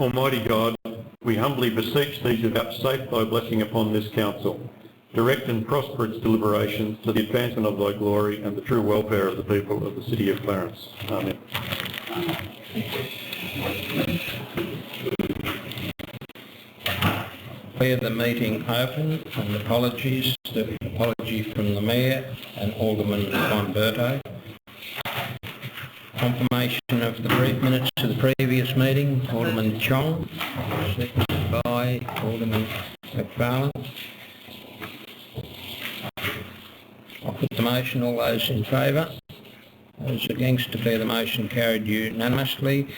Almighty God, we humbly beseech thee to vouchsafe thy blessing upon this council. Direct and prosper its deliberations to the advancement of thy glory and the true welfare of the people of the city of Clarence. Amen. Declare the meeting open, and apology from the Mayor and Alderman Conberto. Confirmation of the brief minutes of the previous meeting, Alderman Chong, seconded by Alderman McFarlane. I'll put the motion. All those in favour? Those against, declare the motion carried unanimously.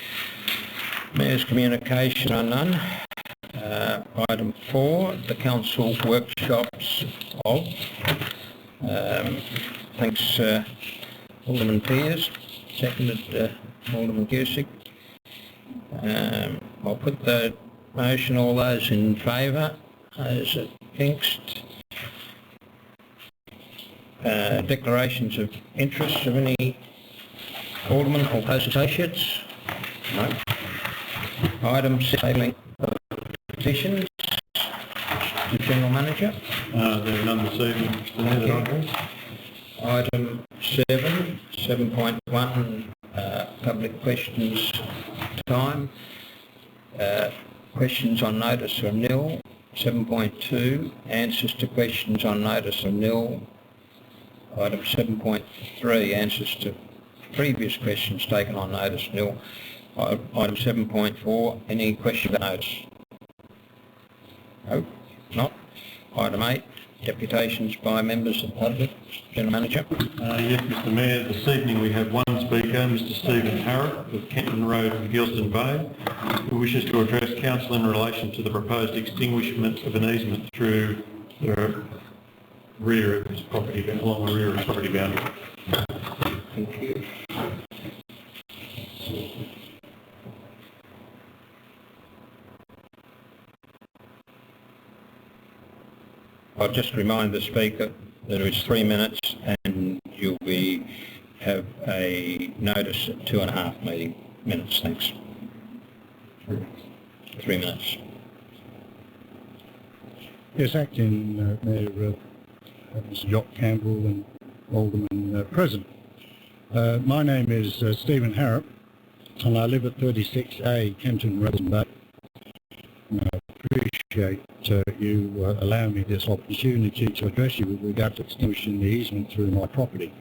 Mayor's communication are none. Item 4, the council workshops of. Thanks, Alderman Pearce. Seconded, Alderman Cusick. I'll put the motion. All those in favour? Those against? Declarations of interest of any alderman or close associates? No. Item 6, tabling of petitions. The General Manager. There are none this evening, Mr. Mayor, that I have. Item 7.1, public questions time. Questions on notice are nil. 7.2, answers to questions on notice are nil. Item 7.3, answers to previous questions taken on notice nil. Item 7.4, any question about notice? No, not. Item 8, deputations by members of the public. General Manager. Yes, Mr. Mayor, this evening we have one speaker, Mr. Stephen Harrop of Kenton Road, Gilston Bay, who wishes to address Council in relation to the proposed extinguishment of an easement through the rear of his property, along the rear of his property boundary. Thank you. I'll just remind the Speaker that it is 3 minutes and you'll have a notice at 2.5 minutes. Thanks. 3 minutes. Yes, Acting Mayor, Mr. Jock Campbell and Alderman present. My name is Stephen Harrop and I live at 36A Kempton Road Bay. I appreciate you allowing me this opportunity to address you with regard to extinguishing the easement through my property.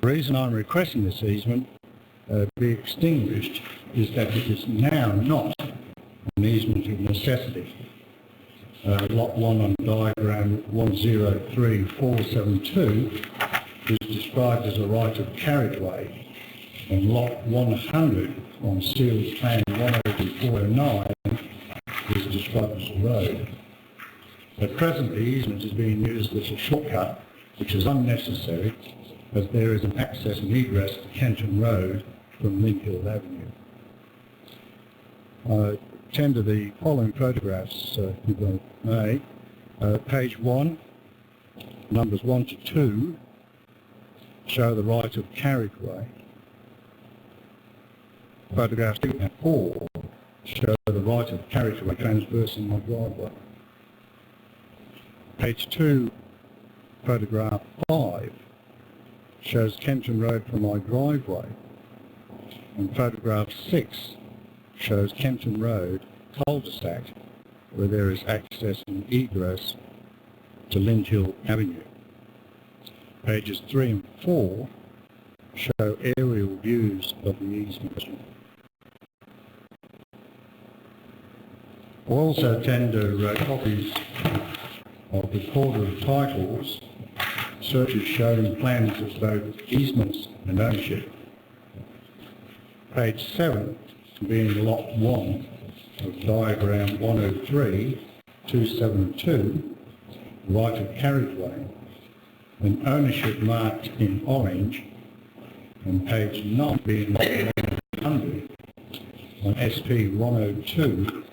The reason I'm requesting this easement be extinguished is that it is now not an easement of necessity. Lot 1 on diagram 103472 is described as a right of carriageway, and lot 100 on Seals Plan 10409 is described as a road. At present, the easement is being used as a shortcut, which is unnecessary, as there is an access and egress to Kenton Road from Linfield Avenue. I tender the following photographs, if I may. Page 1, numbers 1 to 2, show the right of carriageway. Photographs 2 and 4 show the right of carriageway transversing my driveway. Page 2, photograph 5, shows Kempton Road from my driveway, and photograph 6 shows Kempton Road cul-de-sac where there is access and egress to Lindhill Avenue. Pages 3 and 4 show aerial views of the easement. I also tender copies of the Recorder of Titles, searches showing plans of both easements and ownership. Page 7, being lot 1 of diagram 103272, right of carriageway, and ownership marked in orange, and page 9 being lot 100 on SP 102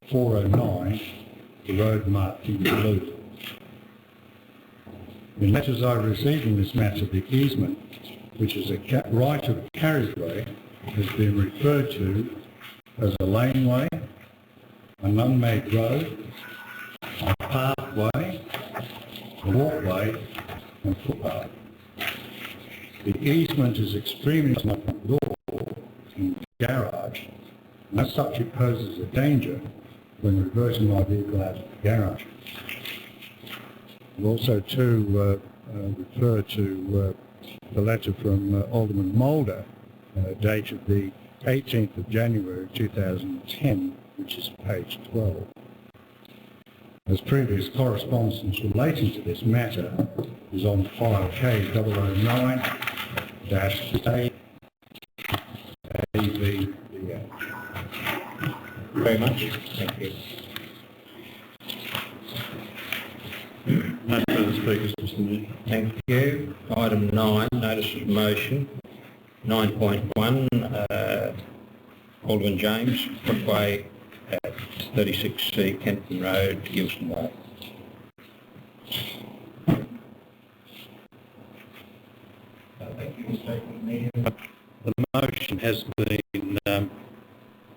409, the road marked in blue. In letters I received in this matter, the easement, which is a right of carriageway, has been referred to as a laneway, an unmade road, a pathway, a walkway and footpath. The easement is extremely close to my front door in the garage, and as such it poses a danger when reversing my vehicle out of the garage. And also to refer to the letter from Alderman Mulder, dated the 18th of January 2010, which is page 12. As previous correspondence relating to this matter is on file K009-A-AVBA. Very much. Thank you. No further speakers, Mr. Mayor. Thank you. Item 9, notice of motion. 9.1, Alderman James, footway at 36C Kenton Road, Gilston Bay. The motion has been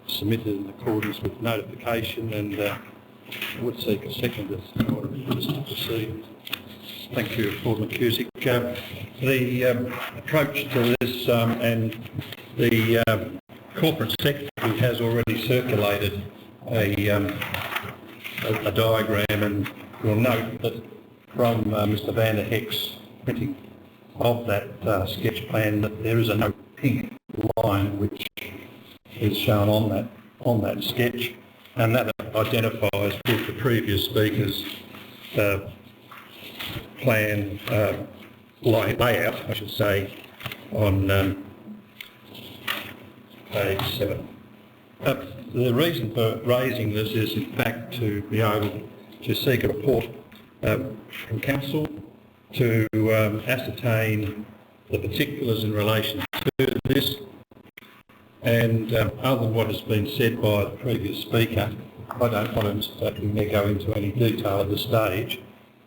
submitted in accordance with notification, and I would seek a second as in order for this to proceed. Thank you, Alderman Cusick. The approach to this and the corporate secretary has already circulated a diagram, and you'll note that from Mr. Van der Heck's printing of that sketch plan that there is a no pink line which is shown on that sketch, and that identifies with the previous speaker's plan layout, I should say, on page 7. The reason for raising this is in fact to be able to seek a report from Council to ascertain the particulars in relation to this, and other than what has been said by the previous speaker, I don't want to go into any detail at this stage.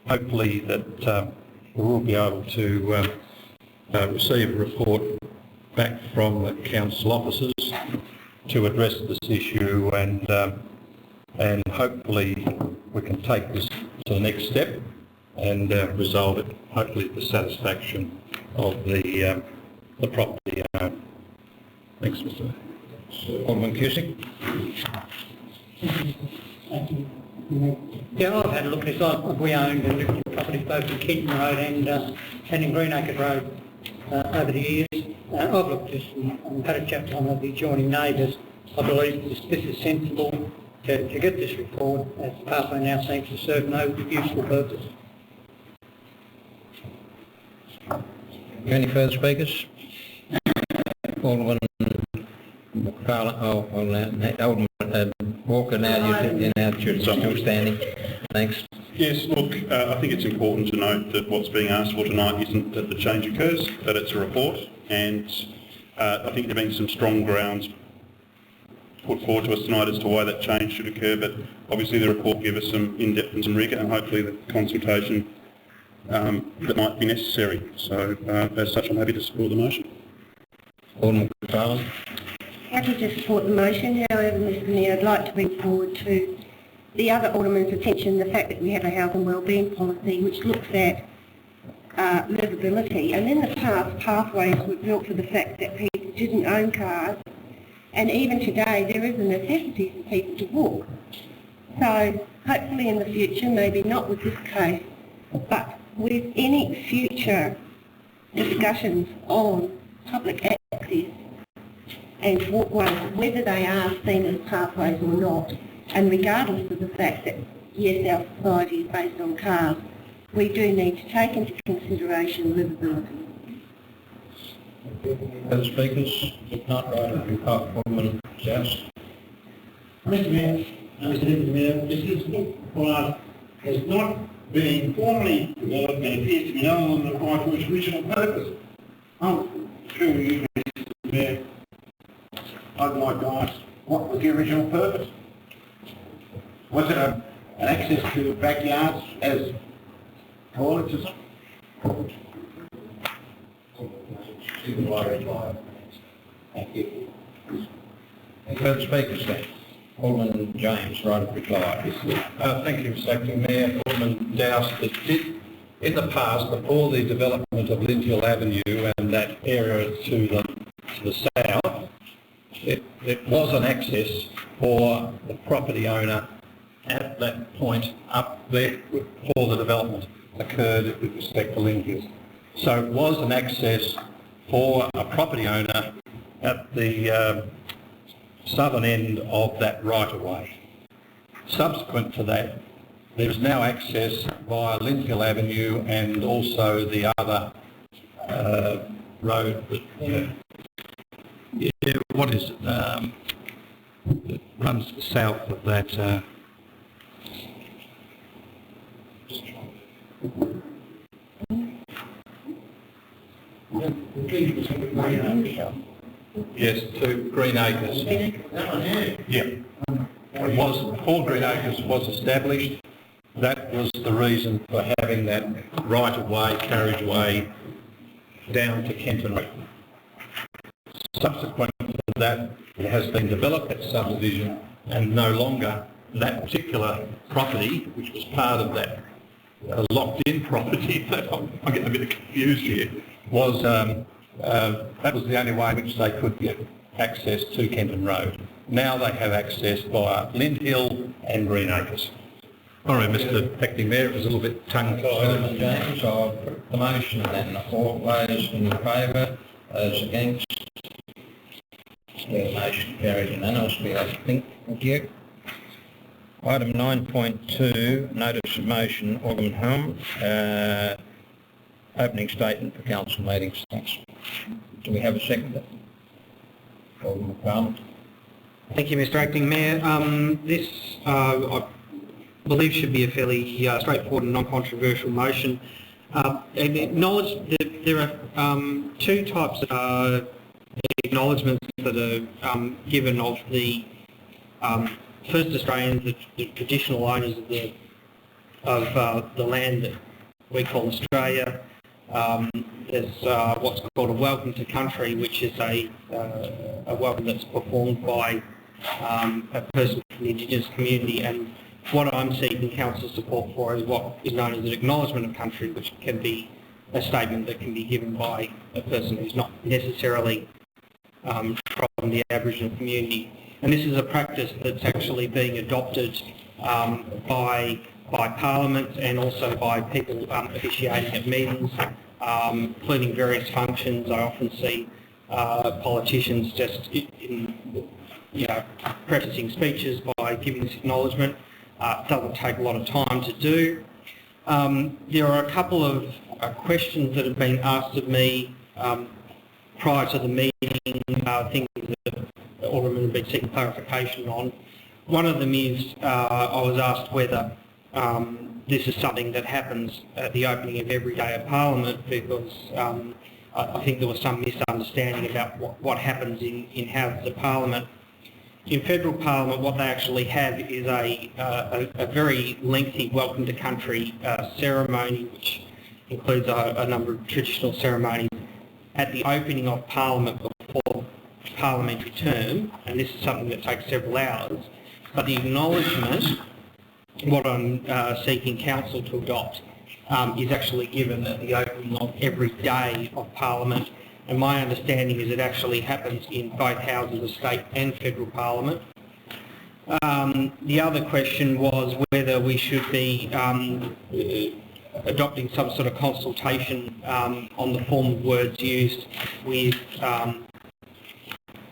Hopefully that we will be able to receive a report back from the council officers to address this issue, and hopefully we can take this to the next step and resolve it, hopefully to the satisfaction of the property owner. Thanks, Mr. Alderman Cusick. Yeah, I've had a look at this. We owned and lived in properties both in Kenton Road and in Greenacre Road over the years. I've looked at this and had a chat with one of the adjoining neighbours. I believe this is sensible to get this report, as the pathway now seems to serve no useful purpose. Any further speakers? Alderman Alderman Walker, now you're still standing. Thanks. Yes, look, I think it's important to note that what's being asked for tonight isn't that the change occurs, that it's a report, and I think there have been some strong grounds put forward to us tonight as to why that change should occur, but obviously the report gave us some in-depth and some rigour, and hopefully the consultation that might be necessary. So as such, I'm happy to support the motion. Alderman Clarence. Happy to support the motion. However, Mr. Mayor, I'd like to bring forward to the other Alderman's attention the fact that we have a health and wellbeing policy which looks at livability, and in the past pathways were built for the fact that people didn't own cars, and even today there is a necessity for people to walk. So hopefully in the future, maybe not with this case, but with any future discussions on public access and walkways, whether they are seen as pathways or not, and regardless of the fact that, yes, our society is based on cars, we do need to take into consideration livability. Further speakers? If not, right on behalf of Alderman South. Mr. Mayor, this plan has not been formally developed and appears to be no longer applied to its original purpose. I'm through you, Mr. Mayor. I'd like to ask, what was the original purpose? Was it an access to backyards as toilets or something? Thank you. Any further speakers then? Alderman James, right of reply. Thank you, Mr. Acting Mayor. Alderman Dowse, in the past, before the development of Lindhill Avenue and that area to the south, it was an access for the property owner at that point up there before the development occurred with respect to Lindhill. So it was an access for a property owner at the southern end of that right-of-way. Subsequent to that, there is now access via Lindhill Avenue and also the other road that, what is it, that runs south of that. Yes, to Green Acres. Yeah. It was, before Green Acres was established, that was the reason for having that right-of-way, carriageway down to Kenton Road. Subsequent to that, it has been developed at subdivision, and no longer that particular property, which was part of that locked-in property, I'm getting a bit confused here, was that was the only way in which they could get access to Kenton Road. Now they have access via Lindhill and Green Acres. Sorry, Mr. Acting Mayor, it was a little bit tongue-tied. James, I'll put the motion then. All those in favour, those against. The motion carried unanimously, I think. Thank you. Item 9.2, notice of motion, Alderman Helm. Opening statement for council meetings. Thanks. Do we have a second? Alderman Clarence. Thank you, Mr. Acting Mayor. This, I believe, should be a fairly straightforward and non-controversial motion. And acknowledge that there are two types of acknowledgements that are given of the first Australians, the traditional owners of the land that we call Australia. There's what's called a welcome to country, which is a welcome that's performed by a person from the Indigenous community, and what I'm seeking council support for is what is known as an acknowledgement of country, which can be a statement that can be given by a person who's not necessarily from the Aboriginal community. And this is a practice that's actually being adopted by Parliament and also by people officiating at meetings, including various functions. I often see politicians just prefacing speeches by giving this acknowledgement. It doesn't take a lot of time to do. There are a couple of questions that have been asked of me prior to the meeting, things that Alderman have been seeking clarification on. One of them is I was asked whether this is something that happens at the opening of every day of Parliament, because I think there was some misunderstanding about what happens in Houses of Parliament. In Federal Parliament, what they actually have is a very lengthy welcome to country ceremony, which includes a number of traditional ceremonies at the opening of Parliament before parliamentary term, and this is something that takes several hours. But the acknowledgement, what I'm seeking council to adopt, is actually given at the opening of every day of Parliament, and my understanding is it actually happens in both houses of state and federal Parliament. The other question was whether we should be adopting some sort of consultation on the form of words used with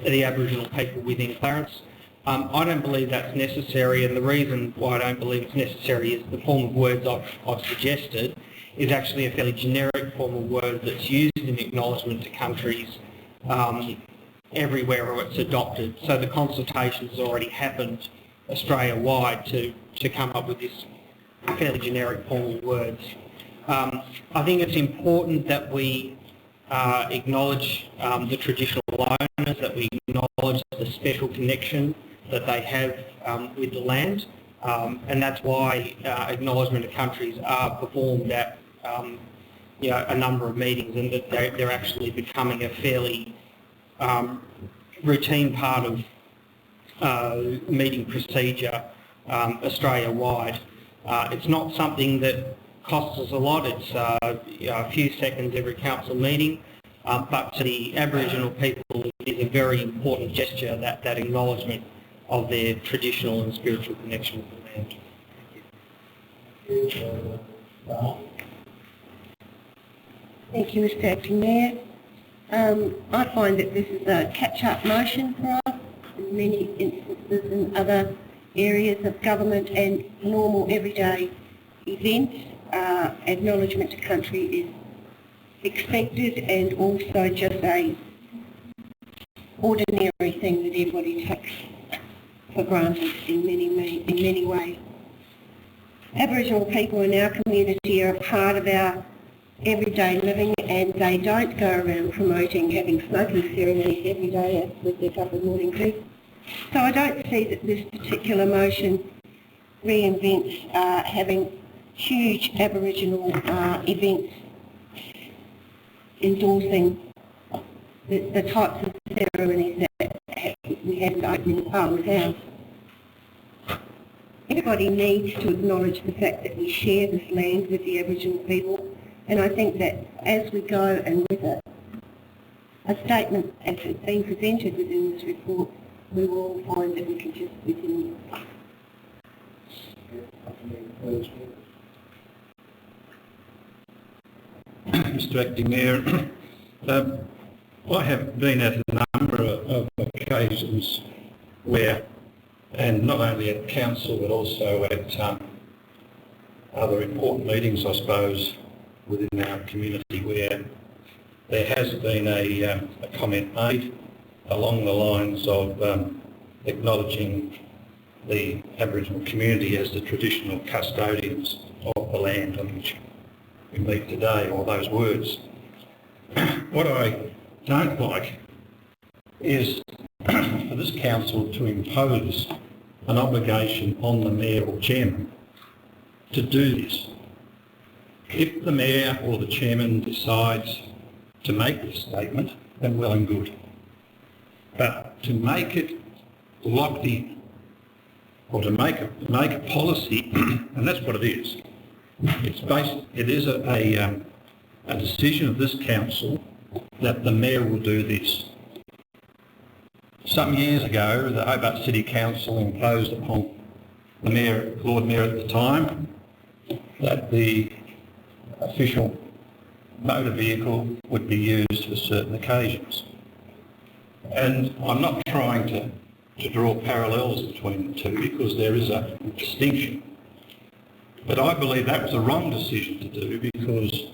the Aboriginal people within Clarence. I don't believe that's necessary, and the reason why I don't believe it's necessary is the form of words I've suggested is actually a fairly generic form of word that's used in acknowledgement to countries everywhere where it's adopted. So the consultation has already happened Australia-wide to come up with this fairly generic form of words. I think it's important that we acknowledge the traditional owners, that we acknowledge the special connection that they have with the land, and that's why acknowledgement of countries are performed at a number of meetings, and that they're actually becoming a fairly routine part meeting procedure Australia-wide. It's not something that costs us a lot. It's a few seconds every council meeting, but to the Aboriginal people it is a very important gesture, that acknowledgement of their traditional and spiritual connection with the land. Thank you, Mr Acting Mayor. I find that this is a catch-up motion for us in many instances in other areas of government and normal everyday events. Acknowledgement to country is expected and also just a ordinary thing that everybody takes for granted in many ways. Aboriginal people in our community are a part of our everyday living, and they don't go around promoting having smoking ceremonies every day as with their couple of morning tea. So I don't see that this particular motion reinvents having huge Aboriginal events endorsing the types of ceremonies that we had in opening Parliament House. Everybody needs to acknowledge the fact that we share this land with the Aboriginal people, and I think that as we go and with a statement as it's been presented within this report, we will all find that we can just continue. Mr Acting Mayor, I have been at a number of occasions where, and not only at council but also at other important meetings, I suppose, within our community, where there has been a comment made along the lines of acknowledging the Aboriginal community as the traditional custodians of the land on which we meet today, or those words. What I don't like is for this council to impose an obligation on the mayor or chairman to do this. If the mayor or the chairman decides to make this statement, then well and good. But to make it locked in, or to make a policy, and that's what it is. It is a decision of this council that the mayor will do this. Some years ago, the Hobart City Council imposed upon the mayor, Lord Mayor at the time, that the official motor vehicle would be used for certain occasions. And I'm not trying to draw parallels between the two, because there is a distinction. But I believe that was the wrong decision to do, because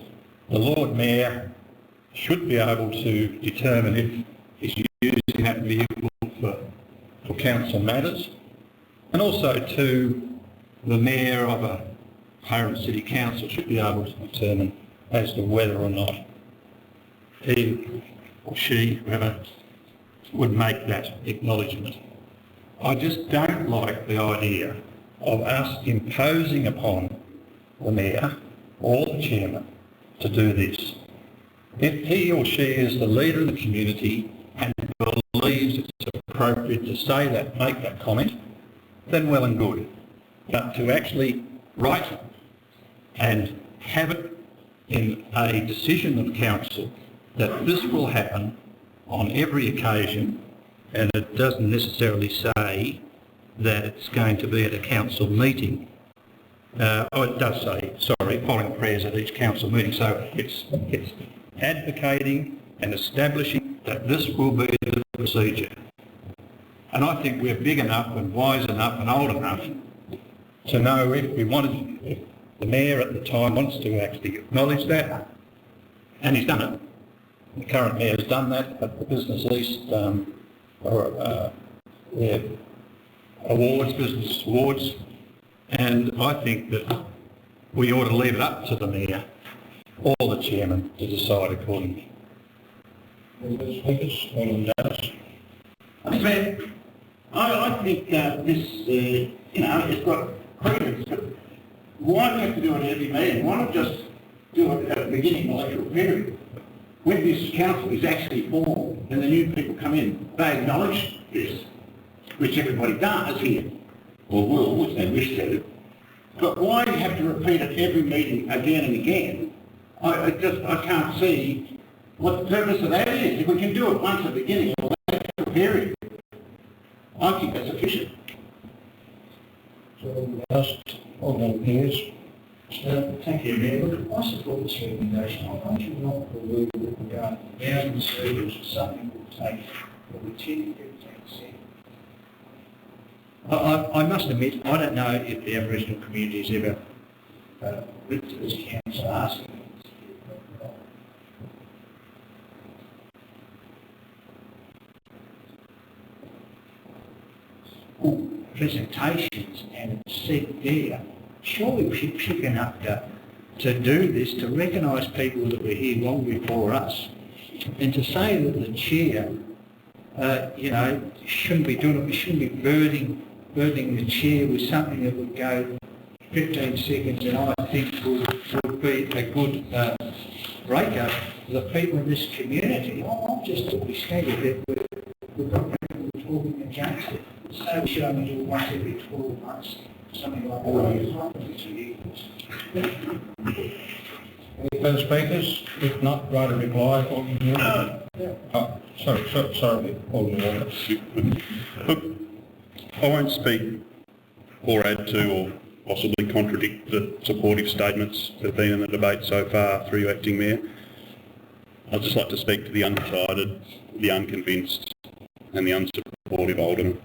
the Lord Mayor should be able to determine if he's using that vehicle for council matters, and also to the Mayor of a Clarence City Council should be able to determine as to whether or not he or she, whoever, would make that acknowledgement. I just don't like the idea of us imposing upon the Mayor or the Chairman to do this. If he or she is the leader of the community and believes it's appropriate to say that, make that comment, then well and good. But to actually write and have it in a decision of council that this will happen on every occasion, and it doesn't necessarily say that it's going to be at a council meeting. It does say, following prayers at each council meeting. So it's advocating and establishing that this will be the procedure. And I think we're big enough and wise enough and old enough to know if the Mayor at the time wants to actually acknowledge that, and he's done it. The current Mayor's done that at the Business East business awards, and I think that we ought to leave it up to the Mayor or the Chairman to decide accordingly. I think this, it's got credence, but why do we have to do it every meeting? Why not just do it at the beginning of the electoral period? When this council is actually formed and the new people come in, they acknowledge this. which everybody does here, or will, if they wish to. But why do you have to repeat it every meeting again and again? I can't see what the purpose of that is. If we can do it once at the beginning of that period, I think that's sufficient. So last Alderman Pears. Thank you, Mayor. Look, I support this recommendation. I want you not to believe with regard to thousands of servers or something that will take probably 10 to 15%. I must admit, I don't know if the Aboriginal community has ever written to this council asking presentations, and it's said there. Surely we should pick enough to do this, to recognise people that were here long before us, and to say that the chair, shouldn't be doing it. We shouldn't be burdening the chair with something that would go 15 seconds, and I think would be a good breaker for the people in this community. I'm just a bit staggered that we've got people talking against it. So we should only do it once every 12 months. Something like that. Any further speakers? If not, write a reply. Alderman Walker. Oh, sorry, Alderman Walker. Look, I won't speak or add to or possibly contradict the supportive statements that have been in the debate so far through you, Acting Mayor. I'd just like to speak to the undecided, the unconvinced and the unsupportive Alderman.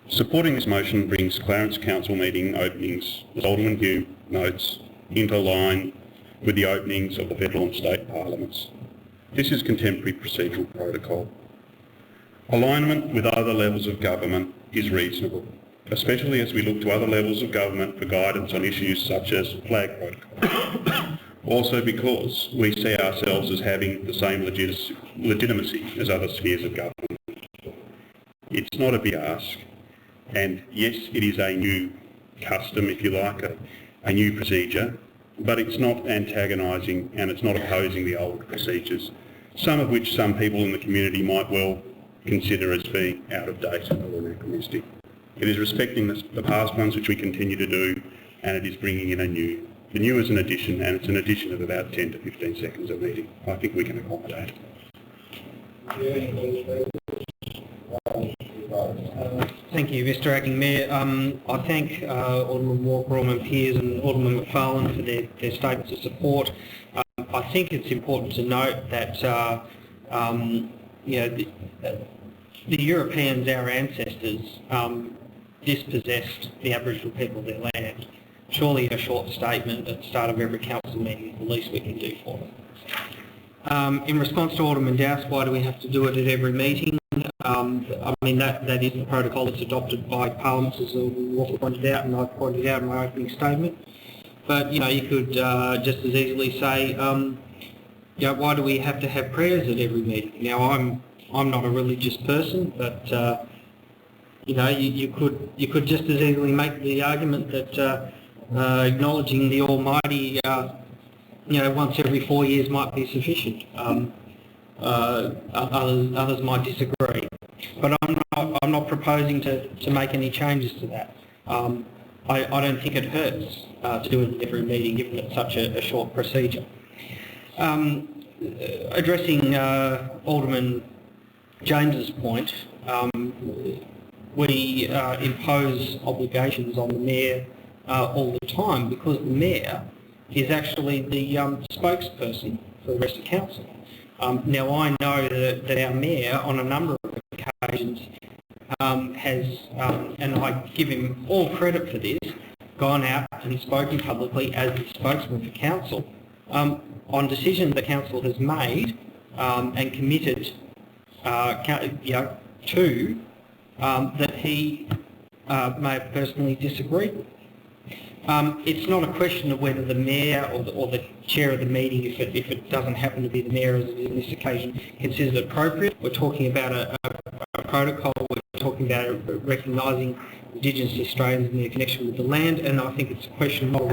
Supporting this motion brings Clarence Council meeting openings, as Alderman Hume notes, into line with the openings of the federal and state parliaments. This is contemporary procedural protocol. Alignment with other levels of government is reasonable, especially as we look to other levels of government for guidance on issues such as flag protocol. Also because we see ourselves as having the same legitimacy as other spheres of government. It's not a big ask. And yes, it is a new custom, if you like, a new procedure, but it's not antagonising and it's not opposing the old procedures, some of which some people in the community might well consider as being out of date or anachronistic. It is respecting the past ones, which we continue to do, and it is bringing in a new. The new is an addition, and it's an addition of about 10 to 15 seconds a meeting. I think we can accommodate. Thank you, Mr Acting Mayor. I thank Alderman Walker, Alderman Pears and Alderman McFarlane for their statements of support. I think it's important to note that the Europeans, our ancestors, dispossessed the Aboriginal people of their land. Surely a short statement at the start of every council meeting is the least we can do for them. In response to Alderman Dowse, why do we have to do it at every meeting? I mean, that is the protocol that's adopted by Parliament, as Walker pointed out, and I pointed out in my opening statement. But, you could just as easily say, why do we have to have prayers at every meeting? Now, I'm not a religious person, but, you could just as easily make the argument that acknowledging the Almighty, once every 4 years might be sufficient. Others might disagree, but I'm not proposing to make any changes to that. I don't think it hurts to do it every meeting, given it's such a short procedure. Addressing Alderman James's point, we impose obligations on the Mayor all the time because the Mayor is actually the spokesperson for the rest of Council. Now, I know that our Mayor, on a number of occasions, has, and I give him all credit for this, gone out and spoken publicly as the spokesman for Council on decisions that Council has made and committed to that he may have personally disagreed with. It's not a question of whether the Mayor or the Chair of the meeting, if it doesn't happen to be the Mayor as it is on this occasion, considers it appropriate. We're talking about a protocol, we're talking about recognising Indigenous Australians and their connection with the land, and I think it's a question not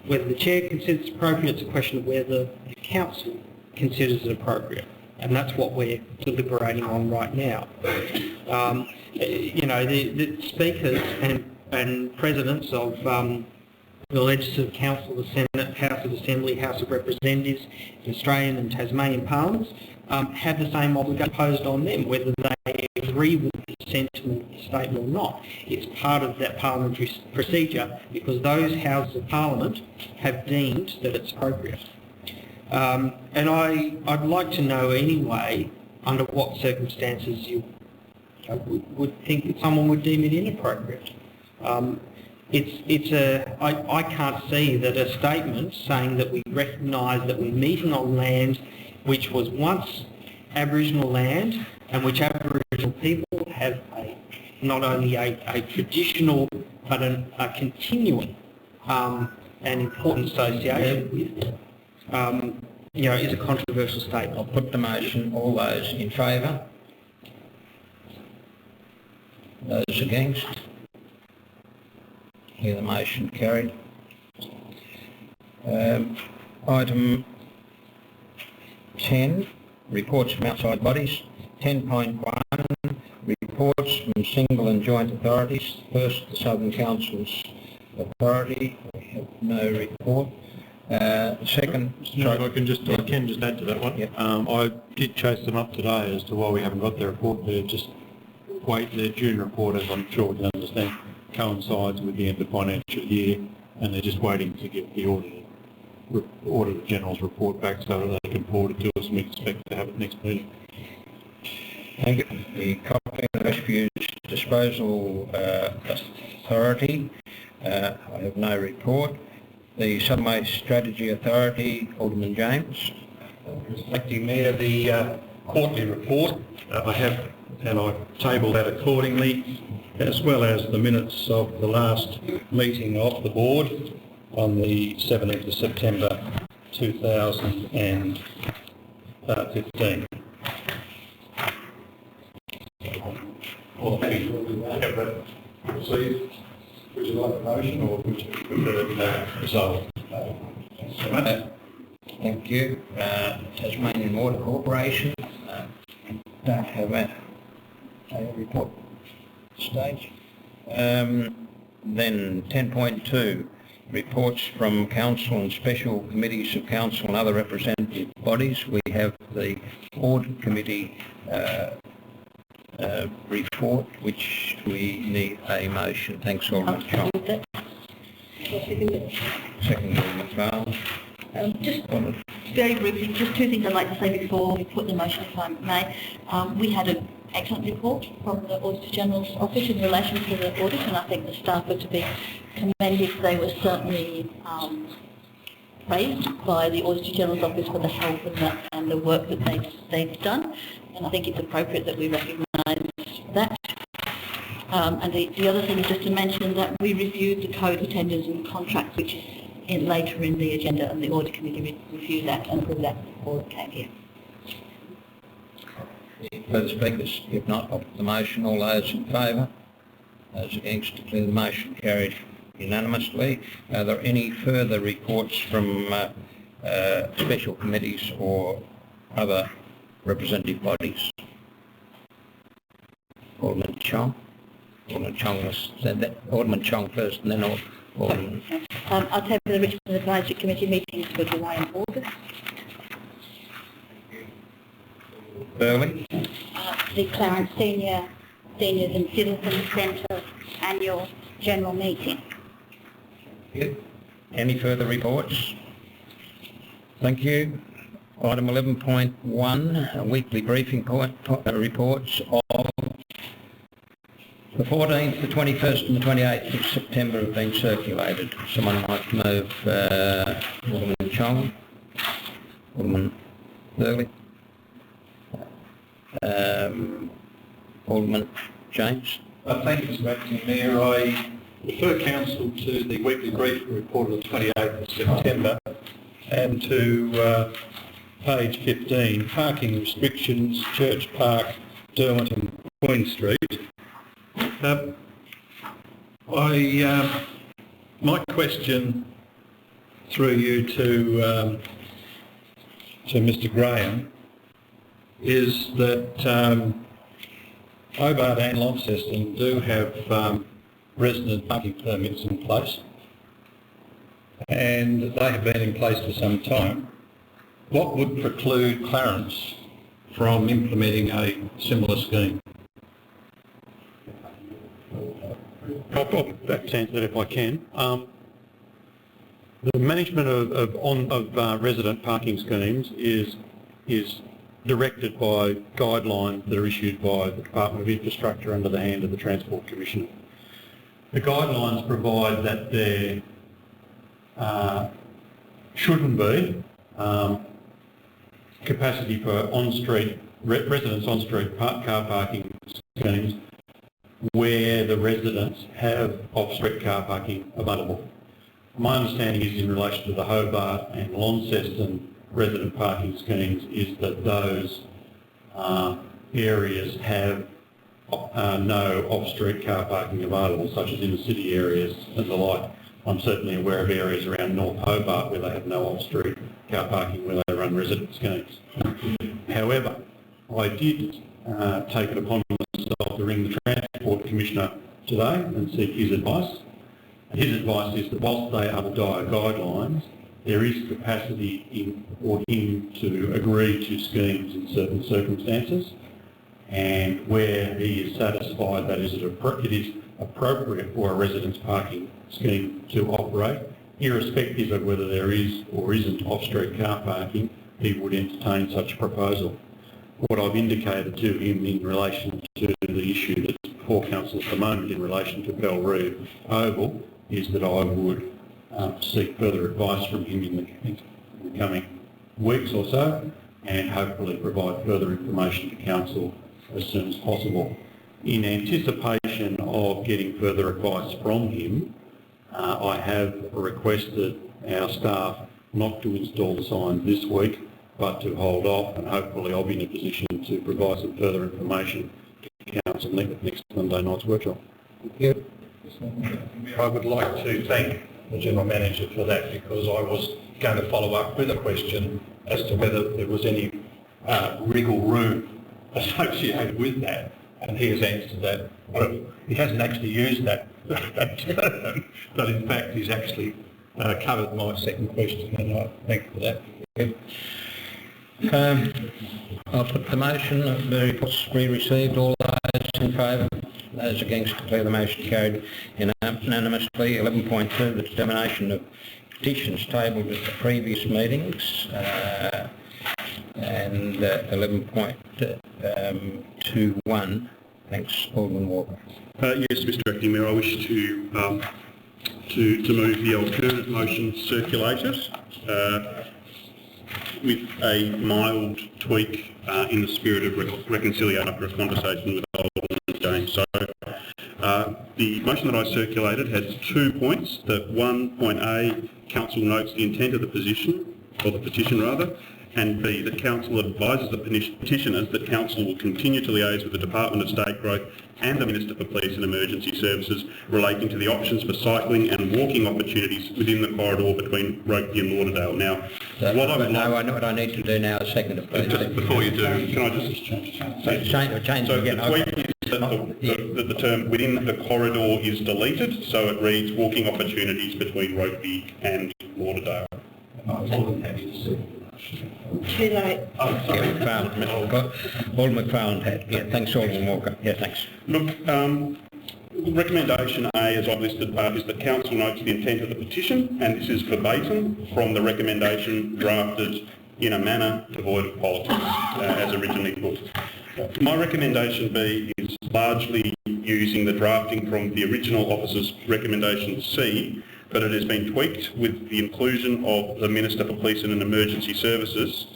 whether the Chair considers it appropriate, it's a question of whether the Council considers it appropriate. and that's what we're deliberating on right now. You know, the speakers and presidents of the Legislative Council, the Senate, House of Assembly, House of Representatives, the Australian and Tasmanian Parliaments have the same obligation imposed on them, whether they agree with the sentiment of the statement or not. It's part of that parliamentary procedure because those Houses of Parliament have deemed that it's appropriate. And I'd like to know anyway, under what circumstances you would think that someone would deem it inappropriate. I can't see that a statement saying that we recognise that we're meeting on land which was once Aboriginal land and which Aboriginal people have not only a traditional but a continuing and important association with, you know, is a controversial statement. I'll put the motion. All those in favour? Those against? Hear the motion carried. Item 10, reports from outside bodies. 10.1, reports from single and joint authorities. First, the Southern Council's authority. We have no report. Second, I can just add to that one. Yep. I did chase them up today as to why we haven't got their report. They're just their June report, as I'm sure we can understand, coincides with the end of financial year, and they're just waiting to get the Auditor General's report back so that they can forward it to us, and we expect to have it next meeting. thank you. The Cockburn Refuse Disposal Authority, I have no report. The Southern Waste Strategy Authority, Alderman James. Acting Mayor, the quarterly report I have, and I table that accordingly, as well as the minutes of the last meeting of the board on the 17th of September 2015. Well, thank you. Have that received. Would you like a motion or would you prefer the result? Thanks so much. Thank you. Tasmanian Water Corporation, don't have a report stage. Then 10.2, reports from Council and special committees of Council and other representative bodies. We have the Audit Committee report, which we need a motion. Thanks, Alderman Chong. Second, Alderman Farrell. Just very briefly, just two things I'd like to say before we put the motion, if I may. We had an excellent report from the Auditor General's Office in relation to the audit, and I think the staff are to be commended. They were certainly praised by the Auditor General's Office for the help and the work that they've done, and I think it's appropriate that we recognise that. And the other thing is just to mention that we reviewed the code of tenders and contracts, which is later in the agenda, and the Audit Committee reviewed that and approved that before it came here. Further speakers? If not, I'll put the motion. All those in favour? Those against? Declare the motion carried unanimously. Are there any further reports from special committees or other representative bodies? Alderman Chong. Alderman Chong was said that. Alderman Chong first, and then Alderman. I'll table the Richmond Advisory Committee meetings for July and August. Burley. The Clarence Seniors and Citizens Centre annual general meeting. Good. Any further reports? Thank you. Item 11.1, weekly briefing reports of the 14th, the 21st and the 28th of September have been circulated. Someone might move Alderman Chong, Alderman Burley, Alderman James. Thank you, Mr. Acting Mayor. I refer Council to the weekly briefing report of the 28th of September and to page 15, parking restrictions, Church Park, Derwent and Queen Street. My question through you to Mr. Graham is that Hobart and Launceston do have resident parking permits in place, and they have been in place for some time. What would preclude Clarence from implementing a similar scheme? I'll answer that if I can. The management of resident parking schemes is directed by guidelines that are issued by the Department of Infrastructure under the hand of the Transport Commissioner. The guidelines provide that there shouldn't be capacity for residents on-street car parking schemes where the residents have off-street car parking available. My understanding is in relation to the Hobart and Launceston resident parking schemes is that those areas have no off-street car parking available, such as in the city areas and the like. I'm certainly aware of areas around North Hobart where they have no off-street car parking where they run resident schemes. However, I did take it upon myself to ring the Transport Commissioner today and seek his advice. And his advice is that whilst they are the dire guidelines, there is capacity for him to agree to schemes in certain circumstances, and where he is satisfied that it is appropriate for a residence parking scheme to operate, irrespective of whether there is or isn't off-street car parking, he would entertain such a proposal. What I've indicated to him in relation to the issue that's before Council at the moment in relation to Bellreeve Oval is that I would seek further advice from him in the coming weeks or so, and hopefully provide further information to Council as soon as possible. In anticipation of getting further advice from him, I have requested our staff not to install the signs this week, but to hold off, and hopefully I'll be in a position to provide some further information to Council next Monday night's workshop. Thank you. I would like to thank the General Manager for that, because I was going to follow up with a question as to whether there was any wriggle room associated with that, and he has answered that. Well, he hasn't actually used that term, but in fact he's actually covered my second question, and I thank you for that. I'll put the motion that the reports be received. All those in favour? Those against, declare the motion carried unanimously. 11.2, the determination of petitions tabled at the previous meetings, and 11.21. Thanks, Alderman Walker. Yes, Mr Acting Mayor, I wish to move the alternate motion circulated with a mild tweak in the spirit of reconciliation after a conversation with Alderman James. So the motion that I circulated has 2 points. That 1.A, Council notes the intent of the petition, and B, that Council advises the petitioners that Council will continue to liaise with the Department of State Growth and the Minister for Police and Emergency Services relating to the options for cycling and walking opportunities within the corridor between Rokeby and Lauderdale. Now, I know what I need to do now is second it, please. Just before you do, can I just change it again. The tweak is that the term within the corridor is deleted, so it reads walking opportunities between Rokeby and Lauderdale. I'm more than happy to see. Too late. Alderman McFarland had. Yeah, thanks, Alderman Walker. Yeah, thanks. Look, recommendation A, as I've listed, is that Council notes the intent of the petition, and this is verbatim from the recommendation drafted in a manner devoid of politics, as originally put. My recommendation B is largely using the drafting from the original officer's recommendation C, but it has been tweaked with the inclusion of the Minister for Police and Emergency Services,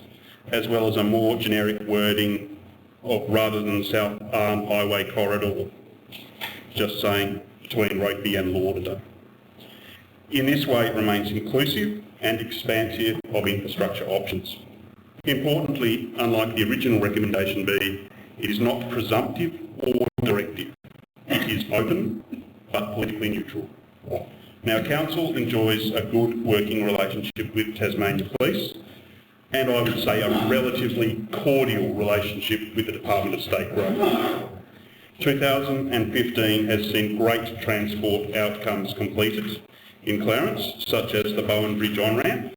as well as a more generic wording of rather than the South Arm Highway corridor, just saying between Rokeby and Lauderdale. In this way, it remains inclusive and expansive of infrastructure options. Importantly, unlike the original recommendation B, it is not presumptive or directive. It is open but politically neutral. Now, Council enjoys a good working relationship with Tasmania Police, and I would say a relatively cordial relationship with the Department of State Roads. 2015 has seen great transport outcomes completed in Clarence, such as the Bowen Bridge on-ramp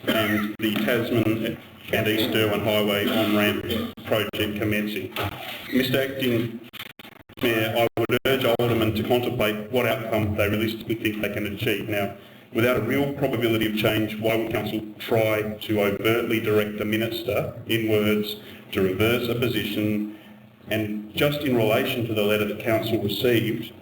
and the Tasman and East Derwent Highway on-ramp project commencing. Mr Acting Mayor, I would urge Aldermen to contemplate what outcome they realistically think they can achieve. Now, without a real probability of change, why would Council try to overtly direct the Minister, in words, to reverse a position? And just in relation to the letter that Council received,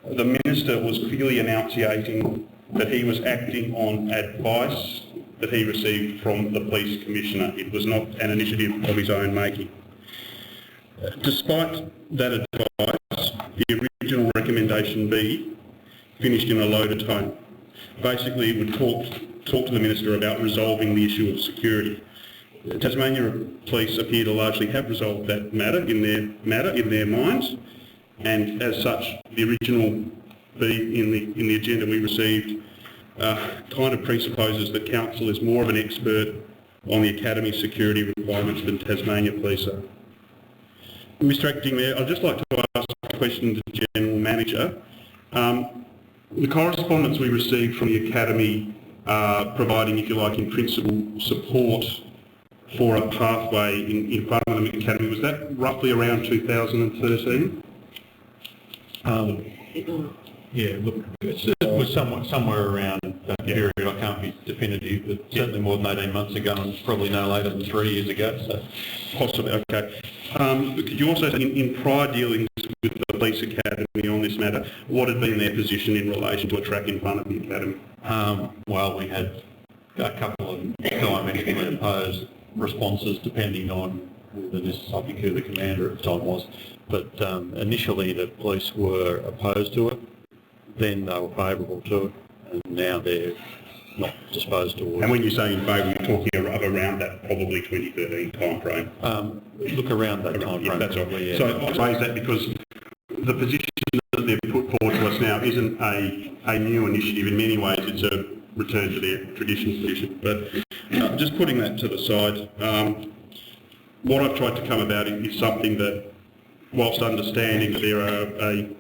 the Minister was clearly enunciating that he was acting on advice that he received from the Police Commissioner. It was not an initiative of his own making. Despite that advice, the original recommendation B finished in a loaded tone. Basically, it would talk to the Minister about resolving the issue of security. Tasmania Police appear to largely have resolved that matter in their minds, and as such, the original B in the agenda we received kind of presupposes that Council is more of an expert on the Academy security requirements than Tasmania Police are. Mr Acting Mayor, I'd just like to ask a question to the General Manager. The correspondence we received from the Academy providing, if you like, in principle support for a pathway in front of the Academy, was that roughly around 2013? Yeah, look, it was somewhere around that period. I can't be definitive, but certainly more than 18 months ago, and probably no later than 3 years ago. So possibly, okay. Could you also say, in prior dealings with the Police Academy on this matter, what had been their position in relation to a track in front of the Academy? Well, we had a couple of diametrically opposed responses depending on I think who the commander at the time was. But initially the police were opposed to it, then they were favourable to it, and now they're not disposed towards it. And when you say in favour, you're talking of around that probably 2013 time frame? Look around that time frame. Yeah, that's right. Yeah. So I raise that because the position that they've put forward to us now isn't a new initiative. In many ways, it's a return to their traditional position. But just putting that to the side, what I've tried to come about is something that, whilst understanding that there are a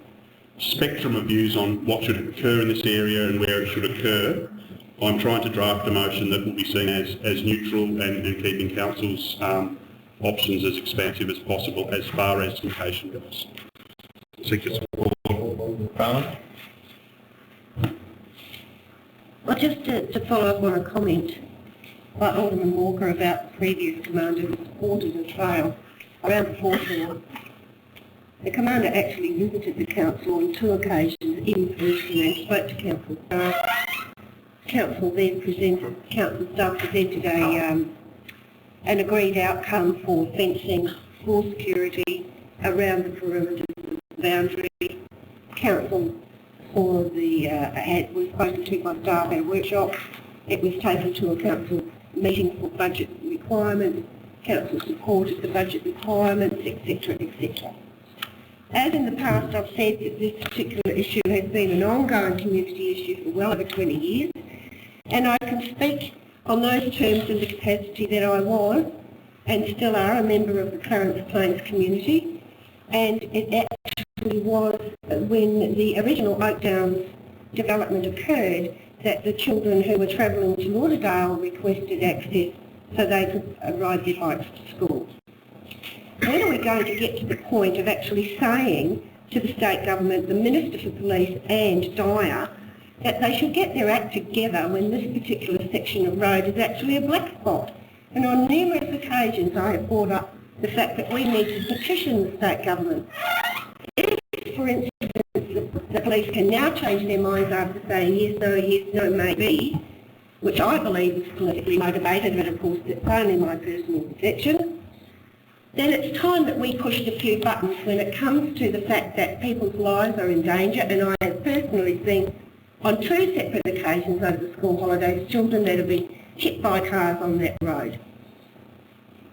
spectrum of views on what should occur in this area and where it should occur, I'm trying to draft a motion that will be seen as neutral and keeping Council's options as expansive as possible as far as location goes. Seek your support. Parliament? Well, just to follow up on a comment by Alderman Walker about the previous commander who supported a trail around the Hawthorn. The commander actually visited the council on 2 occasions in person and spoke to council staff. Council staff presented an agreed outcome for fencing, for security around the perimeter of the boundary. Council for was spoken to by staff at a workshop. It was taken to a council meeting for budget requirements. Council supported the budget requirements, etc., etc. As in the past, I've said that this particular issue has been an ongoing community issue for well over 20 years, and I can speak on those terms in the capacity that I was, and still are, a member of the Clarence Plains community, and it actually was when the original Oak Downs development occurred that the children who were travelling to Lauderdale requested access so they could ride their bikes to school. When are we going to get to the point of actually saying to the state government, the Minister for Police and Dyer, that they should get their act together when this particular section of road is actually a black spot? And on numerous occasions I have brought up the fact that we need to petition the state government. If, for instance, the police can now change their minds after saying yes, no, maybe, which I believe is politically motivated, but of course it's only my personal perception, then it's time that we pushed a few buttons when it comes to the fact that people's lives are in danger, and I have personally seen on 2 separate occasions over the school holidays children that have been hit by cars on that road.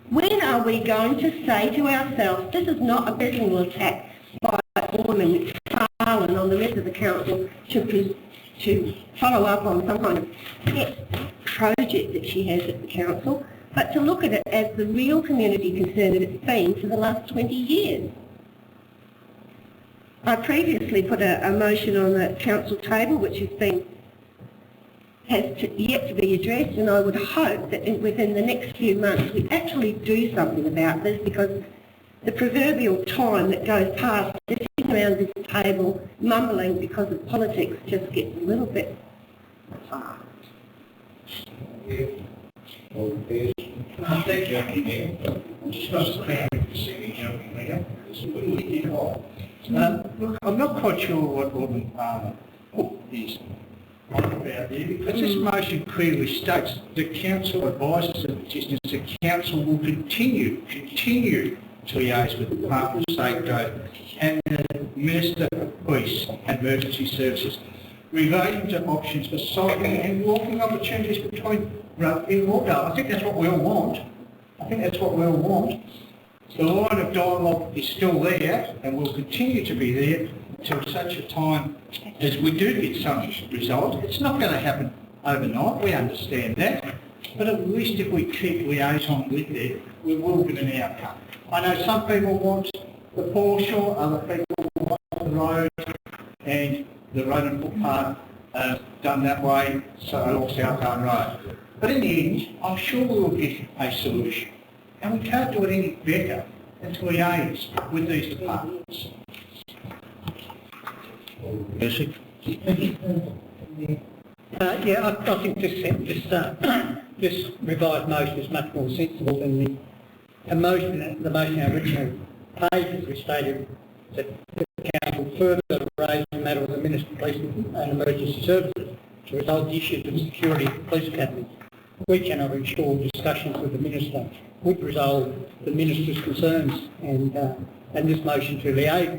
When are we going to say to ourselves, this is not a personal attack by Alderman Farland on the rest of the council to follow up on some kind of pet project that she has at the council. but to look at it as the real community concern that it's been for the last 20 years. I previously put a motion on the council table which yet to be addressed, and I would hope that within the next few months we actually do something about this, because the proverbial time that goes past sitting around this table mumbling because of politics just gets a little bit far. Thank you. Just not a look, I'm not quite sure what Alderman Palmer put is on about there, because this motion clearly states the council advises the petitioners the council will continue to liaise with the Department of State Growth and the Minister for Police and Emergency Services relating to options for cycling and walking opportunities between Rugby and Wardale. I think that's what we all want. The line of dialogue is still there and will continue to be there until such a time as we do get some result. It's not going to happen overnight, we understand that, but at least if we keep liaison with it, we will get an outcome. I know some people want the foreshore, other people want the road and the road and footpath done that way, so all Southdown Road. But in the end, I'm sure we will get a solution. And we can't do it any better than to liaise with these departments. Yeah, I think this revised motion is much more sensible than the motion original pages, which stated that the council further raised the matter of the Minister of Police and Emergency Services to resolve the issues of security at the police academies. We cannot ensure discussions with the Minister would resolve the Minister's concerns, and this motion to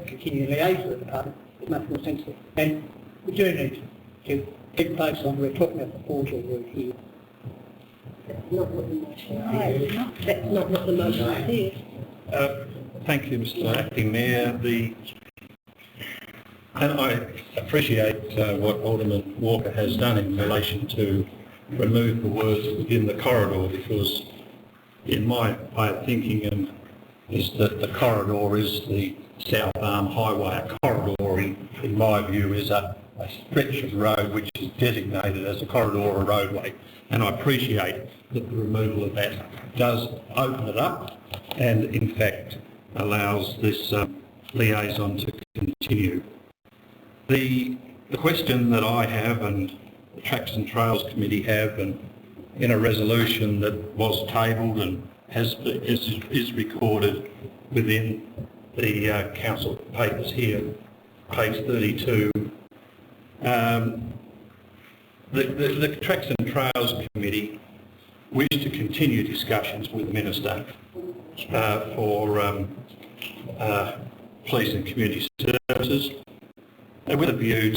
continue to liaise with the department is much more sensible. And we do need to keep focused on, we're talking about the forgery word here. That's not what the motion says. That's not what the motion says. Thank you, Mr. Acting Mayor. And I appreciate what Alderman Walker has done in relation to remove the words within the corridor, because in my way of thinking is that the corridor is the South Arm Highway. A corridor, in my view, is a stretch of road which is designated as a corridor or roadway, and I appreciate that the removal of that does open it up and in fact allows this liaison to continue. The question that I have and the Tracks and Trails Committee have, and in a resolution that was tabled and is recorded within the council papers here, page 32, the Tracks and Trails Committee wish to continue discussions with the Minister for police and community services, with a view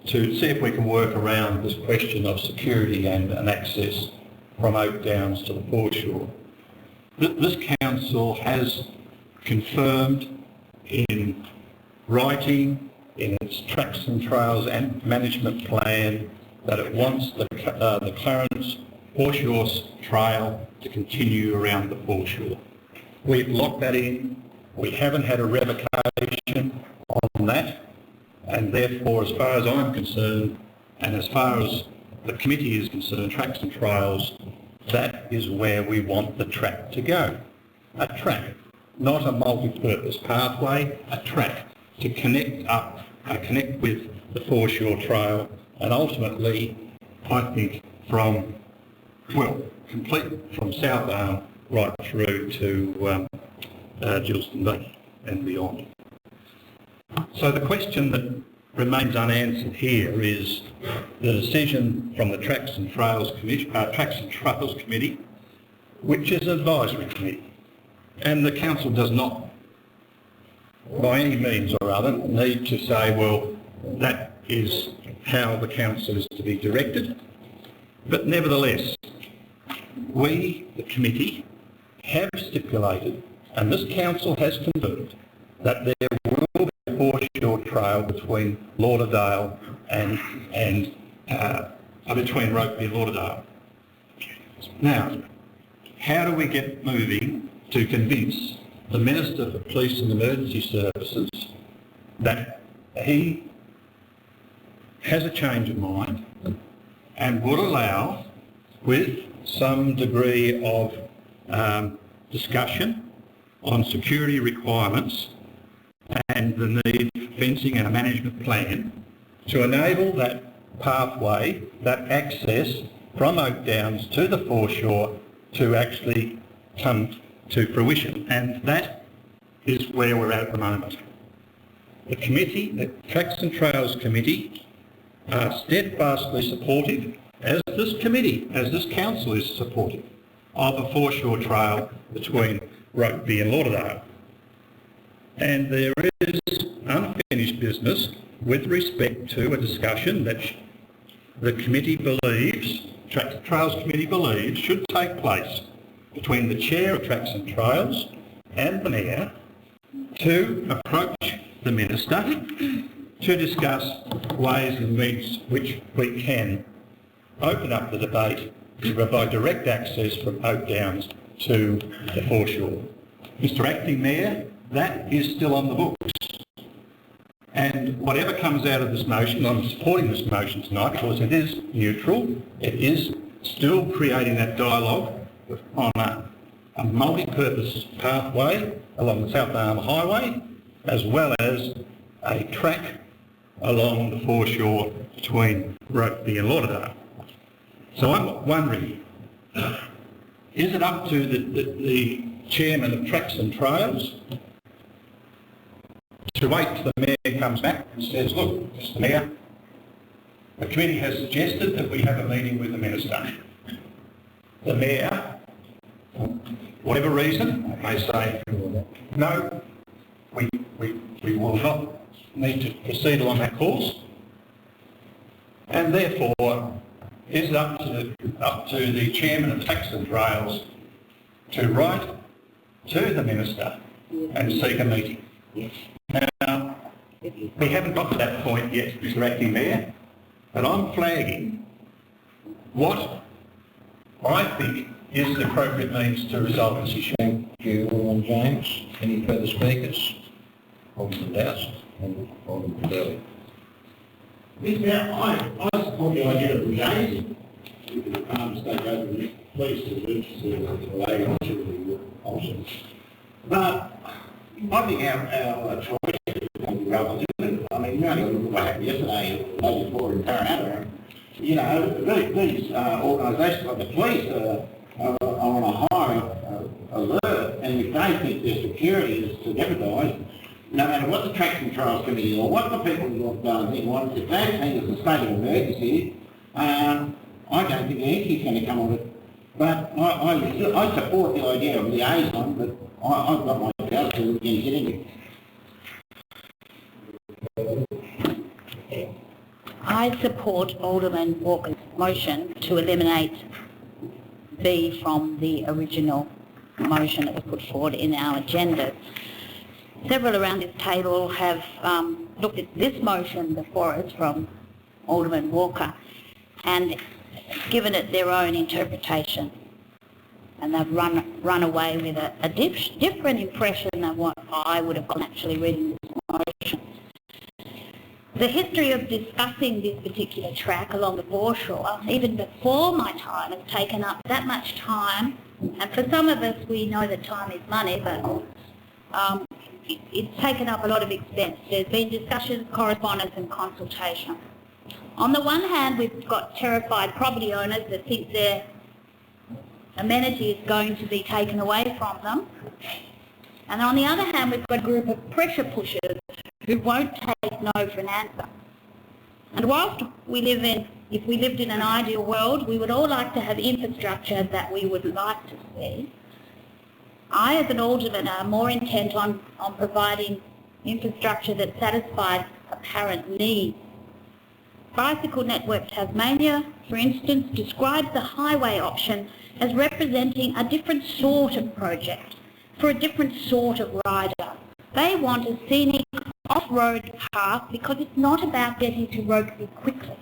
to see if we can work around this question of security and access from Oak Downs to the foreshore. This council has confirmed in writing in its Tracks and Trails and Management Plan that it wants the Clarence foreshore trail to continue around the foreshore. We've locked that in. We haven't had a revocation on that, and therefore, as far as I'm concerned, and as far as the committee is concerned, Tracks and Trails, that is where we want the track to go. A track, not a multi-purpose pathway, a track to connect with the foreshore trail, and ultimately, I think, complete from South Arm right through to Gilston Bay and beyond. So the question that remains unanswered here is the decision from the Tracks and Trails Committee, which is an advisory committee, and the council does not, by any means or other, need to say, well, that is how the council is to be directed. But nevertheless, we, the committee, have stipulated, and this council has confirmed, that there will be a foreshore trail between Lauderdale and between Rokeby and Lauderdale. Now, how do we get moving to convince the Minister for Police and Emergency Services that he has a change of mind and would allow, with some degree of discussion on security requirements and the need for fencing and a management plan, to enable that pathway, that access from Oak Downs to the foreshore to actually come to fruition. And that is where we're at the moment. The committee, the Tracks and Trails Committee, are steadfastly supportive, as this committee, as this council is supportive, of a foreshore trail between Rokeby and Lauderdale. And there is unfinished business with respect to a discussion that the committee believes, Tracks and Trails Committee believes, should take place between the Chair of Tracks and Trails and the Mayor to approach the Minister to discuss ways and means which we can open up the debate to provide direct access from Oak Downs to the foreshore. Mr Acting Mayor, that is still on the books. And whatever comes out of this motion, I'm supporting this motion tonight because it is neutral, it is still creating that dialogue on a multi-purpose pathway along the South Arm Highway, as well as a track along the foreshore between Rokeby and Lauderdale. So I'm wondering, is it up to the Chairman of Tracks and Trails to wait till the Mayor comes back and says, look, Mr Mayor, the committee has suggested that we have a meeting with the Minister. The Mayor, for whatever reason, may say, no, we will not need to proceed along that course. And therefore, is it up to the Chairman of Tracks and Trails to write to the Minister and seek a meeting? Now, we haven't got to that point yet, Mr Acting Mayor, but I'm flagging what I think is the appropriate means to resolve this issue. Thank you, Alderman James. Any further speakers? Alderman Dowse and Alderman Burley. Mr. Mayor, I support the idea of James. You can stake over the police to relay on to the options. But I think our choice is relevant. I mean, you only look at what happened yesterday, day before in Parramatta. You know, these organisations like the police are on a high alert, and if they think their security is jeopardised, no matter what the Tracks and Trails Committee or what the people who have done think want, if they think it's a state of emergency, I don't think anything's going to come of it. But I support the idea of liaison, but I've got my doubts that we're going to get into. I support Alderman Walker's motion to eliminate B from the original motion that was put forward in our agenda. Several around this table have looked at this motion before us from Alderman Walker and given it their own interpretation, and they've run away with a different impression than what I would have gotten actually reading this motion. The history of discussing this particular track along the foreshore, even before my time, has taken up that much time, and for some of us we know that time is money, but it's taken up a lot of expense. There's been discussions, correspondence and consultation. On the one hand, we've got terrified property owners that think their amenity is going to be taken away from them. And on the other hand, we've got a group of pressure pushers who won't take no for an answer. And whilst if we lived in an ideal world, we would all like to have infrastructure that we would like to see. I, as an alderman, am more intent on providing infrastructure that satisfies apparent needs. Bicycle Network Tasmania, for instance, describes the highway option as representing a different sort of project for a different sort of rider. They want a scenic off-road path because it's not about getting to Rokeby quickly.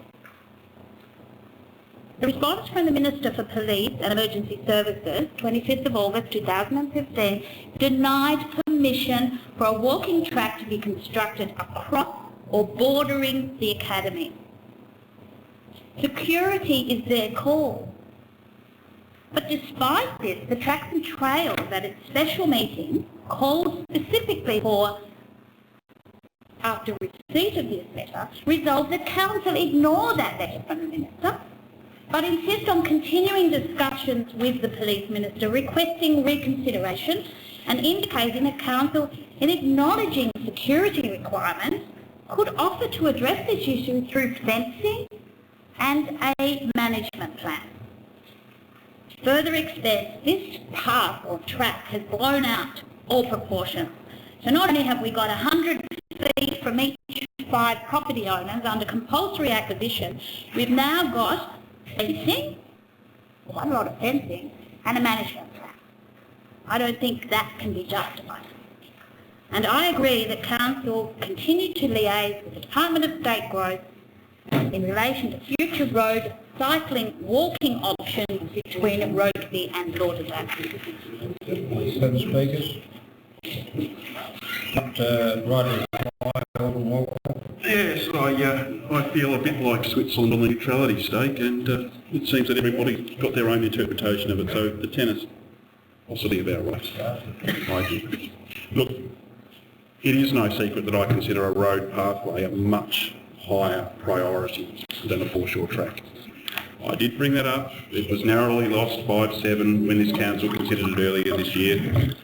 The response from the Minister for Police and Emergency Services, 25th of August 2015, denied permission for a walking track to be constructed across or bordering the academy. Security is their call. But despite this, the Tracks and Trails at its special meeting called specifically for, after receipt of this letter, resolved that Council ignore that letter from the Minister, but insist on continuing discussions with the Police Minister, requesting reconsideration and indicating that Council, in acknowledging security requirements, could offer to address this issue through fencing and a management plan. Further extent, this path or track has blown out all proportions. So not only have we got 100 feet from each 5 property owners under compulsory acquisition, we've now got fencing, quite a lot of fencing, and a management plan. I don't think that can be justified. And I agree that Council continue to liaise with the Department of State Growth in relation to future road, cycling, walking options between Rokeby and Lauderdale. Further speakers? Right, Alderman Walker. Yes, I feel a bit like Switzerland on the neutrality stake, and it seems that everybody's got their own interpretation of it, so the tennis possibly about right. I do. Look, it is no secret that I consider a road pathway a much higher priority than a foreshore track. I did bring that up. It was narrowly lost 5-7 when this council considered it earlier this year.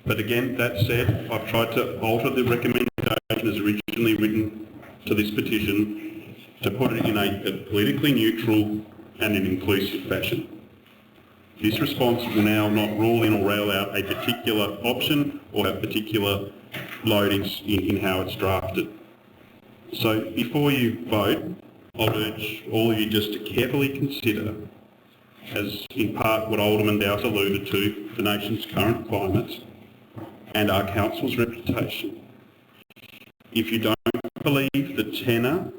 But again, that said, I've tried to alter the recommendation as originally written to this petition to put it in a politically neutral and an inclusive fashion. This response will now not rule in or rail out a particular option or a particular loadings in how it's drafted. So before you vote, I'd urge all of you just to carefully consider, as in part what Alderman Dowse alluded to, the nation's current climate and our council's reputation. If you don't believe the tenor,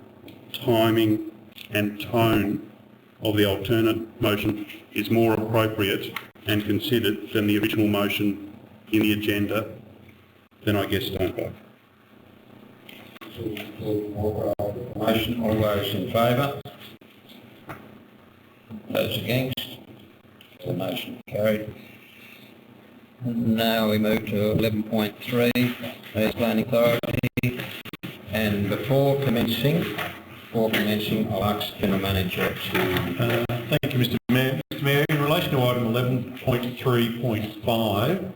timing and tone of the alternate motion is more appropriate and considered than the original motion in the agenda, then I guess don't vote. Motion, all those in favour? Those against? The motion carried. Now we move to 11.3, Mayor's Planning Authority, and before commencing, I'll ask the General Manager to... Thank you, Mr Mayor. Mr Mayor, in relation to item 11.3.5,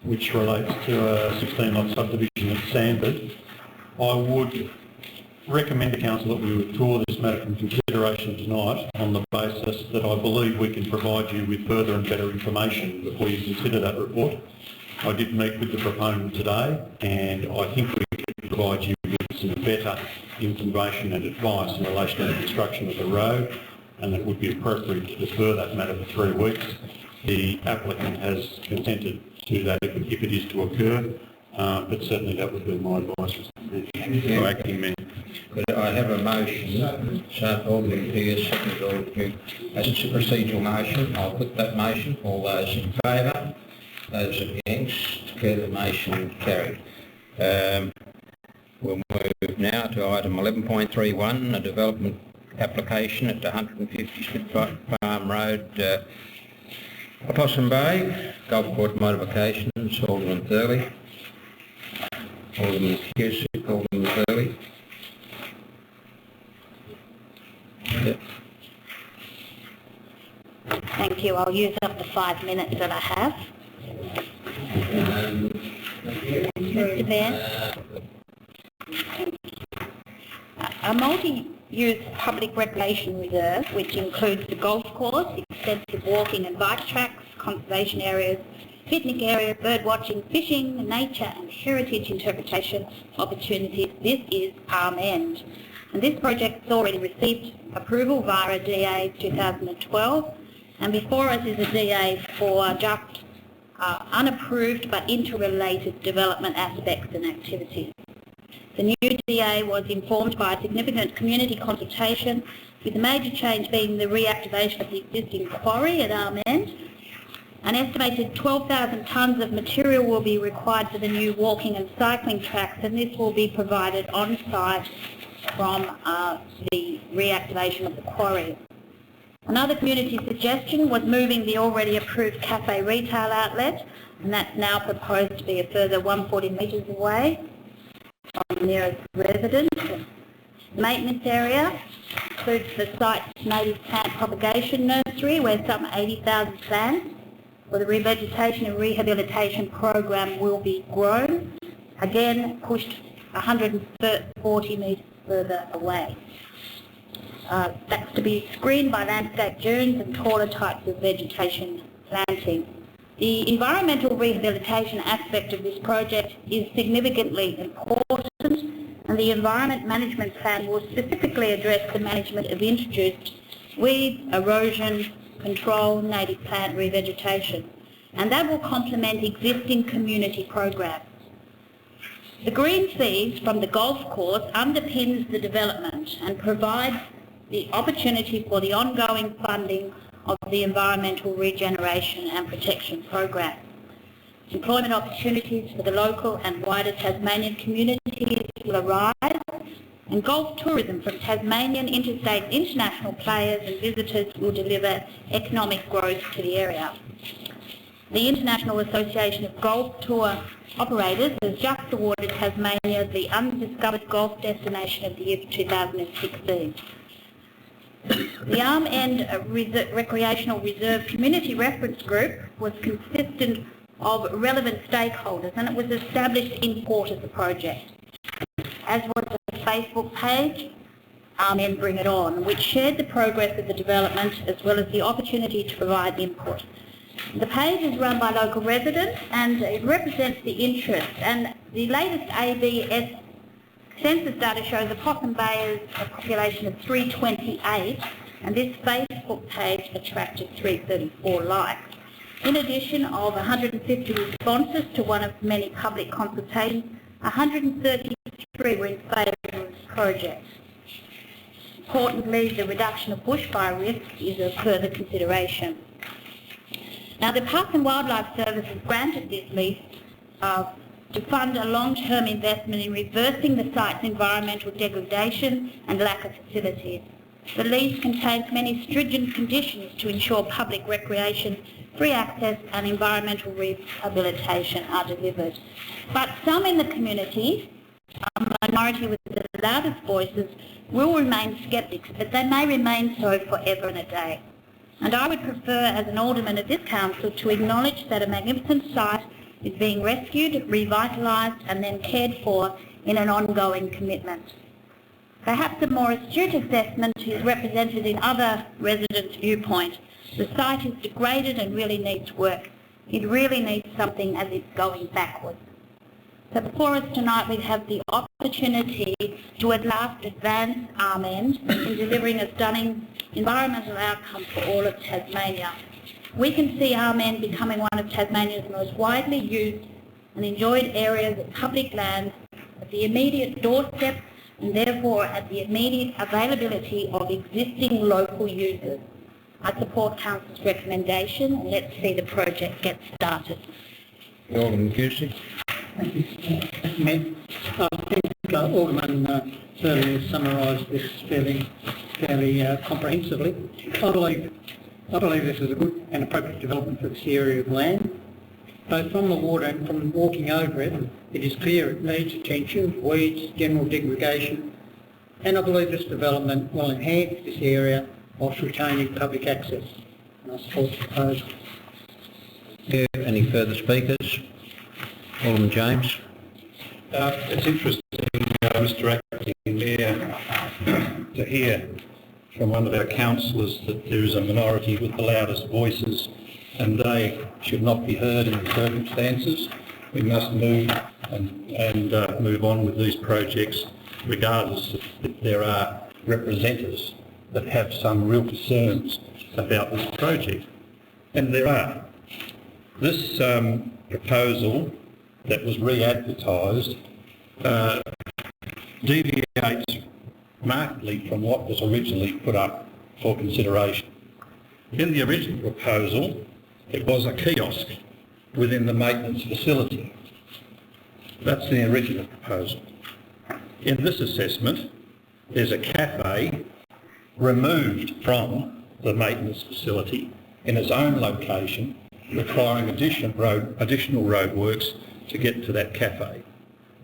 which relates to a 16-lot subdivision at Sandford, I would recommend to Council that we withdraw this matter from consideration tonight on the basis that I believe we can provide you with further and better information before you consider that report. I did meet with the proponent today, and I think we can provide you with some better information and advice in relation to the construction of the road, and that would be appropriate to defer that matter for 3 weeks. The applicant has consented to that if it is to occur, but certainly that would be my advice. Acting Mayor. I have a motion, Alderman Pearce, second Alderman. As it's a procedural motion, I'll put that motion. All those in favour? Those against? Declare the motion carried. We'll move now to item 11.31, a development application at 150 Smith Farm Road, Opossum Bay, Golf Course Modifications, Alderman Thurley. Alderman Cusick, Alderman Thurley. Yep. Thank you. I'll use up the 5 minutes that I have. Mr Mayor, a multi-use public recreation reserve, which includes the golf course, extensive walking and bike tracks, conservation areas, picnic areas, bird watching, fishing, nature and heritage interpretation opportunities. This is Palm End. And this project has already received approval via a DA 2012, and before us is a DA for just unapproved but interrelated development aspects and activities. The new DA was informed by a significant community consultation, with the major change being the reactivation of the existing quarry at Arm End. An estimated 12,000 tonnes of material will be required for the new walking and cycling tracks, and this will be provided on site from the reactivation of the quarry. Another community suggestion was moving the already approved cafe retail outlet, and that's now proposed to be a further 140 metres away from the nearest resident. Maintenance area includes the site's native plant propagation nursery, where some 80,000 plants for the revegetation and rehabilitation program will be grown, again pushed 140 metres further away. That's to be screened by landscape dunes and taller types of vegetation planting. The environmental rehabilitation aspect of this project is significantly important, and the Environment Management Plan will specifically address the management of introduced weeds, erosion, control, native plant revegetation, and that will complement existing community programs. The green fees from the golf course underpins the development and provides the opportunity for the ongoing funding of the Environmental Regeneration and Protection Program. Employment opportunities for the local and wider Tasmanian communities will arise, and golf tourism from Tasmanian, interstate and international players and visitors will deliver economic growth to the area. The International Association of Golf Tour Operators has just awarded Tasmania the Undiscovered Golf Destination of the Year for 2016. The Arm End Recreational Reserve Community Reference Group was consistent of relevant stakeholders, and it was established in support of the project, as was the Facebook page, Arm End Bring It On, which shared the progress of the development as well as the opportunity to provide input. The page is run by local residents and it represents the interest, and the latest ABS census data shows a Possum Bay has a population of 328, and this Facebook page attracted 334 likes. In addition of 150 responses to one of many public consultations, 133 were in favour of this project. Importantly, the reduction of bushfire risk is a further consideration. Now, the Parks and Wildlife Service has granted this lease to fund a long-term investment in reversing the site's environmental degradation and lack of facilities. The lease contains many stringent conditions to ensure public recreation, free access and environmental rehabilitation are delivered. But some in the community, a minority with the loudest voices, will remain sceptics, but they may remain so forever and a day. And I would prefer, as an alderman of this council, to acknowledge that a magnificent site is being rescued, revitalised and then cared for in an ongoing commitment. Perhaps a more astute assessment is represented in other residents' viewpoint. The site is degraded and really needs work. It really needs something as it's going backwards. So before us tonight we have the opportunity to at last advance Arm End in delivering a stunning environmental outcome for all of Tasmania. We can see Arm End becoming one of Tasmania's most widely used and enjoyed areas of public land at the immediate doorstep and therefore at the immediate availability of existing local users. I support Council's recommendation, and let's see the project get started. Alderman Cusick. Thank you, Mr. Mayor. I think Alderman certainly has summarised this fairly comprehensively. I believe this is a good and appropriate development for this area of land. Both from the water and from walking over it, it is clear it needs attention, weeds, general degradation, and I believe this development will enhance this area whilst retaining public access. And I support the proposal. Any further speakers? Alderman James. It's interesting, Mr Acting Mayor, to hear from one of our councillors that there is a minority with the loudest voices and they should not be heard in the circumstances. We must move and move on with these projects regardless if there are representatives that have some real concerns about this project. And there are. This proposal that was re-advertised deviates markedly from what was originally put up for consideration. In the original proposal, it was a kiosk within the maintenance facility. That's the original proposal. In this assessment, there's a cafe removed from the maintenance facility in its own location, requiring additional roadworks to get to that cafe.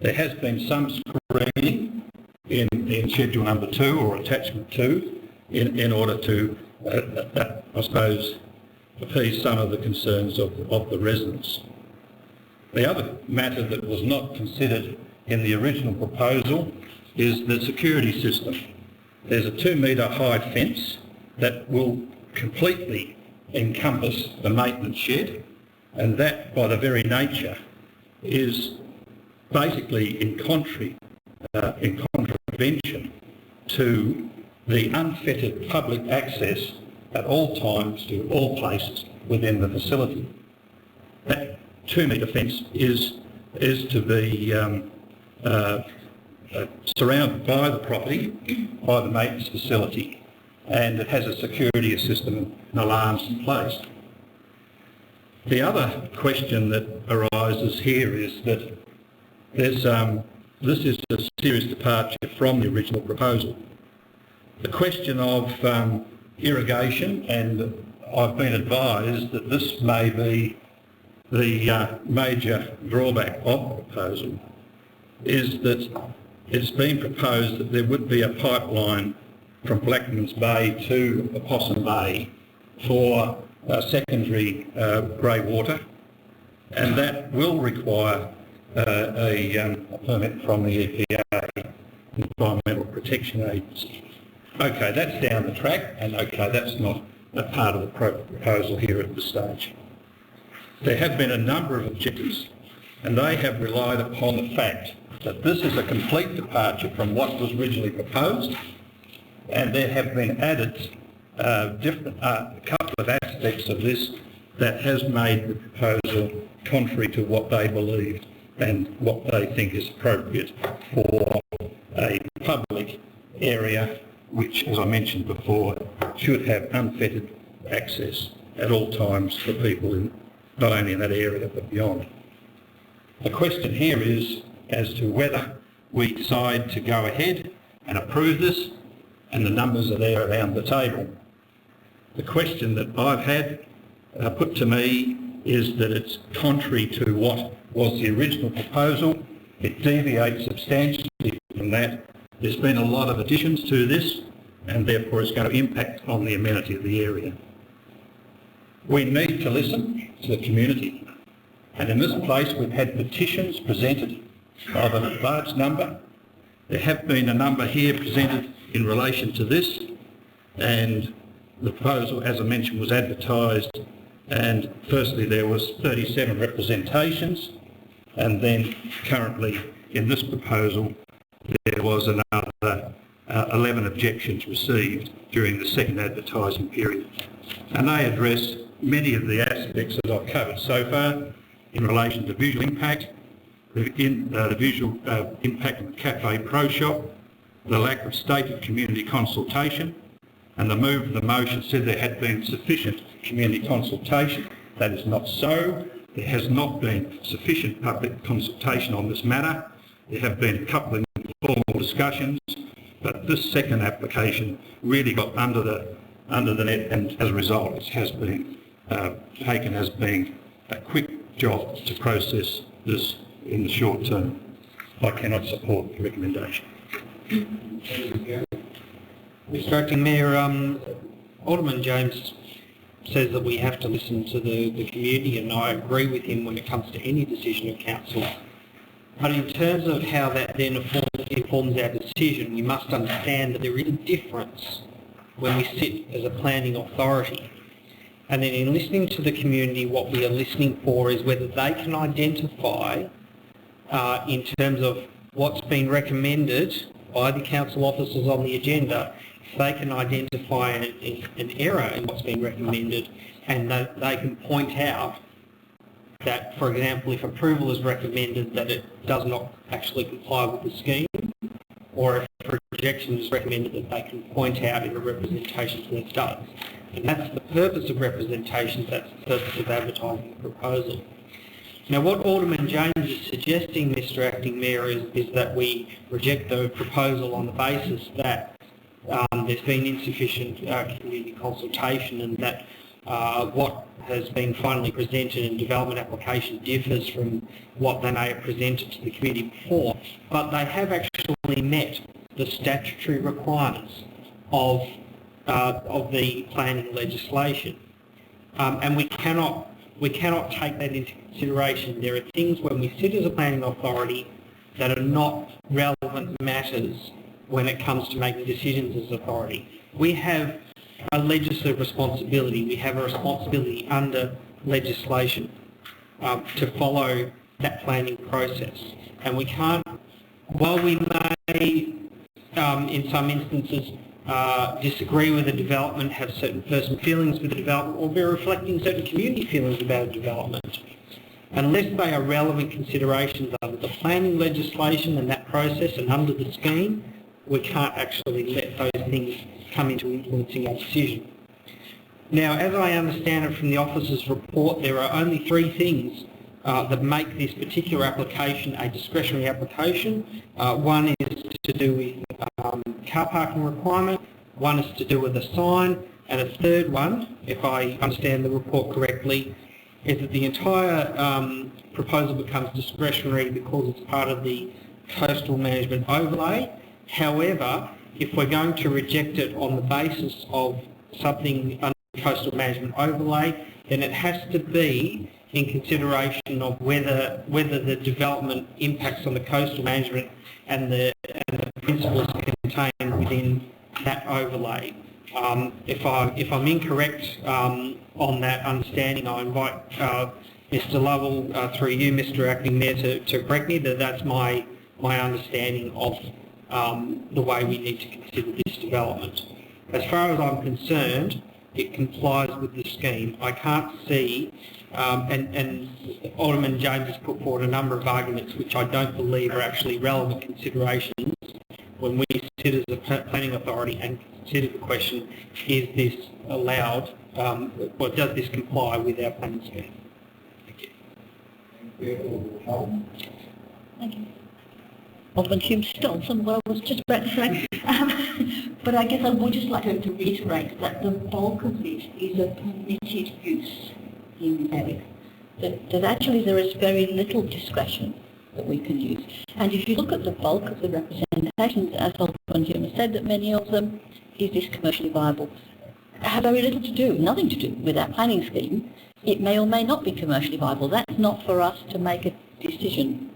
There has been some screening in Schedule Number 2 or Attachment 2 in order to, I suppose, appease some of the concerns of the residents. The other matter that was not considered in the original proposal is the security system. There's a 2 metre high fence that will completely encompass the maintenance shed, and that, by the very nature, is basically in contravention to the unfettered public access at all times to all places within the facility. That 2 metre fence is to be surrounded by the property, by the maintenance facility, and it has a security system and alarms in place. The other question that arises here is that this is a serious departure from the original proposal. The question of irrigation, and I've been advised that this may be the major drawback of the proposal, is that it's been proposed that there would be a pipeline from Blackman's Bay to Opossum Bay for secondary grey water, and that will require a permit from the EPA, Environmental Protection Agency. Okay, that's down the track, and okay, that's not a part of the proposal here at this stage. There have been a number of objectives, and they have relied upon the fact that this is a complete departure from what was originally proposed, and there have been added a couple of aspects of this that has made the proposal contrary to what they believed and what they think is appropriate for a public area which, as I mentioned before, should have unfettered access at all times for people in, not only in that area but beyond. The question here is as to whether we decide to go ahead and approve this, and the numbers are there around the table. The question that I've had put to me is that it's contrary to what was the original proposal. It deviates substantially from that. There's been a lot of additions to this, and therefore it's going to impact on the amenity of the area. We need to listen to the community, and in this place we've had petitions presented of a large number. There have been a number here presented in relation to this, and the proposal, as I mentioned, was advertised, and firstly there was 37 representations, and then currently in this proposal there was another 11 objections received during the second advertising period. And they address many of the aspects that I've covered so far in relation to visual impact, the visual impact of the Cafe Pro Shop, the lack of stated community consultation, and the move of the motion said there had been sufficient community consultation. That is not so. There has not been sufficient public consultation on this matter. There have been a couple of informal discussions, but this second application really got under the net, and as a result it has been taken as being a quick job to process this in the short term. I cannot support the recommendation. Mr Acting Mayor, Alderman James says that we have to listen to the community, and I agree with him when it comes to any decision of council. But in terms of how that then informs our decision, we must understand that there is a difference when we sit as a planning authority. And then in listening to the community, what we are listening for is whether they can identify, in terms of what's been recommended by the council officers on the agenda, if they can identify an error in what's been recommended, and that they can point out that, for example, if approval is recommended that it does not actually comply with the scheme, or if rejection is recommended, that they can point out in a representation where it does. And that's the purpose of representation, that's the purpose of advertising the proposal. Now, what Alderman James is suggesting, Mr Acting Mayor, is that we reject the proposal on the basis that there's been insufficient community consultation, and that what has been finally presented in development application differs from what they may have presented to the committee before, but they have actually met the statutory requirements of the planning legislation, and we cannot take that into consideration. There are things when we sit as a planning authority that are not relevant matters when it comes to making decisions as authority. We have a legislative responsibility. We have a responsibility under legislation to follow that planning process. And we can't, while we may in some instances disagree with the development, have certain personal feelings with the development, or be reflecting certain community feelings about a development, unless they are relevant considerations under the planning legislation and that process and under the scheme, we can't actually let those things come into influencing our decision. Now, as I understand it from the officer's report, there are only 3 things that make this particular application a discretionary application. One is to do with car parking requirement, one is to do with a sign, and a third one, if I understand the report correctly, is that the entire proposal becomes discretionary because it's part of the coastal management overlay. However, if we're going to reject it on the basis of something under coastal management overlay, then it has to be in consideration of whether the development impacts on the coastal management and the principles contained within that overlay. If I'm incorrect on that understanding, I invite Mr Lovell, through you, Mr Acting Mayor, to correct me, that that's my understanding of the way we need to consider this development. As far as I'm concerned, it complies with the scheme. I can't see, and Alderman James has put forward a number of arguments which I don't believe are actually relevant considerations when we sit as a planning authority and consider the question, is this allowed, or does this comply with our planning scheme? Thank you. Thank you. Often Hume stole some of what I was just about to say. But I guess I would just like to reiterate that the bulk of this is a permitted use in the area. That actually there is very little discretion that we can use. And if you look at the bulk of the representations, as Alderman Hume has said, that many of them, is this commercially viable, have very little to do, nothing to do with our planning scheme. It may or may not be commercially viable. That's not for us to make a decision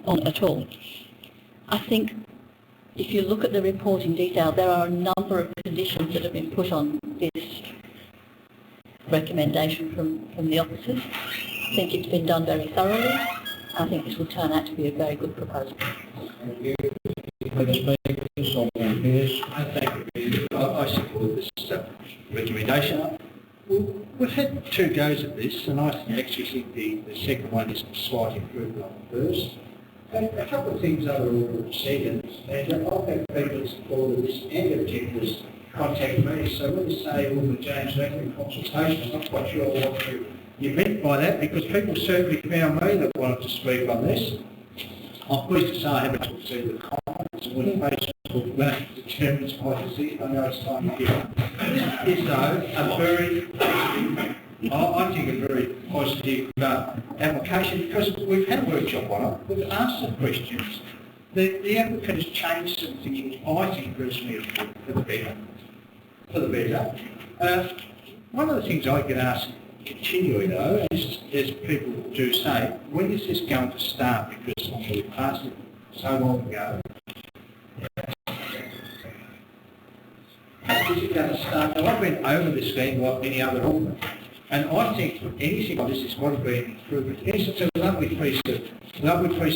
on at all. I think if you look at the report in detail, there are a number of conditions that have been put on this recommendation from the officers. I think it's been done very thoroughly. I think this will turn out to be a very good proposal. Thank you. I support this recommendation. We've had 2 goes at this, and I actually think the second one is a slight improvement on the first. And a couple of things other already said, and I've had people in support of this and objectors contact me. So when you say Alderman James Acting consultation, I'm not quite sure what you meant by that, because people certainly found me that wanted to speak on this. I'm pleased to say I haven't talked to the comments and when Facebook determines my decision. I know it's time to give up. This is though a very positive, I think a very positive application, because we've had a workshop on it, we've asked some questions. The applicant has changed some things, I think personally, for the better. One of the things I get asked continually though, as people do say, when is this going to start? Because we passed it so long ago. Is it going to start? Now I've been over this scheme like many other aldermen, and I think anything like this has got to be an improvement. Yes, it's a lovely piece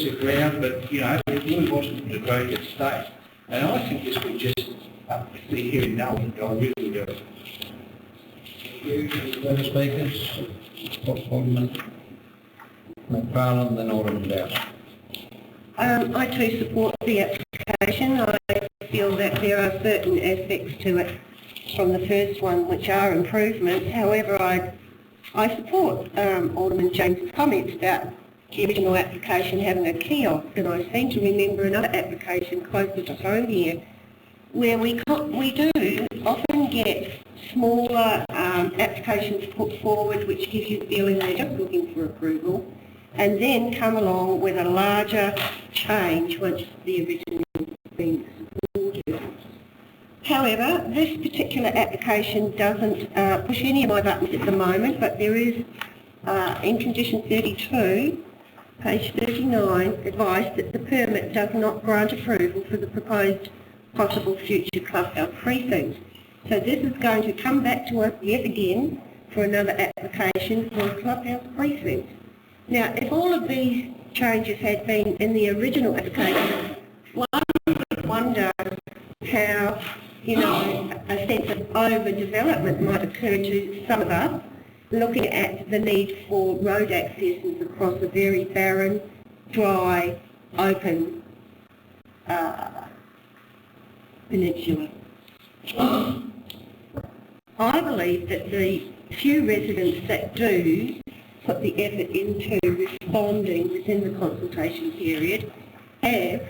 of ground, but you know, it really wasn't to go to state. And I think this will just be here in Melbourne, I really do. Further speakers? Alderman McFarlane, then Alderman Dowd. I too support the application. there are certain aspects to it from the first one which are improvements. However, I support Alderman James's comments about the original application having a kiosk, and I seem to remember another application closer to home here where we do often get smaller applications put forward which give you the feeling they're just looking for approval, and then come along with a larger change once the original has been supported. However, this particular application doesn't push any of my buttons at the moment, but there is, in condition 32, page 39, advice that the permit does not grant approval for the proposed possible future clubhouse precinct. So this is going to come back to us yet again for another application for a clubhouse precinct. Now, if all of these changes had been in the original application, one would wonder how, a sense of overdevelopment might occur to some of us, looking at the need for road accesses across a very barren, dry, open peninsula. I believe that the few residents that do put the effort into responding within the consultation period have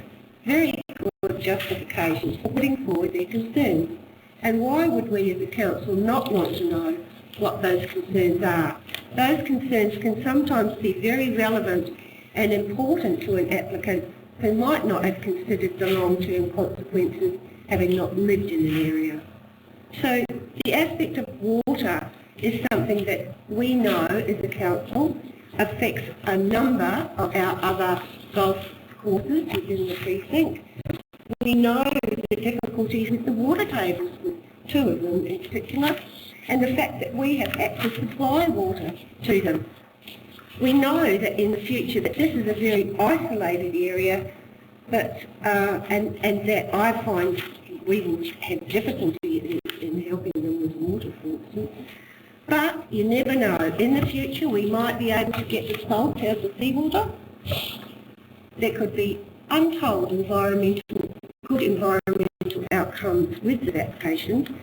very good justifications for putting forward their concerns. And why would we as a council not want to know what those concerns are? Those concerns can sometimes be very relevant and important to an applicant who might not have considered the long-term consequences having not lived in an area. So the aspect of water is something that we know as a council affects a number of our other golf courses within the precinct. We know the difficulties with the water tables, with two of them in particular, and the fact that we have had to supply water to them. We know that in the future that this is a very isolated area, but and that I find we will have difficulty in helping them with water, for instance. But you never know. In the future, we might be able to get the salt out of the seawater. There could be untold good environmental outcomes with the application,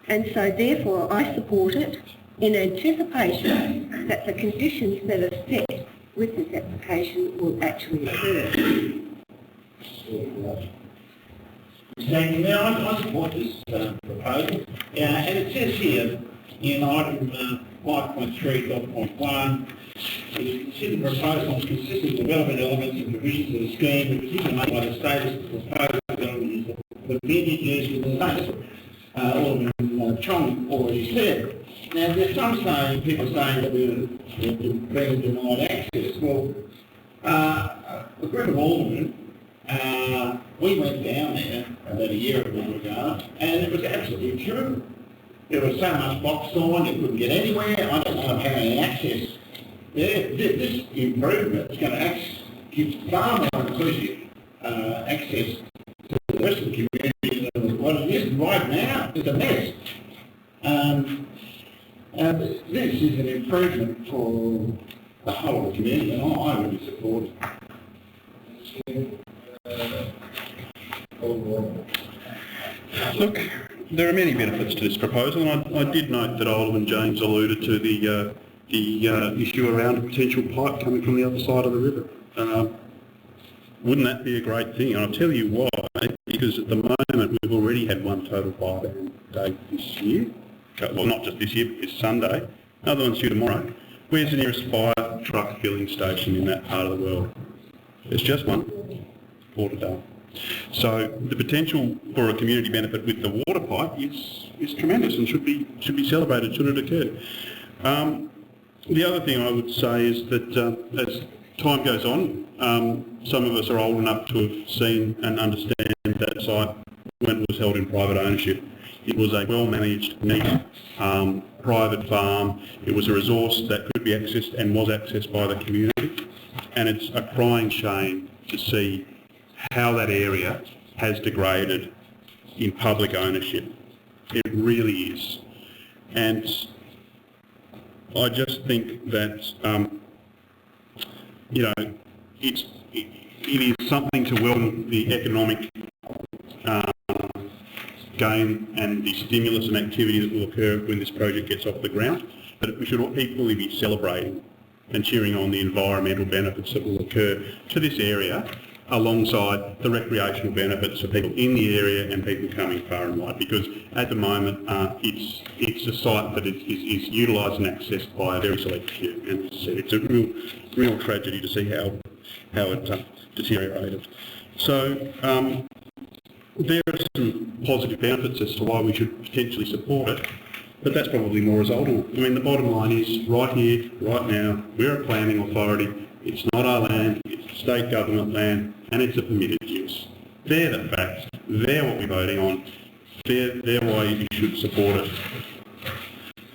and so therefore I support it in anticipation that the conditions that are set with this application will actually occur. Thank you. Now, I support this proposal, and it says here in item 5.3.1, consider the proposal on consistent development elements and provisions of the scheme, in particular made by the status of the proposed development is permitted use within the zone. Alderman Chong already said. Now, there's people saying that we're being denied access. Well, a group of aldermen, we went down there about a year ago, and it was absolutely true. There was so much box sign, you couldn't get anywhere. I don't know how any access there. This improvement is going to give far more inclusive access to the rest of the community than what it is right now. It's a mess. This is an improvement for the whole of the community, and I really support it. Look, there are many benefits to this proposal, and I did note that Alderman James alluded to the issue around a potential pipe coming from the other side of the river. Wouldn't that be a great thing? And I'll tell you why. Because at the moment we've already had one total fire day this year. Well, not just this year, but this Sunday. Another one's due tomorrow. Where's the nearest fire truck filling station in that part of the world? There's just one, Porterdale. So the potential for a community benefit with the water pipe is tremendous and should be celebrated should it occur. The other thing I would say is that as time goes on, some of us are old enough to have seen and understand that site when it was held in private ownership. It was a well-managed, neat, private farm. It was a resource that could be accessed and was accessed by the community. And it's a crying shame to see how that area has degraded in public ownership. It really is. And I just think that, it is something to welcome the economic gain and the stimulus and activity that will occur when this project gets off the ground, but we should equally be celebrating and cheering on the environmental benefits that will occur to this area alongside the recreational benefits for people in the area and people coming far and wide, because at the moment it's a site that is utilised and accessed by a very select few, and as I said, it's a real tragedy to see how it deteriorated. So there are some positive benefits as to why we should potentially support it, but that's probably more resultant. I mean, the bottom line is, right here, right now, we're a planning authority. It's not our land, it's state government land, and it's a permitted use. They're the facts. They're what we're voting on. They're why you should support it.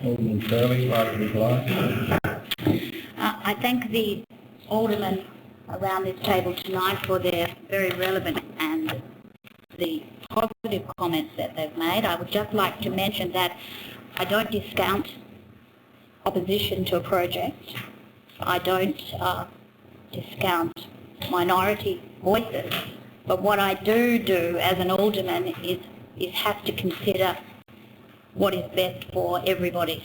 Alderman Curley, right to reply. I thank the aldermen around this table tonight for their very relevant and the positive comments that they've made. I would just like to mention that I don't discount opposition to a project. I don't discount minority voices, but what I do as an alderman is have to consider what is best for everybody.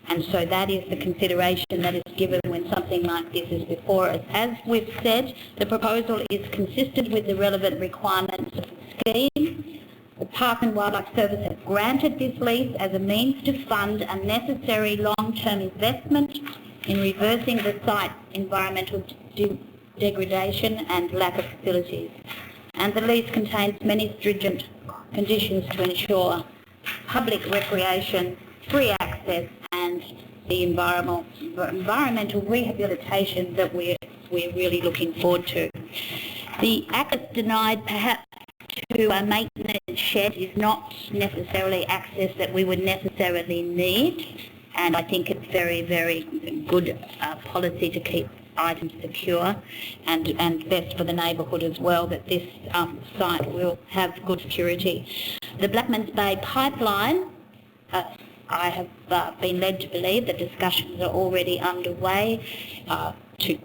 And so that is the consideration that is given when something like this is before us. As we've said, the proposal is consistent with the relevant requirements of the scheme. The Park and Wildlife Service has granted this lease as a means to fund a necessary long-term investment in reversing the site's environmental degradation and lack of facilities. And the lease contains many stringent conditions to ensure public recreation, free access and the environmental rehabilitation that we're really looking forward to. The access denied perhaps to a maintenance shed is not necessarily access that we would necessarily need, and I think it's very, very good policy to keep items secure and best for the neighbourhood as well, that this site will have good security. The Blackmans Bay pipeline, I have been led to believe that discussions are already underway to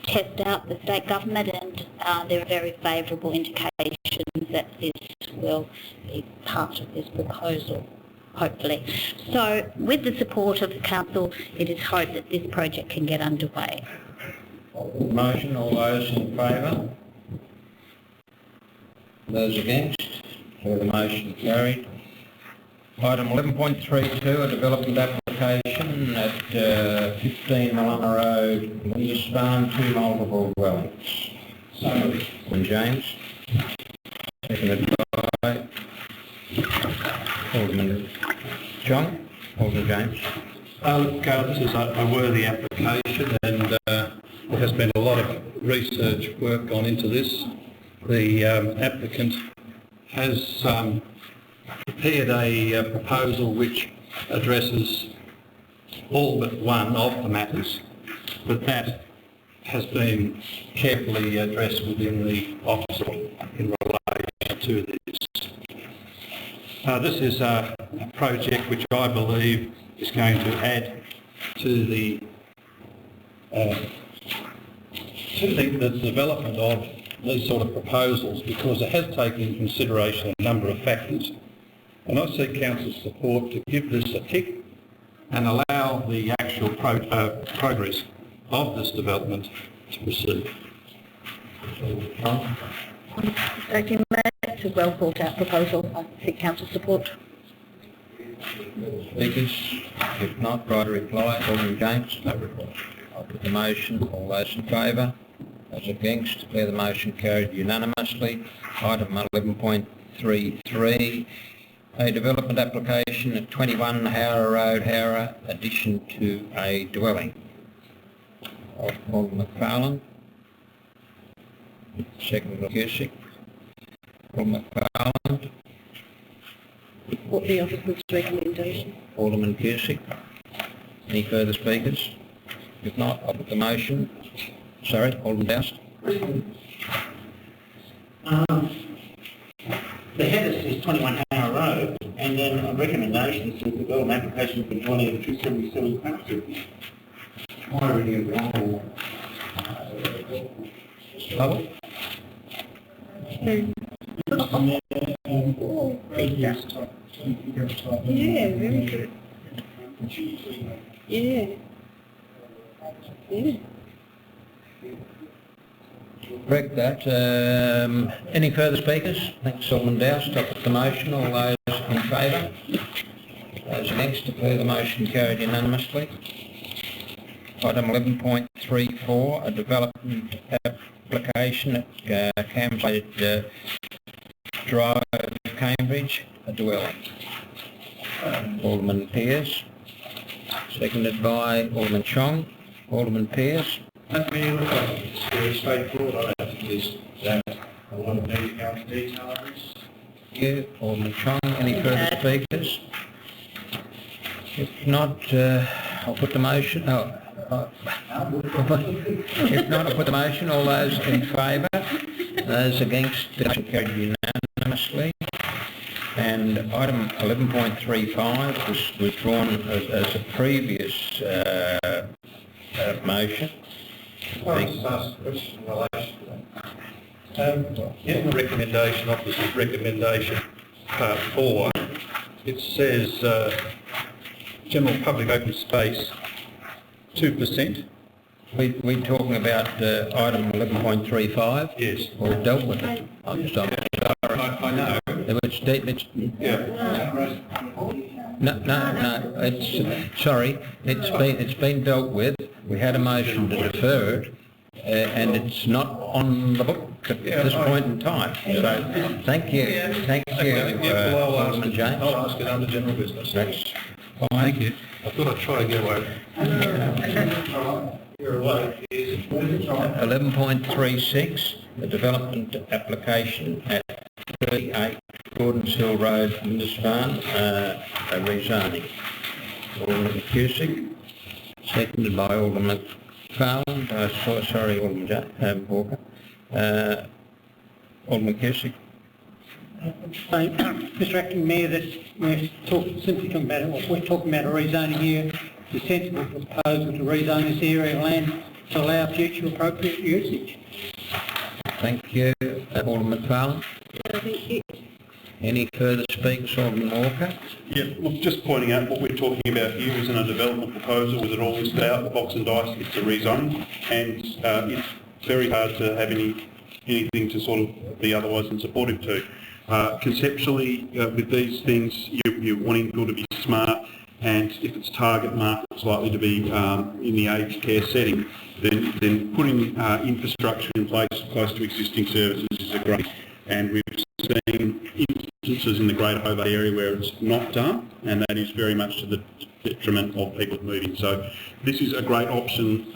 test out the state government, and there are very favourable indications that this will be part of this proposal, hopefully. So with the support of the council, it is hoped that this project can get underway. Motion, all those in favour? Those against? So the motion carried. Item 11.32, a development application at 15 Malama Road, Windspan, 2 multiple dwellings. Alderman James. Seconded by Alderman John. Alderman James. This is a worthy application, and there has been a lot of research work gone into this. The applicant has prepared a proposal which addresses all but one of the matters, but that has been carefully addressed within the office in relation to this. This is a project which I believe is going to add to the development of these sort of proposals, because it has taken into consideration a number of factors. And I seek Council's support to give this a tick and allow the actual progress of this development to proceed. Thank you, Mayor. It's a well thought out proposal. I seek council support. Speakers? If not, right to reply. Alderman James. No reply. I'll put the motion. All those in favour? Those against? Declare the motion carried unanimously. Item 11.33. A development application at 21 Howrah Road, Howrah, addition to a dwelling. Alderman McFarlane. Second, Cusick. Alderman McFarlane. What the officer's recommendation? Alderman Cusick. Any further speakers? If not, I'll put the motion. Sorry, Alderman Doust. The header says 21 Howrah Road, and then a recommendation says the development application for joining of 277 Clarence Street. Why are you wrong? Lisa. Yeah, very good. Yeah. Yeah. Correct that. Any further speakers? Thanks, Alderman Doust. I'll put the motion. All those in favour? Those against, declare the motion carried unanimously. Item 11.34, a development application at Camside Drive, Cambridge, a dwelling. Alderman Pearce, seconded by Alderman Chong. Alderman Pearce. It's very straightforward. I don't think there's a lot of need to go into detail on this. Thank you. Alderman Chong. Any further speakers? If not, I'll put the motion. If not, I'll put the motion. All those in favour? Those against? The motion carried unanimously. And item 11.35 was withdrawn as a previous motion. Can I just ask a question in relation to that? In the recommendation, opposite recommendation, part 4, it says general public open space, 2%. We're talking about item 11.35? Yes. We've dealt with it. I'm sorry. I know. No, it's, sorry, it's been dealt with. We had a motion to defer it, and it's not on the book at this point in time. So, thank you, Alderman James. I'll ask it under general business. That's fine. Thank you. I thought I'd try to get away. You're away. 11.36, the development application at 38 Gordons Hill Road, Lindisfarne, a rezoning. Alderman Cusick, seconded by Alderman McFarlane, Alderman Walker. Alderman Cusick. Mr Acting Mayor, that we're simply talking about a rezoning here. It's a sensible proposal to rezone this area of land to allow future appropriate usage. Thank you. Alderman McFarlane. Thank you. Any further speakers, Alderman Walker? Yeah, look, just pointing out what we're talking about here isn't a development proposal with it all listed out, the box and dice, it's a rezone, and it's very hard to have anything to sort of be otherwise than supportive to. Conceptually, with these things, you're wanting people to be smart, and if it's target market is likely to be in the aged care setting, then putting infrastructure in place close to existing services is a great. And we've seen instances in the Greater Hobart area where it's not done, and that is very much to the detriment of people moving. So this is a great option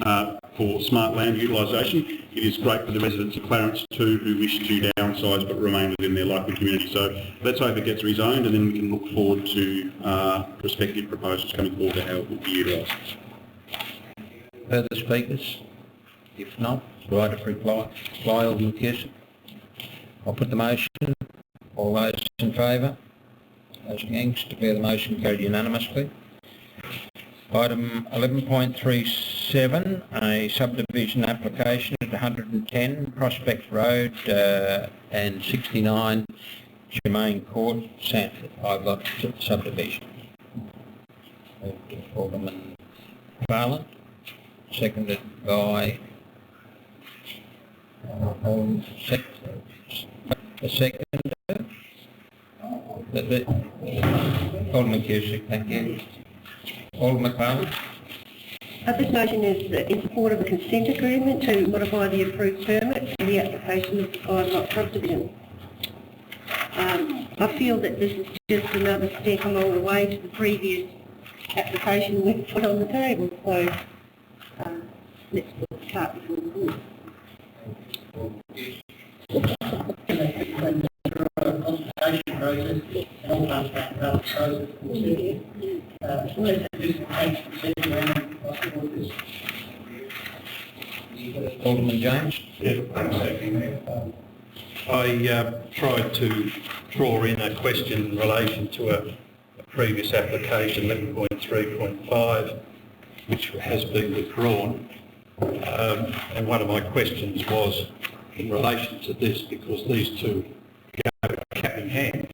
for smart land utilisation. It is great for the residents of Clarence too, who wish to downsize but remain within their local community. So let's hope it gets rezoned, and then we can look forward to prospective proposals coming forward to how it will be utilised. Further speakers? If not, right of reply. Alderman Cusick. I'll put the motion. All those in favour? Those against? Declare the motion carried unanimously. Item 11.37, a subdivision application at 110 Prospect Road and 69 Germain Court, Sanford. I've got subdivision. Alderman Farland, seconded by a second. Alderman Cusick, thank you. Alderman McFarlane. This motion is in support of a consent agreement to modify the approved permit for the application of the 5-lot subdivision. I feel that this is just another step along the way to the previous application we put on the table, so let's put the cart before the horse. Alderman James. I tried to draw in a question in relation to a previous application, 11.3.5, which has been withdrawn. And one of my questions was in relation to this, because these two go cap in hand.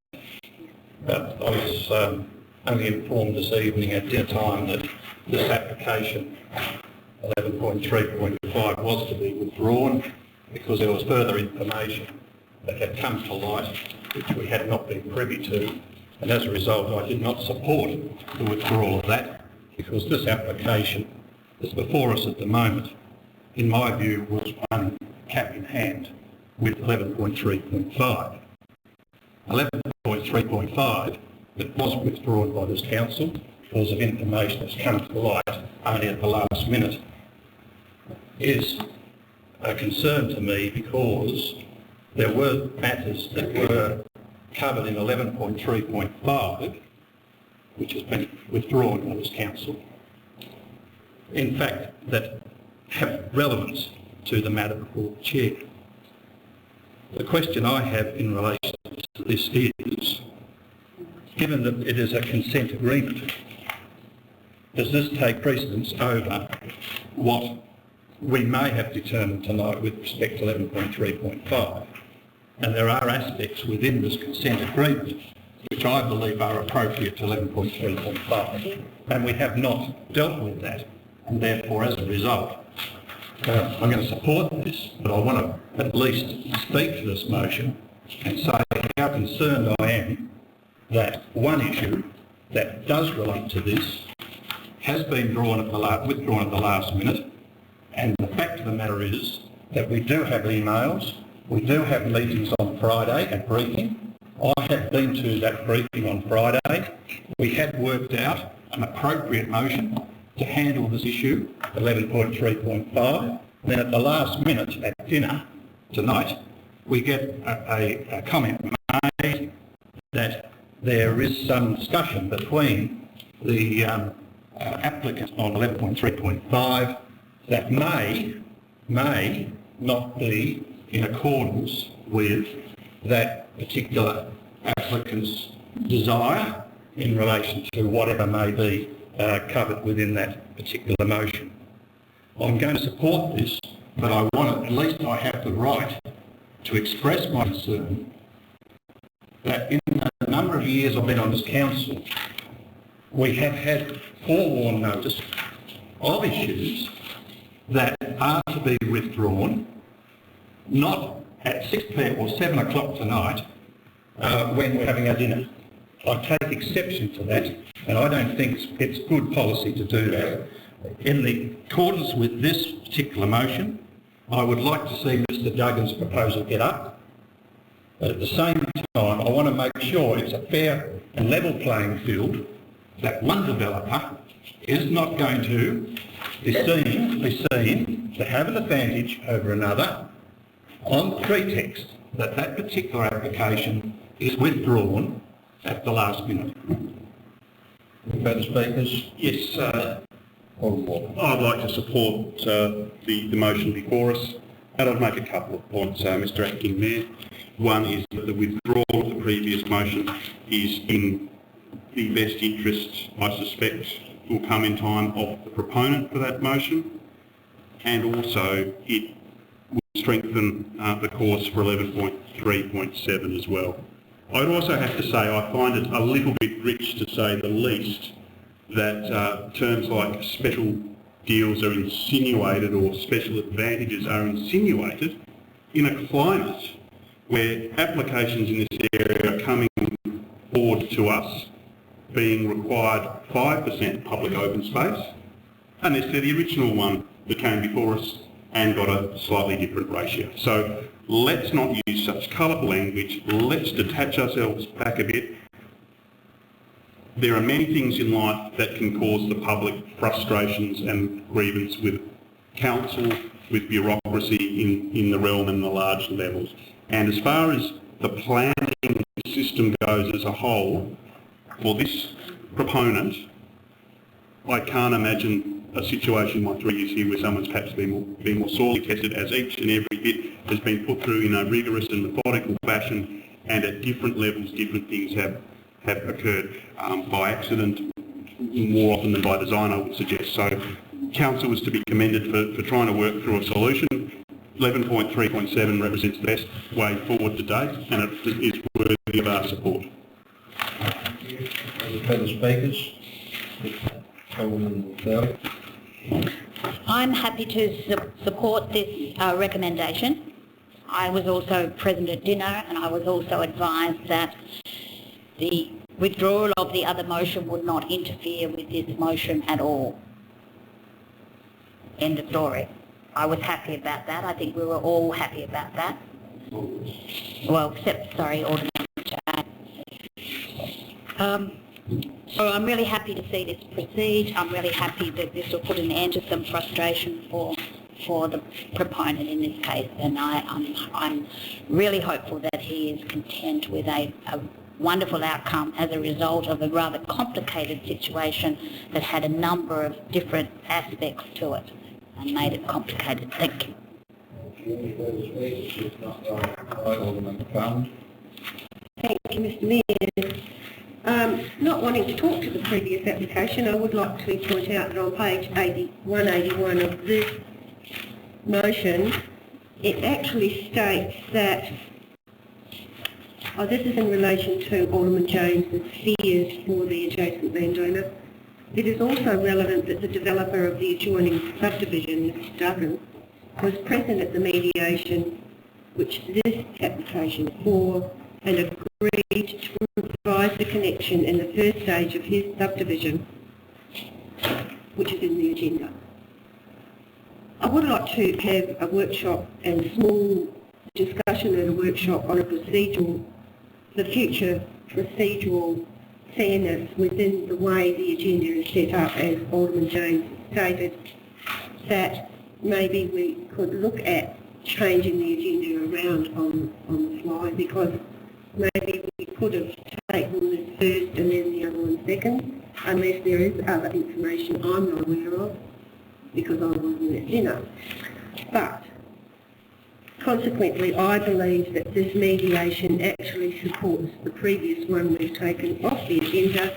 I was only informed this evening at dinner time that this application, 11.3.5, was to be withdrawn because there was further information that had come to light which we had not been privy to, and as a result I did not support the withdrawal of that, because this application that's before us at the moment, in my view, was one cap in hand with 11.3.5. 11.3.5 that was withdrawn by this council because of information that's come to light only at the last minute is a concern to me, because there were matters that were covered in 11.3.5 which has been withdrawn by this council, in fact, that have relevance to the matter before the Chair. The question I have in relation to this is, given that it is a consent agreement, does this take precedence over what we may have determined tonight with respect to 11.3.5? And there are aspects within this consent agreement which I believe are appropriate to 11.3.5, and we have not dealt with that, and therefore as a result I'm going to support this, but I want to at least speak to this motion and say how concerned I am that one issue that does relate to this has been withdrawn at the last minute, and the fact of the matter is that we do have emails, we do have meetings on Friday at briefing. I have been to that briefing on Friday. We had worked out an appropriate motion to handle this issue, 11.3.5. Then at the last minute at dinner tonight, we get a comment made that there is some discussion between the applicant on 11.3.5 that may not be in accordance with that particular applicant's desire in relation to whatever may be covered within that particular motion. I'm going to support this, but I want, at least I have the right to express my concern that in the number of years I've been on this council, we have had forewarned notice of issues that are to be withdrawn, not at 6 p.m. or 7 o'clock tonight when we're having our dinner. I take exception to that, and I don't think it's good policy to do that. In the accordance with this particular motion, I would like to see Mr Duggan's proposal get up, but at the same time I want to make sure it's a fair and level playing field, that one developer is not going to be seen to have an advantage over another on the pretext that that particular application is withdrawn at the last minute. Further speakers? Yes. I'd like to support the motion before us, and I'd make a couple of points, Mr Acting Mayor. One is that the withdrawal of the previous motion is in the best interest, I suspect, will come in time of the proponent for that motion, and also it will strengthen the cause for 11.3.7 as well. I'd also have to say I find it a little bit rich, to say the least, that terms like special deals are insinuated or special advantages are insinuated in a climate where applications in this area are coming forward to us being required 5% public open space, and there's the original one that came before us and got a slightly different ratio. So let's not use such colourful language, let's detach ourselves back a bit. There are many things in life that can cause the public frustrations and grievance with council, with bureaucracy in the realm and the large levels. And as far as the planning system goes as a whole, for this proponent, I can't imagine a situation like 3 years here where someone's perhaps been more sorely tested, as each and every bit has been put through in a rigorous and methodical fashion, and at different levels different things have occurred by accident more often than by design, I would suggest. So council is to be commended for trying to work through a solution. 11.3.7 represents the best way forward to date, and it is worthy of our support. further speakers? Alderman Burley. I'm happy to support this recommendation. I was also present at dinner and I was also advised that the withdrawal of the other motion would not interfere with this motion at all. End of story. I was happy about that. I think we were all happy about that. Well, except, sorry, Alderman Chad. So I'm really happy to see this proceed. I'm really happy that this will put an end to some frustration for the proponent in this case, and I'm really hopeful that he is content with a wonderful outcome as a result of a rather complicated situation that had a number of different aspects to it and made it complicated. Thank you. Thank you, Mr Mayor. Not wanting to talk to the previous application, I would like to point out that on page 181 of this motion, it actually states that, this is in relation to Alderman Jones's fears for the adjacent landowner. It is also relevant that the developer of the adjoining subdivision, Mr Duggan, was present at the mediation which this application is for and agreed to provide the connection in the first stage of his subdivision, which is in the agenda. I would like to have a workshop and small discussion at a workshop on the future procedural fairness within the way the agenda is set up, as Alderman Jones stated, that maybe we could look at changing the agenda around on the fly, because maybe we could have taken this first and then the other one second, unless there is other information I'm not aware of, because I wasn't at dinner. But consequently, I believe that this mediation actually supports the previous one we've taken off the agenda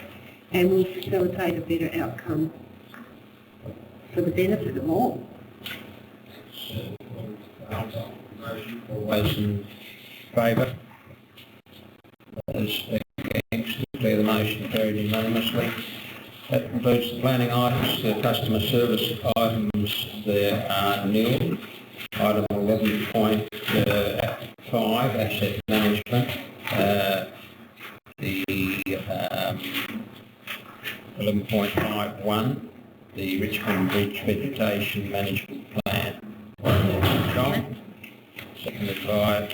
and will facilitate a better outcome for the benefit of all. All those in favour? Those against? Declare the motion carried unanimously. That concludes the planning items. The customer service items, there are nil. Item 11.5, asset management. The 11.51, the Richmond Beach Vegetation Management Plan. John, seconded by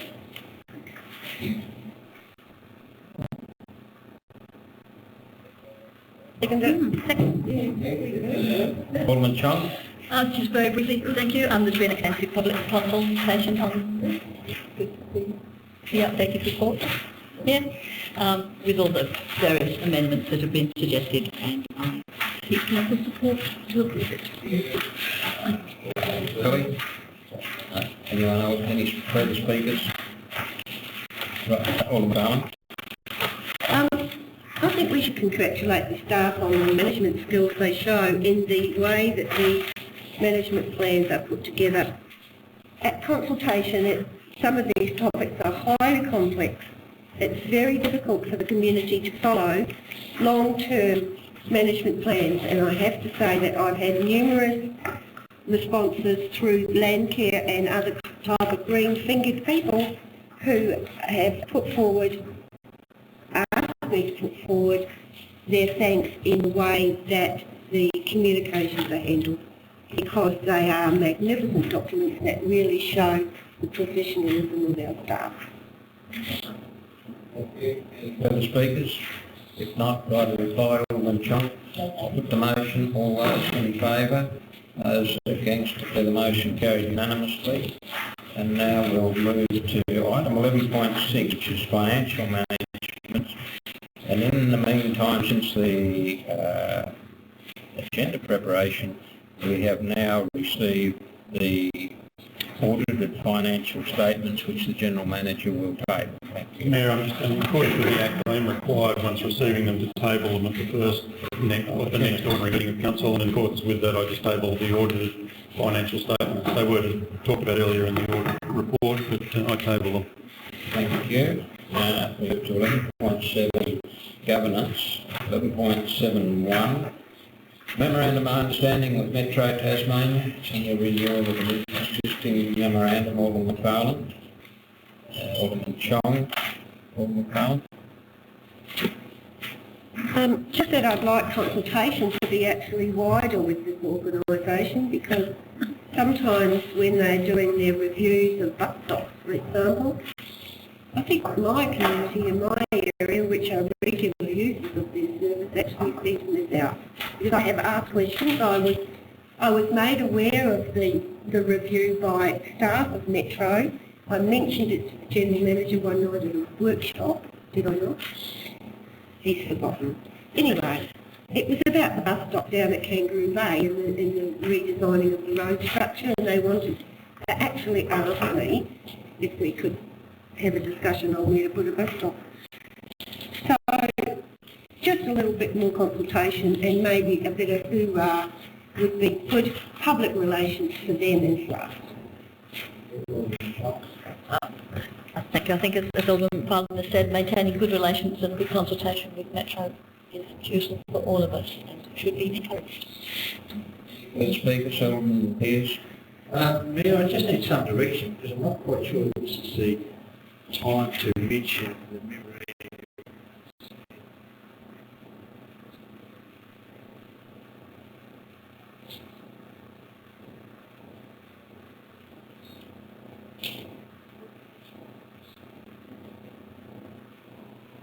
Alderman Chong. Just very briefly, thank you. There's been extensive public consultation on the updated report. Yeah, with all the various amendments that have been suggested, and I seek council support to approve it. Really? Anyone else? Any further speakers? Right, Alderman Darling. I think we should congratulate the staff on the management skills they show in the way that the management plans are put together. At consultation, some of these topics are highly complex. It's very difficult for the community to follow long-term management plans, and I have to say that I've had numerous responses through Landcare and other type of green-fingered people who have put forward, asked me to put forward their thanks in the way that the communications are handled, because they are magnificent documents that really show the professionalism of our staff. Any further speakers? If not, right to reply, Alderman Chong. I'll put the motion. All those in favour? Those against? Declare the motion carried unanimously. And now we'll move to item 11.6, which is financial management. And in the meantime, since the agenda preparation, we have now received the audited financial statements, which the General Manager will table. Thank you. Mayor, in accordance with the Act, I am required, once receiving them, to table them at the the next ordinary meeting of Council, and in accordance with that, I just tabled the audited financial statements. They were talked about earlier in the audit report, but I table them. Thank you. Move to 11.7 governance, 11.71 memorandum of understanding with Metro Tasmania, senior renewal of the existing memorandum, Alderman McFarlane, Alderman Chong, Alderman McFarlane. Just that I'd like consultation to be actually wider with this organisation, because sometimes when they're doing their reviews of bus stops, for example, I think my community in my area, which are regular users of this service, actually sees this out. Because I have asked questions, I was made aware of the review by staff of Metro. I mentioned it to the General Manager one night at a workshop, did I not? He's forgotten. Anyway, it was about the bus stop down at Kangaroo Bay and the redesigning of the road structure, and they wanted to actually ask me if we could have a discussion on where to put a bus stop. So, just a little bit more consultation and maybe a bit of hoorah would be good public relations for them and for us. I think as Alderman McFarlane has said, maintaining good relations and good consultation with Metro is useful for all of us and should be encouraged. Further speakers, Alderman Pearce. Mayor, I just need some direction because I'm not quite sure this is the time to mention the memorandum.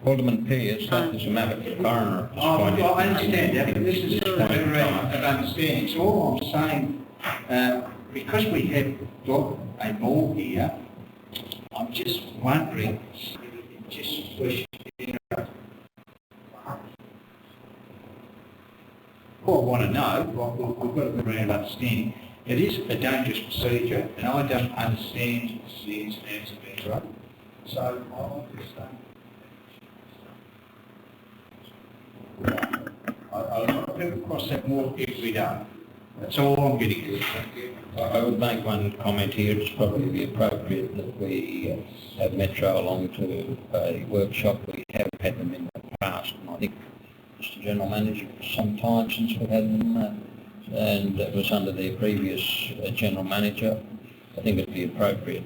Alderman Pearce, that is a matter for the coroner. Well, I understand that, but this is a memorandum of understanding. So all I'm saying, because we have got a mall here, I'm just wondering, just questioning, all I want to know, well, we've got a memorandum of understanding, it is a dangerous procedure, and I don't understand the ins and outs of Metro. So I'll just I'll come across that more if we don't. That's all I'm getting to. Thank you. I would make one comment here. It's probably appropriate that we have Metro along to a workshop. We have had them in the past, and I think, Mr General Manager, it was some time since we've had them, and it was under their previous General Manager. I think it would be appropriate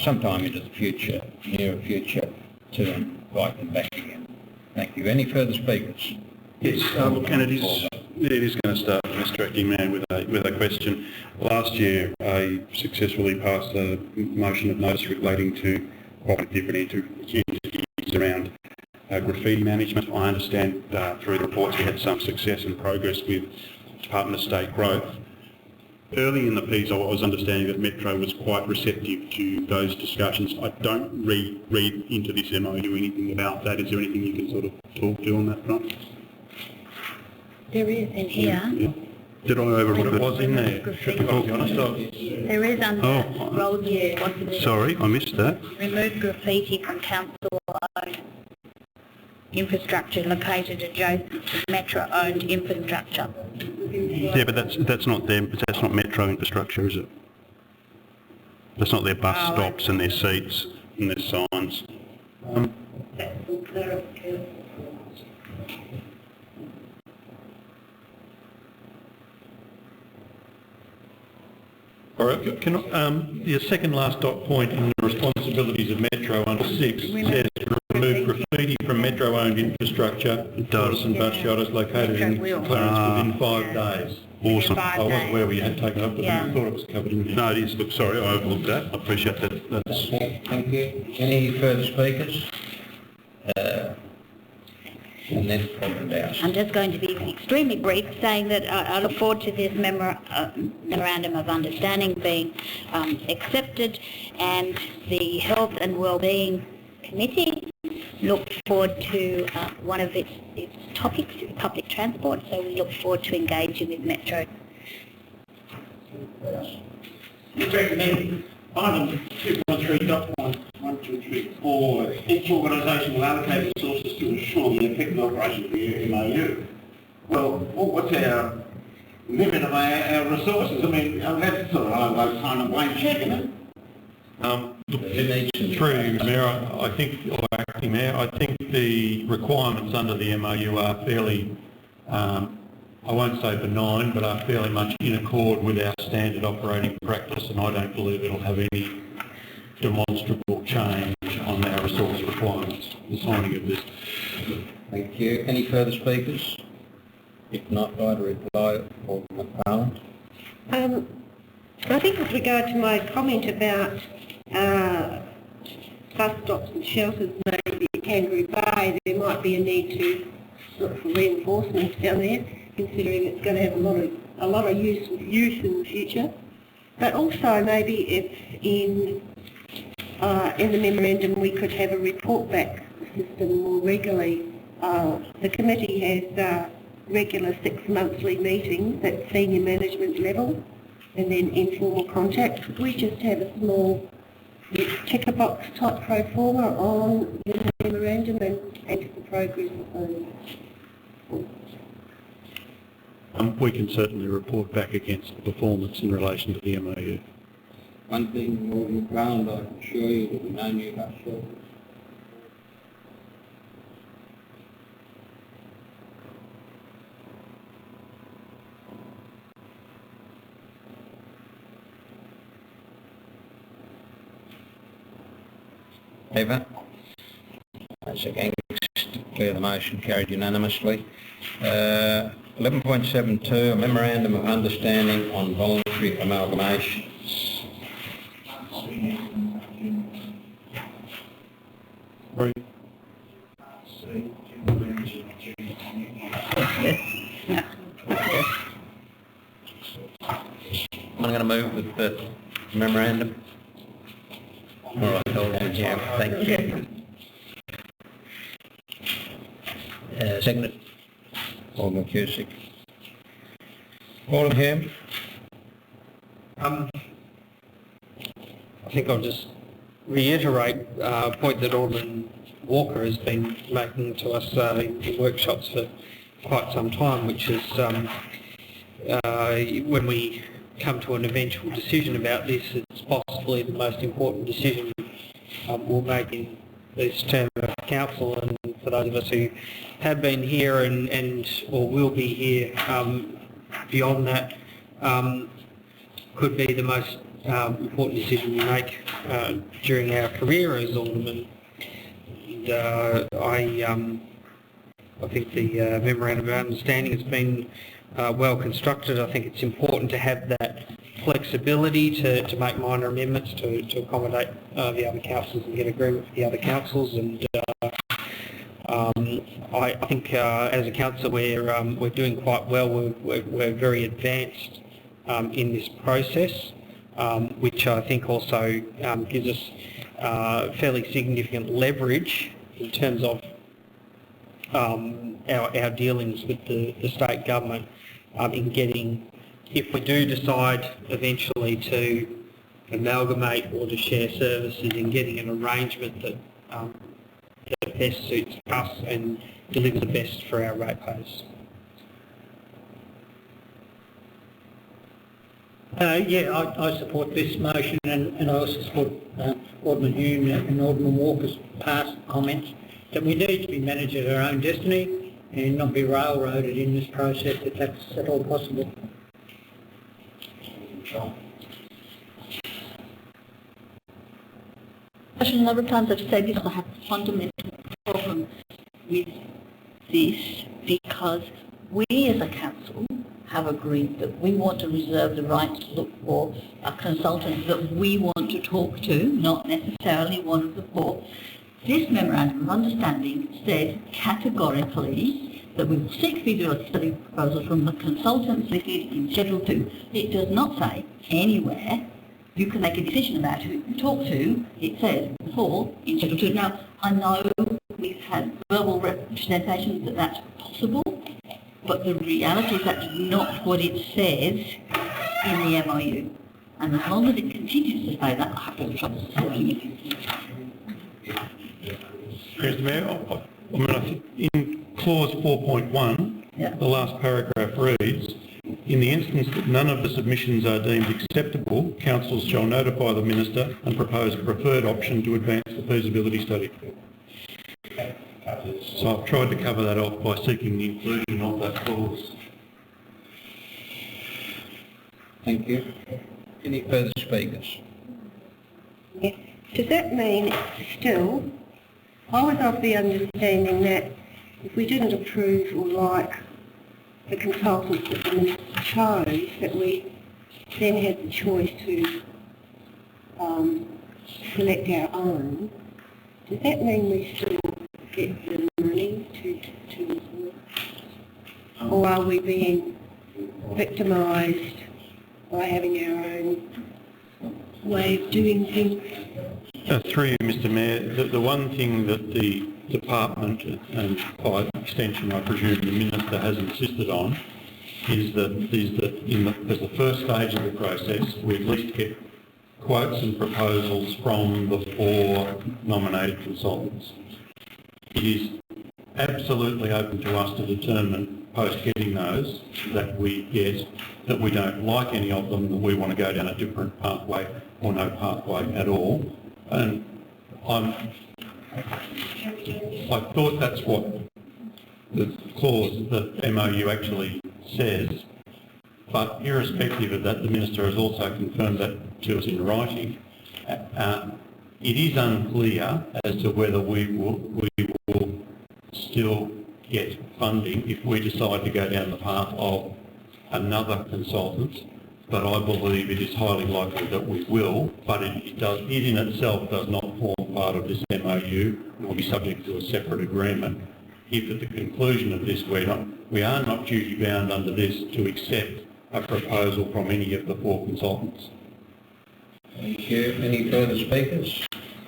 sometime into the future, near future, to invite them back again. Thank you. Any further speakers? Yes, and it is going to start, Mr Acting Mayor, with a question. Last year, I successfully passed a motion of notice relating to different entities around graffiti management. I understand through the reports we had some success and progress with Department of State Growth. Early in the piece, I was understanding that Metro was quite receptive to those discussions. I don't read into this MOU anything about that. Is there anything you can sort of talk to on that front? There is in here. Yeah. Did I overlook it? Was in there? Should be honest. There is under roles and responsibilities. Sorry, I missed that. Remove graffiti from council-owned infrastructure located adjacent to Metro-owned infrastructure. Yeah, but that's not them. That's not Metro infrastructure, is it? That's not their bus stops and their seats and their signs. All right, can the second last dot point in the responsibilities of Metro under 6 says remove graffiti from Metro-owned infrastructure, doors and bus shelters located in Clarence within 5 days. Awesome. I wasn't aware we had taken up, but I thought it was covered in here. No, it is. Look, sorry, I overlooked that. I appreciate that. That's... Thank you. Any further speakers? And then Alderman Dowse. I'm just going to be extremely brief, saying that I look forward to this memorandum of understanding being accepted, and the Health and Wellbeing Committee look forward to one of its topics, public transport, so we look forward to engaging with Metro. Recommend item 2.3.1, each organisation will allocate resources to ensure the effective operation of the MOU. Well, what's our limit of our resources? I mean, that's sort of like kind of way checking it. Through you, Mayor, I think, or Acting Mayor, I think the requirements under the MOU are fairly, I won't say benign, but are fairly much in accord with our standard operating practice, and I don't believe it'll have any demonstrable change on our resource requirements, the signing of this. Thank you. Any further speakers? If not, I'd reply for McFarlane. I think with regard to my comment about bus stops and shelters maybe at Kangaroo Bay, there might be a need to look for reinforcements down there, considering it's going to have a lot of use in the future. But also maybe if in the memorandum we could have a report back system more regularly. The committee has regular 6 monthly meetings at senior management level and then informal contact. Could we just have a small ticker box type pro forma on the memorandum and the progress of those? We can certainly report back against the performance in relation to the MOU. One thing more than ground, I can assure you that we know you about shelters. Favour? That's against. Declare the motion carried unanimously. 11.72, a memorandum of understanding on voluntary amalgamations. I'm going to move with the memorandum. All right, hold on, Jim. Thank you. Seconded. Alderman Cusick. Alderman Hume. I think I'll just reiterate a point that Alderman Walker has been making to us in workshops for quite some time, which is when we come to an eventual decision about this, it's possibly the most important decision we'll make in this term of council, and for those of us who have been here and or will be here beyond that, could be the most important decision we make during our career as alderman. And I think the memorandum of understanding has been well constructed. I think it's important to have that flexibility to make minor amendments to accommodate the other councils and get agreement with the other councils. And I think as a council we're doing quite well. We're very advanced in this process, which I think also gives us fairly significant leverage in terms of our dealings with the state government in getting, if we do decide eventually to amalgamate or to share services, in getting an arrangement that best suits us and delivers the best for our ratepayers. I support this motion, and I also support Alderman Hume and Alderman Walker's past comments that we need to be managers of our own destiny and not be railroaded in this process if that's at all possible. A number of times I've said this, I have a fundamental problem with this because we as a council have agreed that we want to reserve the right to look for a consultant that we want to talk to, not necessarily one of the four. This memorandum of understanding says categorically that we will seek feasibility study proposals from the consultants listed in Schedule 2. It does not say anywhere you can make a decision about who you talk to. It says before in Schedule 2. Now, I know we've had verbal representations that that's possible, but the reality is that's not what it says in the MOU. And as long as it continues to say that, I have no trouble supporting it. Mr. Mayor, I think in clause 4.1, the last paragraph reads, In the instance that none of the submissions are deemed acceptable, council shall notify the minister and propose a preferred option to advance the feasibility study. So I've tried to cover that off by seeking the inclusion of that clause. Thank you. Any further speakers? Yes. Does that mean still, I was of the understanding that if we didn't approve or like the consultants that the minister chose, that we then had the choice to select our own? Does that mean we still get the money to or are we being victimised by having our own way of doing things? Through you, Mr Mayor, the one thing that the department, and by extension I presume the minister, has insisted on is that as the first stage of the process, we at least get quotes and proposals from the 4 nominated consultants. It is absolutely open to us to determine, post getting those, that we don't like any of them, that we want to go down a different pathway or no pathway at all. And I thought that's what the clause, the MOU actually says, but irrespective of that, the Minister has also confirmed that to us in writing. It is unclear as to whether we will still get funding if we decide to go down the path of another consultant, but I believe it is highly likely that we will, but it in itself does not form part of this MOU and will be subject to a separate agreement. If at the conclusion of this we are not duty bound under this to accept a proposal from any of the 4 consultants. Thank you. Any further speakers?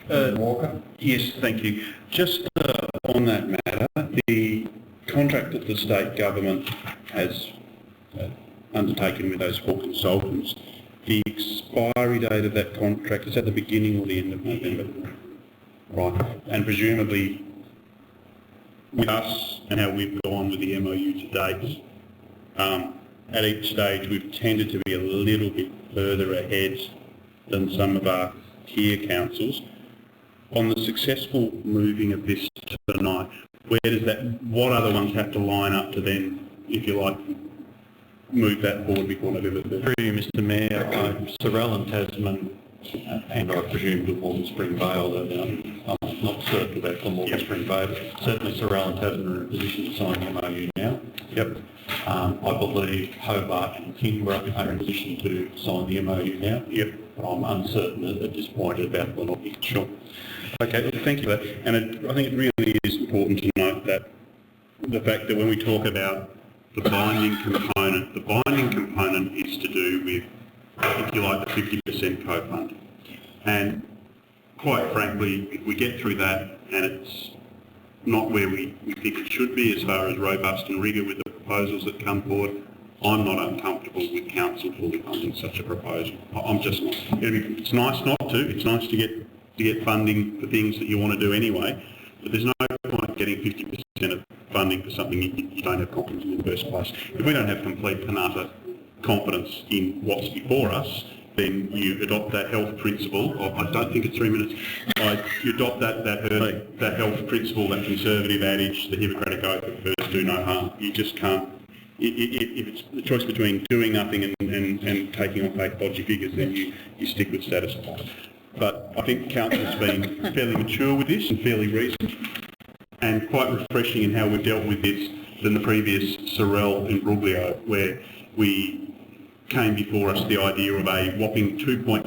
Walker? Yes, thank you. Just on that matter, the contract that the state government has undertaken with those 4 consultants, the expiry date of that contract is at the beginning or the end of November, right? And presumably, with us and how we've gone with the MOU to date, at each stage we've tended to be a little bit further ahead than some of our peer councils. On the successful moving of this tonight, what other ones have to line up to then, if you like, move that forward before November 3rd? Through you, Mr Mayor, Sorrel and Tasman, and I presume Glamorgan Spring Vale, though I'm not certain about Glamorgan Spring Vale, but certainly Sorrel and Tasman are in a position to sign the MOU now. Yep. I believe Hobart and Kingborough are in a position to sign the MOU now. Yep. But I'm uncertain at this point about Glamorgan. Sure. Okay, thank you for that. And I think it really is important to note that the fact that when we talk about the binding component is to do with, if you like, the 50% co-fund. And quite frankly, if we get through that and it's not where we think it should be as far as robust and rigour with the proposals that come forward, I'm not uncomfortable with council fully funding such a proposal. I'm just not. It's nice not to. It's nice to get funding for things that you want to do anyway, but there's no point getting 50% of funding for something you don't have confidence in the first place. If we don't have complete and utter confidence in what's before us, then you adopt that health principle. I don't think it's 3 minutes. You adopt that health principle, that conservative adage, the Hippocratic Oath of first do no harm. You just can't. If it's the choice between doing nothing and taking on fake dodgy figures, then you stick with status quo. But I think Council's been fairly mature with this and fairly recent, and quite refreshing in how we've dealt with this than the previous Sorrel and Bruglio, where we came before us the idea of a whopping 2.8%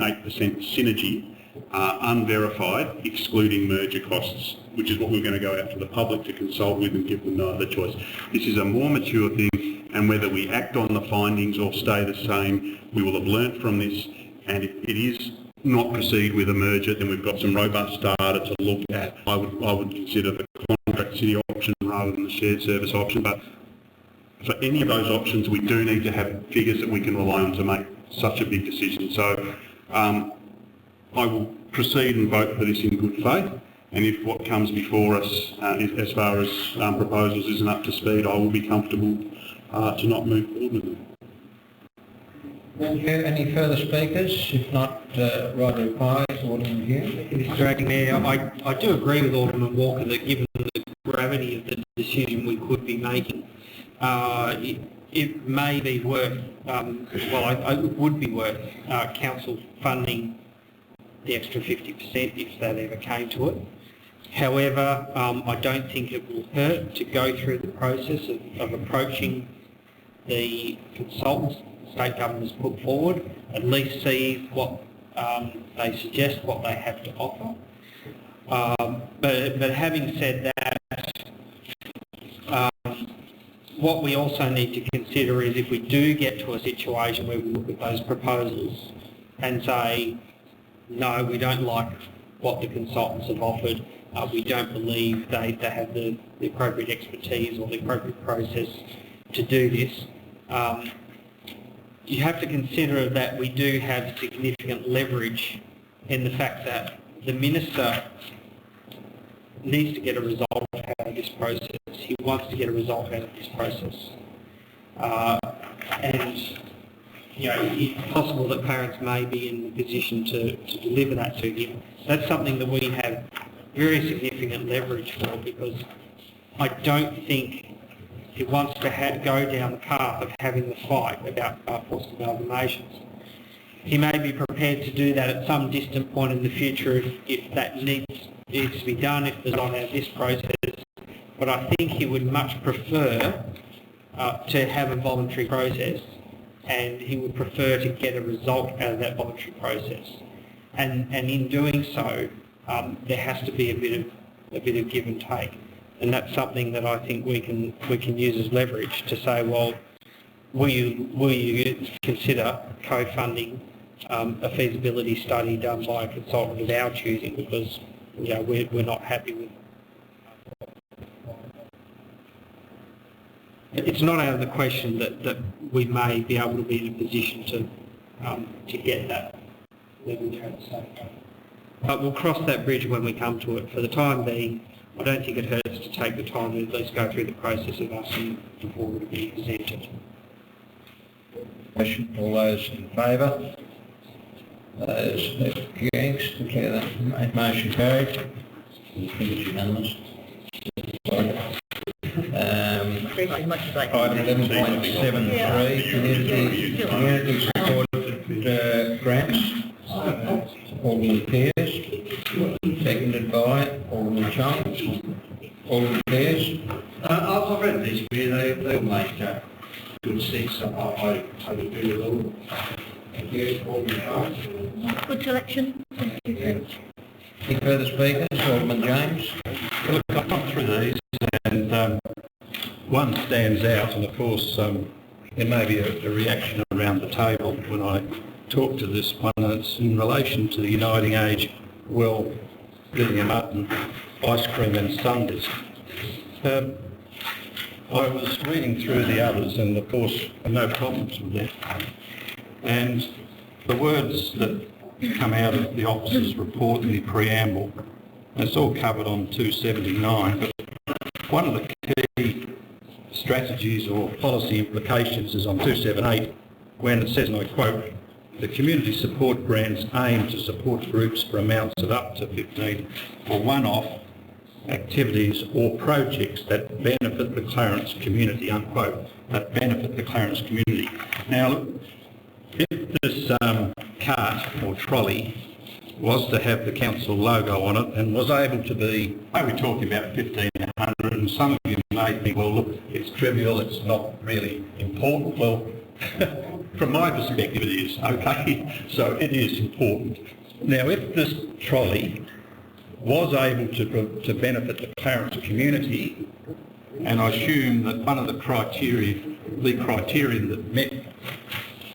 synergy, unverified, excluding merger costs, which is what we're going to go out to the public to consult with and give them no other choice. This is a more mature thing, and whether we act on the findings or stay the same, we will have learnt from this, and if it is not proceed with a merger, then we've got some robust data to look at. I would consider the contract city option rather than the shared service option, but for any of those options, we do need to have figures that we can rely on to make such a big decision. So I will proceed and vote for this in good faith, and if what comes before us as far as proposals isn't up to speed, I will be comfortable to not move forward with them. Thank you. Any further speakers? If not, right reply, Alderman Hume. Mr Acting Mayor, I do agree with Alderman Walker that given the gravity of the decision we could be making, it may be worth, it would be worth council funding the extra 50% if that ever came to it. However, I don't think it will hurt to go through the process of approaching the consultants the state government has put forward, at least see what they suggest, what they have to offer. But having said that, what we also need to consider is if we do get to a situation where we look at those proposals and say, no, we don't like what the consultants have offered, we don't believe they have the appropriate expertise or the appropriate process to do this, you have to consider that we do have significant leverage in the fact that the Minister needs to get a result out of this process. He wants to get a result out of this process. And you know, it's possible that Clarence may be in the position to deliver that to him. That's something that we have very significant leverage for, because I don't think he wants to go down the path of having the fight about forced amalgamations. He may be prepared to do that at some distant point in the future if that needs to be done, if there's not out of this process. But I think he would much prefer to have a voluntary process, and he would prefer to get a result out of that voluntary process. And in doing so, there has to be a bit of give and take. And that's something that I think we can use as leverage to say, well, will you consider co-funding a feasibility study done by a consultant of our choosing, because you know we're not happy with. It's not out of the question that we may be able to be in a position to get that leverage out of the state. But we'll cross that bridge when we come to it. For the time being, I don't think it hurts to take the time to at least go through the process of asking before it be presented. All those in favour? Those against? Declare that motion carried. I think it's unanimous. Item 11.73, community support grants. Alderman Pearce, seconded by Alderman Chung. Alderman Pearce. I've read these, they'll make good sense. I agree with all. Thank you, Alderman Chung. Good selection. Thank you. Any further speakers? Alderman James. Look, I've gone through these and one stands out, and of course there may be a reaction around the table when I talk to this one, and it's in relation to the Uniting Age well getting a mutton, ice cream and sundaes. I was reading through the others, and of course no problems with that. And the words that come out of the officer's report in the preamble, and it's all covered on 279, but one of the key strategies or policy implications is on 278, when it says, and I quote, the community support grants aim to support groups for amounts of up to 15 for one-off activities or projects that benefit the Clarence community, unquote, that benefit the Clarence community. Now, if this cart or trolley was to have the council logo on it and was able to be, we're talking about 1,500, and some of you may think, well, look, it's trivial, it's not really important. Well, from my perspective, it is, okay? So it is important. Now, if this trolley was able to benefit the Clarence community, and I assume that one of the criterion that met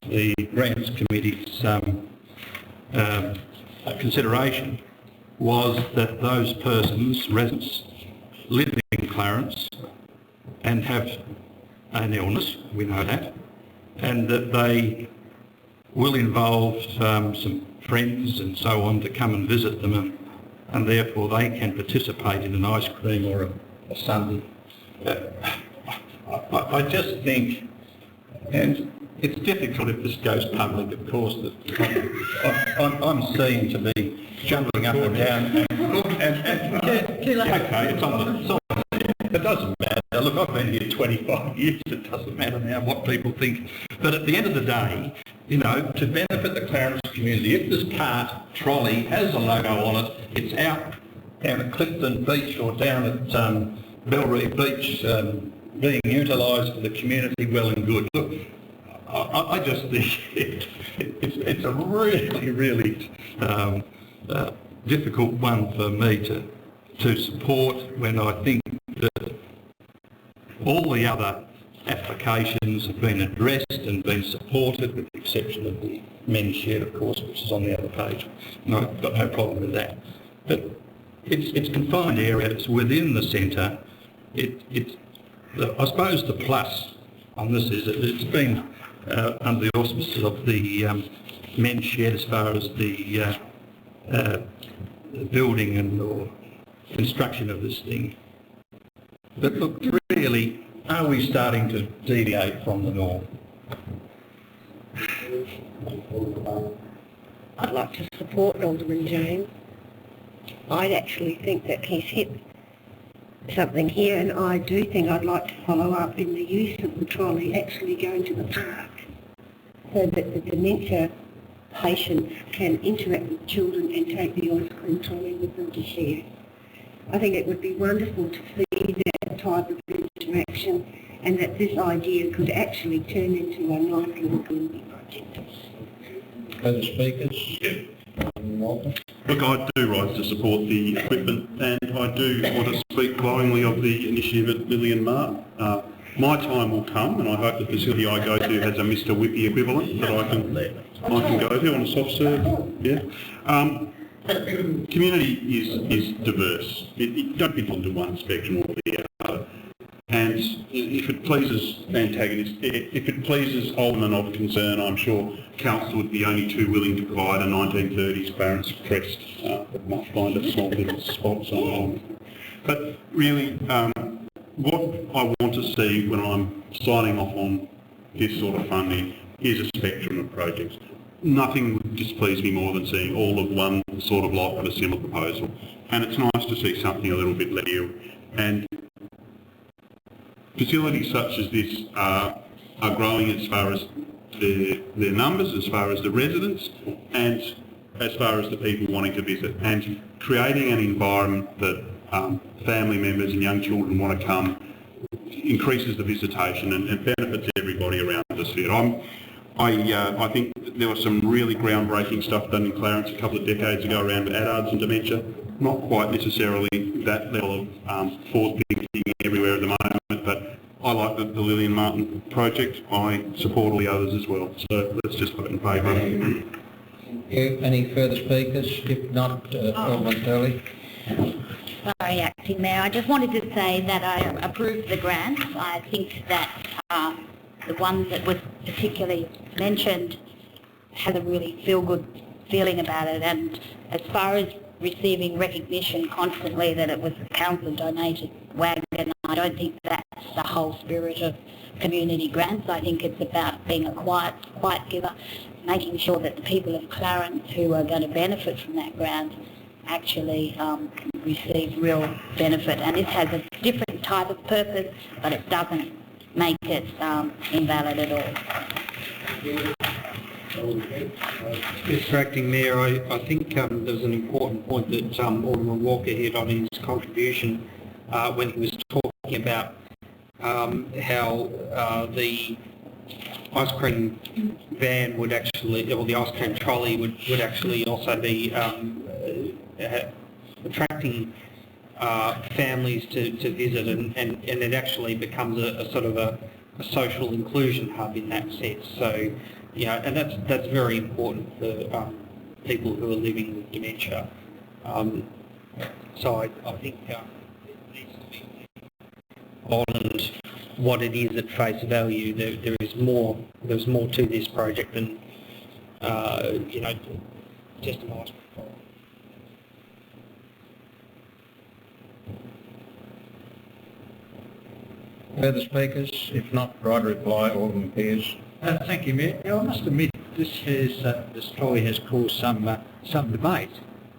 the Grants Committee's consideration was that those persons, residents, live in Clarence and have an illness, we know that, and that they will involve some friends and so on to come and visit them, and therefore they can participate in an ice cream or a sundae. I just think, and it's difficult if this goes public, of course. That I'm seen to be jumping up and down. Okay, it's on the. It doesn't matter. Look, I've been here 25 years. It doesn't matter now what people think. But at the end of the day, you know, to benefit the Clarence community, if this cart trolley has a logo on it, it's out down at Clifton Beach or down at Belrive Beach being utilised for the community, well and good. Look, I just think it's a really, really difficult one for me to support when I think that all the other applications have been addressed and been supported, with the exception of the men's shed, of course, which is on the other page. No, I've got no problem with that. But it's confined area, it's within the centre. I suppose the plus on this is that it's been under the auspices of the men's shed as far as the building and or construction of this thing. But look, really, are we starting to deviate from the norm? I'd like to support Alderman James. I'd actually think that he's hit something here, and I do think I'd like to follow up in the use of the trolley actually going to the park so that the dementia patients can interact with children and take the ice cream trolley with them to share. I think it would be wonderful to see that type of interaction, and that this idea could actually turn into a nice little community project. Further speakers? Look, I do rise to support the equipment, and I do want to speak glowingly of the initiative at Lillian Mark. My time will come, and I hope the facility I go to has a Mr. Whippy equivalent that I can go to on a soft serve. Yeah. Community is diverse. It don't fit onto one spectrum or the other. And if it pleases antagonists, if it pleases Alderman of concern, I'm sure Council would be only too willing to provide a 1930s Clarence crest that might find a small little spot somewhere. But really, what I want to see when I'm signing off on this sort of funding is a spectrum of projects. Nothing would displease me more than seeing all of one sort of lot of a similar proposal. And it's nice to see something a little bit linear. And facilities such as this are growing as far as their numbers, as far as the residents, and as far as the people wanting to visit. And creating an environment that family members and young children want to come increases the visitation and benefits everybody around us here. I think there was some really groundbreaking stuff done in Clarence a couple of decades ago around ADARDS and dementia. Not quite necessarily that level of forward thinking everywhere at the moment, but I like the Lillian Martin project. I support all the others as well. So let's just vote in favour of it. Thank you. Any further speakers? If not, Alderman Turley. Sorry, Acting Mayor. I just wanted to say that I approve the grant. I think that the one that was particularly mentioned has a really feel-good feeling about it, and as far as receiving recognition constantly that it was a council-donated wagon, I don't think that's the whole spirit of community grants. I think it's about being a quiet giver, making sure that the people of Clarence who are going to benefit from that grant actually receive real benefit. And this has a different type of purpose, but it doesn't make it invalid at all. Mr. Acting Mayor, I think there's an important point that Alderman Walker hit on his contribution when he was talking about how the ice cream van would actually, or the ice cream trolley would actually also be attracting families to visit, and it actually becomes a sort of a social inclusion hub in that sense. So, you know, and that's very important for people who are living with dementia. So I think it needs to be on what it is at face value. There's more to this project than you know, just a nice. Further speakers? If not, right reply, Alderman Pearce. Thank you, Mayor. Now, I must admit, this trolley has caused some debate.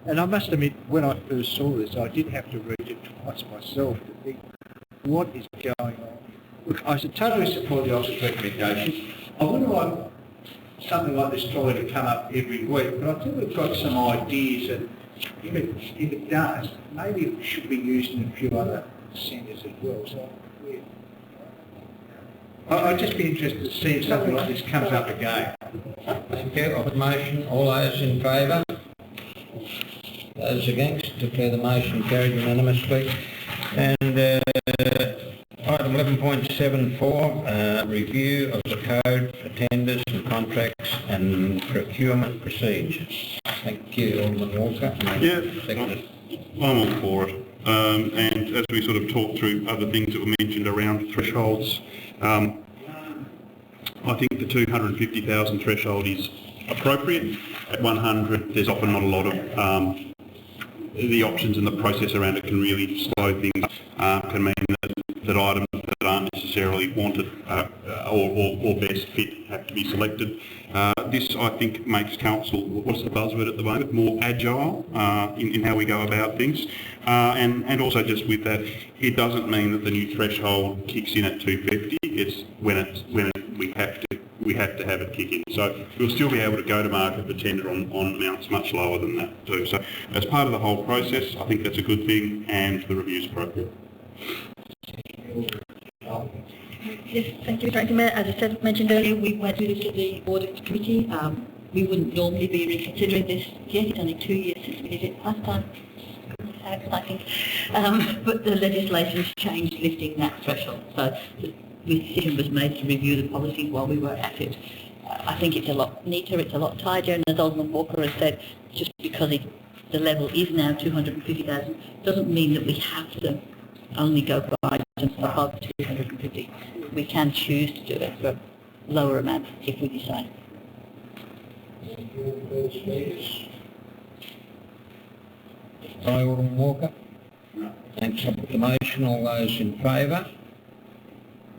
And I must admit, when I first saw this, I did have to read it twice myself to think, what is going on? Look, I totally support the officer's recommendation. I wouldn't like something like this trolley to come up every week, but I think we've got some ideas that if it does, maybe it should be used in a few other centres as well. So, yeah. I'd just be interested to see if something like this comes up again. Thank you. On the motion, all those in favour? Those against? Declare the motion carried unanimously. And item 11.74, review of the code for tenders and contracts and procurement procedures. Thank you, Alderman Walker. Yeah, Seconded. I'm all for it. And as we sort of talked through other things that were mentioned around thresholds, I think the 250,000 threshold is appropriate. At 100, there's often not a lot of the options and the process around it can really slow things up, can mean that items that aren't necessarily wanted or best fit have to be selected. This, I think, makes council, what's the buzzword at the moment, more agile in how we go about things. And also just with that, it doesn't mean that the new threshold kicks in at 250. It's when we have to have it kick in. So we'll still be able to go to market for tender on amounts much lower than that too. So as part of the whole process, I think that's a good thing, and the review's appropriate. Yes, thank you, Mr. Mayor. As I said, mentioned earlier, we went through this at the audit committee. We wouldn't normally be reconsidering this yet. It's only 2 years since we did it last time. I think. But the legislation's changed lifting that threshold. So the decision was made to review the policies while we were at it. I think it's a lot neater, it's a lot tidier, and as Alderman Walker has said, just because the level is now 250,000 doesn't mean that we have to only go for items above 250. We can choose to do it for lower amounts if we decide. Aye, Alderman Walker. Thanks. I put the motion. All those in favour?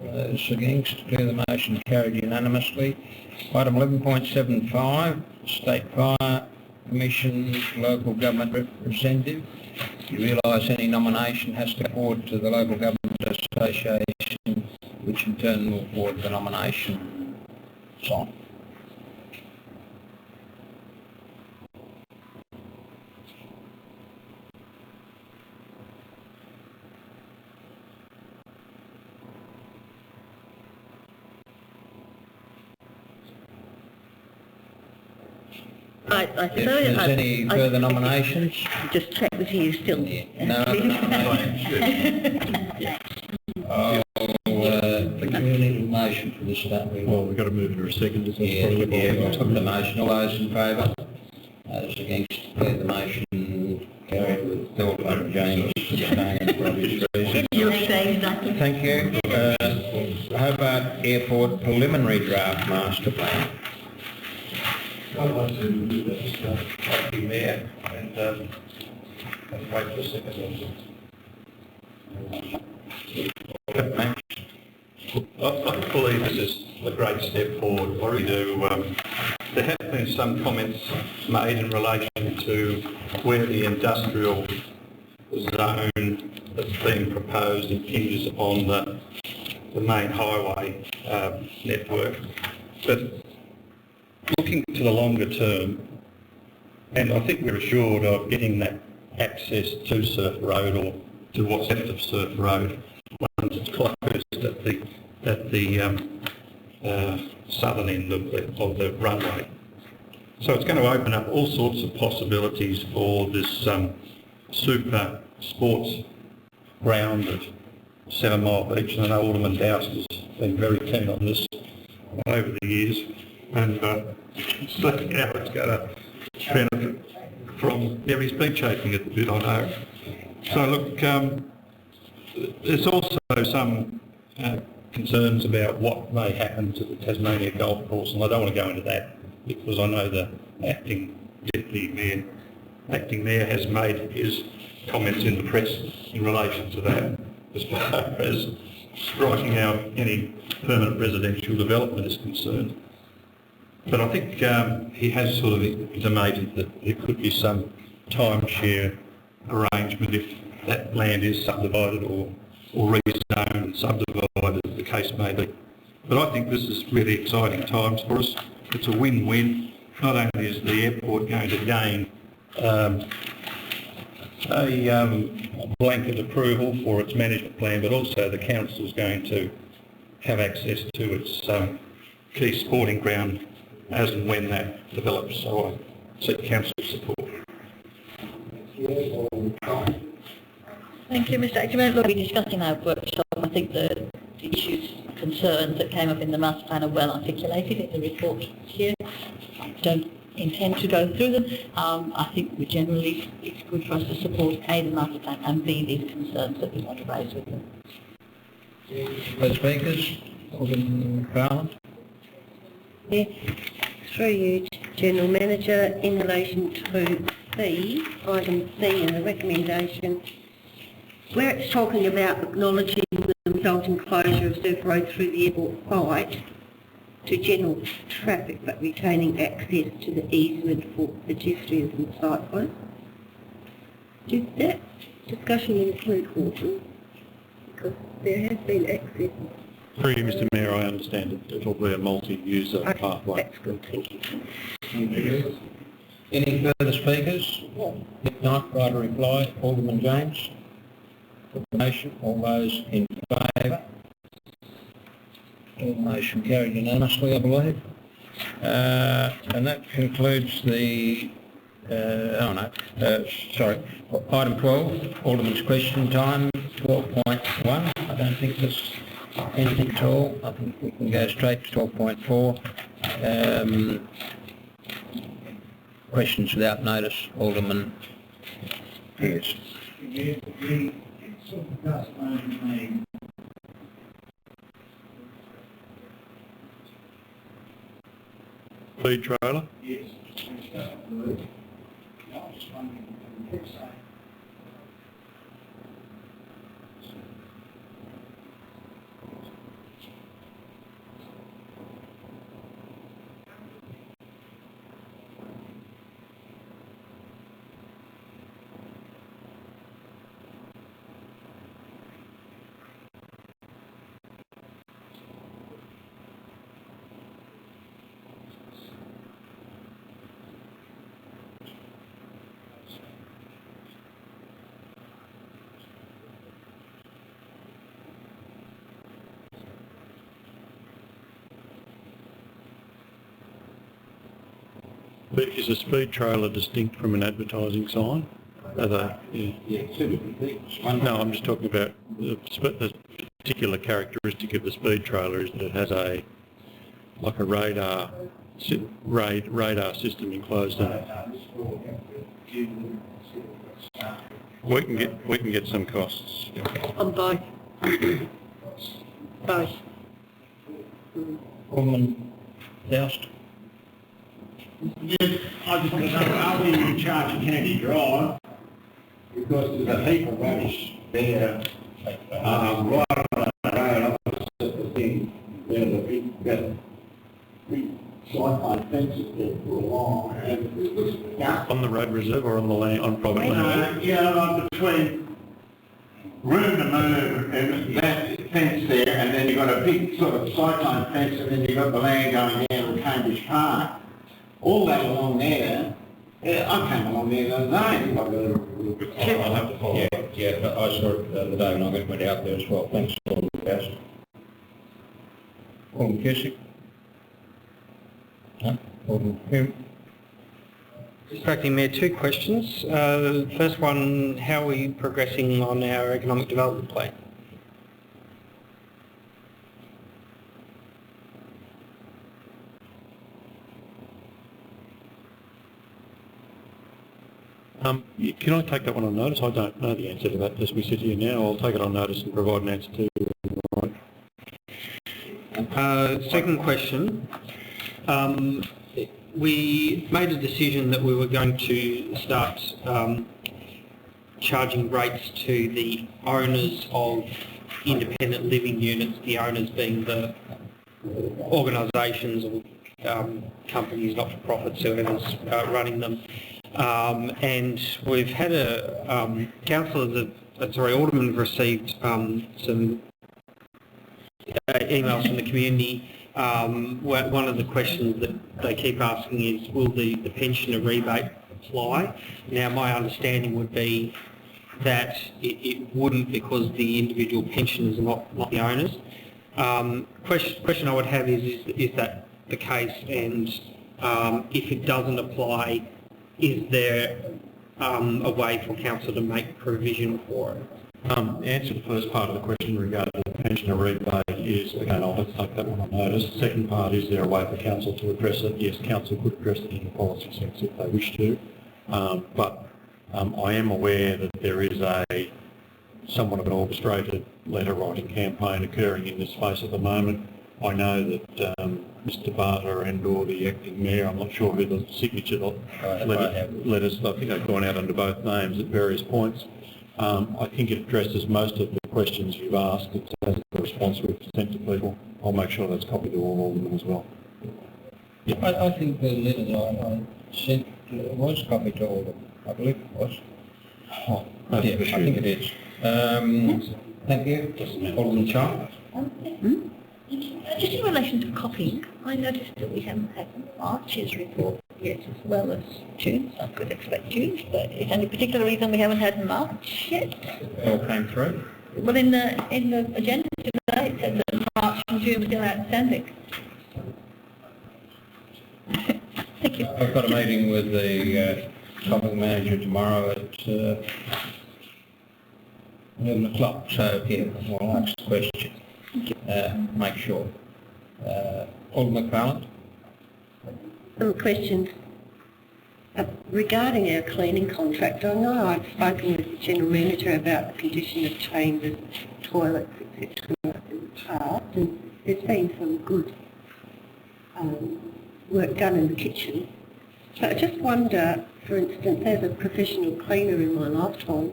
Those against? Declare the motion carried unanimously. Item 11.75, State Fire Commission Local Government Representative. You realise any nomination has to go forward to the Local Government Association, which in turn will forward the nomination sign. I If there's any further nominations? Just check with you still. No other nominations. The community motion for this, don't we? Well, we've got to move it to a second. We'll took the motion. All those in favour? Those against? Declare the motion carried with Phil and James abstaining for obvious reasons. You'll say exactly. Thank you. Hobart Airport preliminary draft master plan. I'd like to move that, thank you, Mayor, and wait for a second. I believe this is a great step forward. I really do. There have been some comments made in relation to where the industrial zone that's being proposed impinges upon the main highway network. But looking to the longer term, and I think we're assured of getting that access to Surf Road or to what's left of Surf Road once it's closed at the southern end of the runway. So it's going to open up all sorts of possibilities for this super sports ground at 7 Mile Beach, and I know Alderman Doust has been very keen on this over the years. And so how it's going to benefit from, yeah, he's been shaking it a bit, I know. So look, there's also some concerns about what may happen to the Tasmania Golf Course, and I don't want to go into that because I know the acting mayor has made his comments in the press in relation to that, as far as striking out any permanent residential development is concerned. But I think he has sort of intimated that there could be some timeshare arrangement if that land is subdivided or rezoned and subdivided, as the case may be. But I think this is really exciting times for us. It's a win-win. Not only is the airport going to gain a blanket approval for its management plan, but also the council is going to have access to its key sporting ground as and when that develops. So I seek council support. Thank you, Mr. Ackerman. Look, we're discussing our workshop. I think the issues, concerns that came up in the master plan are well articulated in the report here. I don't intend to go through them. I think we generally, it's good for us to support A, the master plan, and B, these concerns that we want to raise with them. Further speakers? Alderman Garland. Yeah, through you, General Manager, in relation to C, item C in the recommendation, where it's talking about acknowledging the resulting closure of Surf Road through the airport site to general traffic but retaining access to the easement for pedestrians and cyclists. Did that discussion include horses? Because there has been access. Through you, Mr Mayor, I understand it will be a multi-user pathway. That's good, thank you. Any further speakers? If not, right a reply. Alderman James. For the motion, all those in favour? All motion carried unanimously, I believe. And that concludes the... sorry. Item 12, Alderman's question time, 12.1. I don't think there's anything at all. I think we can go straight to 12.4. Questions without notice, Alderman Pierce. Speed trailer? Yes. Is a speed trailer distinct from an advertising sign? Are they? Yeah, two different things. One, No, I'm just talking about the particular characteristic of the speed trailer is that it has like a radar system enclosed in it. We can get some costs. On both. Both. Alderman Doust. Yes, I just want to know, are we in charge of Candy Drive? Because there's a heap of rubbish there, right on the road, opposite the thing. There's a big cyclone fences there for a while, and On the road reserve or on the land, on private land? yeah, like between room to move and that fence there, and then you've got a big sort of cyclone fence, and then you've got the land going down to Cambridge Park. All that along there, I came along there the other day. I'll have to follow up. Yeah, but I saw it the other day when I went out there as well. Thanks, Alderman Doust. Alderman Cusick. No? Alderman Hume. Acting Mayor, two questions. The first one, how are we progressing on our economic development plan? Can I take that one on notice? I don't know the answer to that as we sit here now. I'll take it on notice and provide an answer to you. Second question. We made a decision that we were going to start charging rates to the owners of independent living units, the owners being the organisations or companies, not-for-profits, whoever's running them. And we've had aldermen have received some emails from the community. One of the questions that they keep asking is, will the pensioner rebate apply? Now, my understanding would be that it wouldn't, because the individual pensioners are not the owners. Question I would have is that the case, and if it doesn't apply, is there a way for council to make provision for it? Answer the first part of the question regarding the pensioner rebate is, again, I'll have to take that one on notice. The second part, is there a way for council to address it? Yes, council could address it in the policy sense if they wish to, but I am aware that there is somewhat of an orchestrated letter writing campaign occurring in this space at the moment. I know that Mr. Barter and/or the acting mayor, I'm not sure who the signature letters, I think they've gone out under both names at various points. I think it addresses most of the questions you've asked. It has the response we've sent to people. I'll make sure that's copied to all of them as well. Yeah. I think the letters I sent was copied to all of them. I believe it was. I think it is. Thank you. Alderman Charles. Just in relation to copying, I noticed that we haven't had March's report yet, as well as June's. I could expect June's, but is there any particular reason we haven't had March yet? It all came through. Well, in the agenda today, it said that March and June were still outstanding. Thank you. I've got a meeting with the topic manager tomorrow at 11 o'clock, so yeah, we'll ask the question. Make sure. Alderman McFarland. Some questions regarding our cleaning contract. I know I've spoken with the General Manager about the condition of chambers, toilets, etc. in the past, and there's been some good work done in the kitchen. So I just wonder, for instance, as a professional cleaner in my lifetime,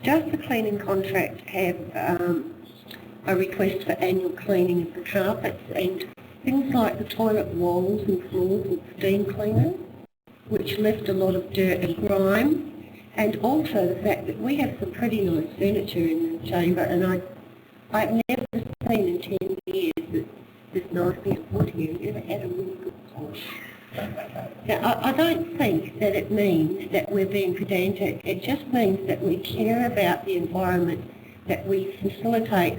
does the cleaning contract have a request for annual cleaning of the carpets and things like the toilet walls and floors with steam cleaners, which left a lot of dirt and grime, and also the fact that we have some pretty nice furniture in the chamber, and I've never seen in 10 years that this nice bit of wood here ever had a really good polish. Now, I don't think that it means that we're being pedantic. It just means that we care about the environment, that we facilitate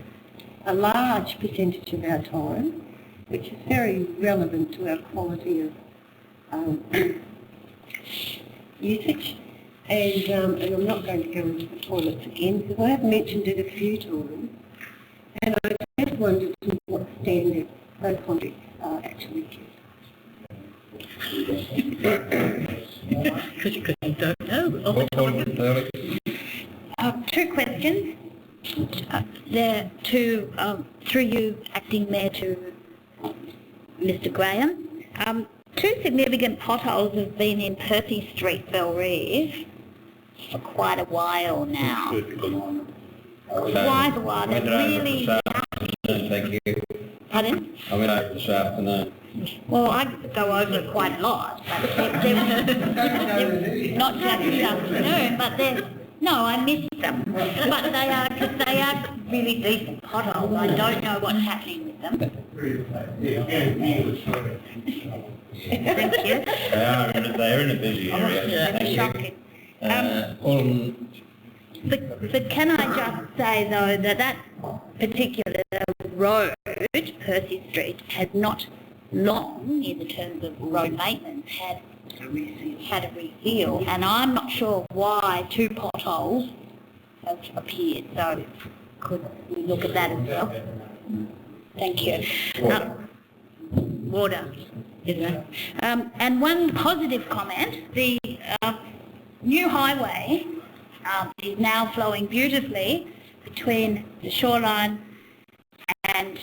a large percentage of our time, which is very relevant to our quality of usage. And I'm not going to go into the toilets again because I have mentioned it a few times. And I just wondered to what standard those contracts are actually kept. Because you don't know. Two questions. They're through you, Acting Mayor, to Mr. Graham. Two significant potholes have been in Percy Street, Belrive, for quite a while now. Quite a while. They're really... Thank you. Pardon? I went over this afternoon. Well, I go over it quite a lot, but they're not just this afternoon, but they're... No, I missed them, but they are really decent potholes. I don't know what's happening with them. Thank you. They are in a busy area. Yeah, shocking. But can I just say, though, that particular road, Percy Street, has not long, in the terms of road maintenance, had a reveal, and I'm not sure why two potholes have appeared, so could we look at that as well? Thank you. Water, isn't it? And one positive comment, the new highway is now flowing beautifully between the shoreline and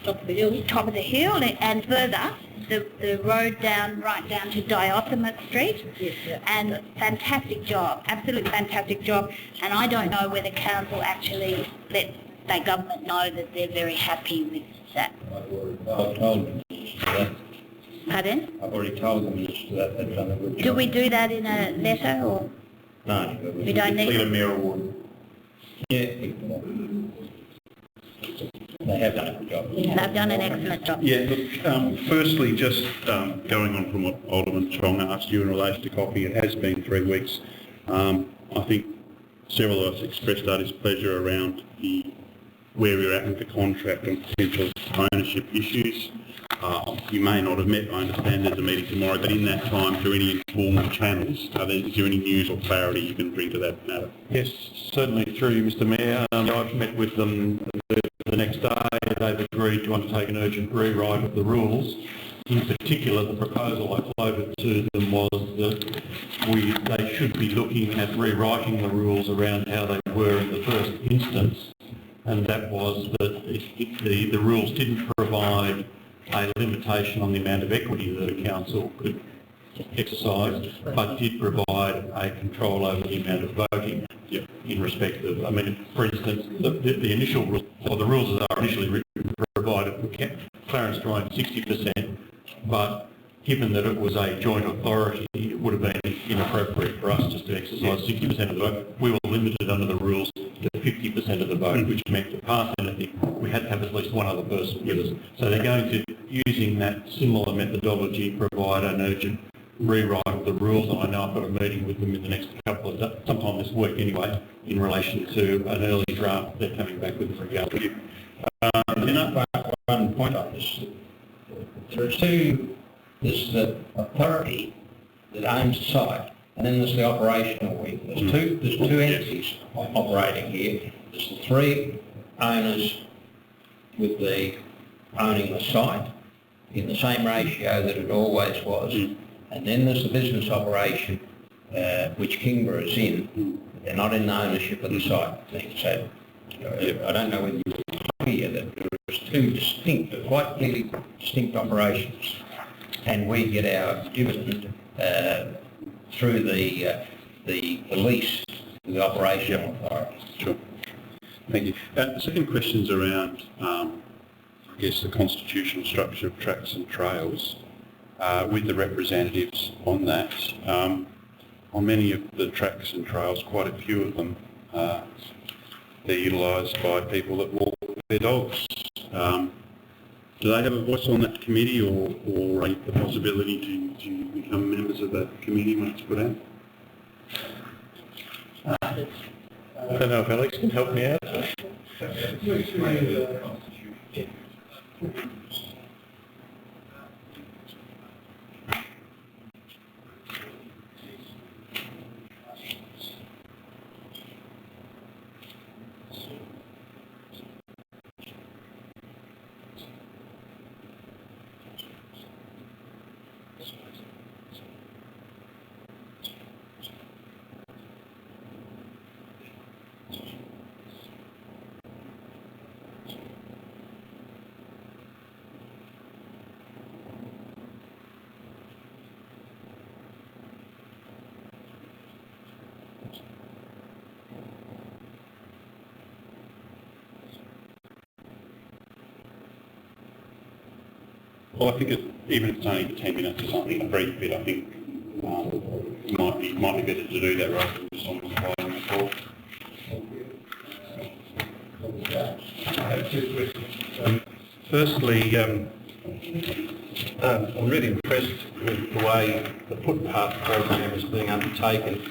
top of the hill and further the road right down to Diothema Street. Yes, yeah. And fantastic job, absolutely fantastic job. And I don't know whether council actually lets state government know that they're very happy with that. I've told them that. Pardon? I've already told them that they've done a good job. Do we do that in a letter or? No. We don't need Clear it? Mayor Award. Yeah. They have done a good job. They've done an excellent job. Yeah, look, firstly, just going on from what Alderman Chong asked you in relation to coffee, it has been 3 weeks. I think several of us expressed our displeasure around where we're at with the contract and potential ownership issues. You may not have met, I understand there's a meeting tomorrow, but in that time, through any informal channels, is there any news or clarity you can bring to that matter? Yes, certainly through you, Mr Mayor. I've met with them the next day. They've agreed to undertake an urgent rewrite of the rules. In particular, the proposal I floated to them was that they should be looking at rewriting the rules around how they were in the first instance, and that was that the rules didn't provide a limitation on the amount of equity that a council could exercise, but did provide a control over the amount of voting in respect of, I mean, for instance, the initial rules, or the rules as they are initially written, provided for Clarence to own 60%, but given that it was a joint authority, it would have been inappropriate for us just to exercise 60% of the vote. We were limited under the rules to 50% of the vote, which meant to pass anything, we had to have at least one other person with us. So they're going to, using that similar methodology, provide an urgent rewrite of the rules. And I know I've got a meeting with them in the next couple of days, sometime this week anyway, in relation to an early draft they're coming back with regard to. One point on this. There are two. There's the authority that owns the site, and then there's the operational wing. There's two entities operating here. There's the 3 owners with the owning the site in the same ratio that it always was, and then there's the business operation which Kingborough is in. They're not in the ownership of the site. So I don't know whether you're clear that there's 2 distinct, quite clearly distinct operations. And we get our dividend through the lease to the operational authority. Sure. Thank you. The second question's around, I guess, the constitutional structure of tracks and trails, with the representatives on that. On many of the tracks and trails, quite a few of them, they're utilised by people that walk their dogs. Do they have a voice on that committee, or the possibility to become members of that committee when it's put out? I don't know if Alex can help me out. Well, I think even if it's only for 10 minutes or something, a brief bit, I think it might be better to do that rather than just on the fly on the call. I have 2 questions. Firstly, I'm really impressed with the way the footpath program is being undertaken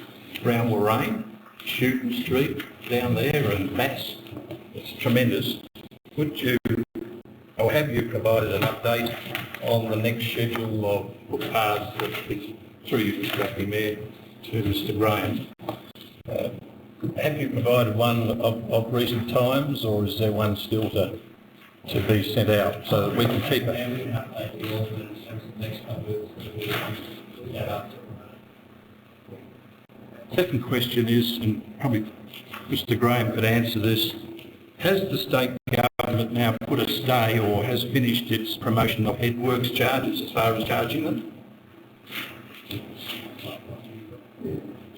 around Warrane, Shooton Street, down there, and Mass. It's tremendous. Would you, or have you provided an update on the next schedule of footpaths through you, Mr. Acting Mayor, to Mr. Graham? Have you provided one of recent times, or is there one still to be sent out so that we can keep it? Second question is, and probably Mr. Graham could answer this, Has the state government now put a stay or has finished its promotion of head works charges as far as charging them?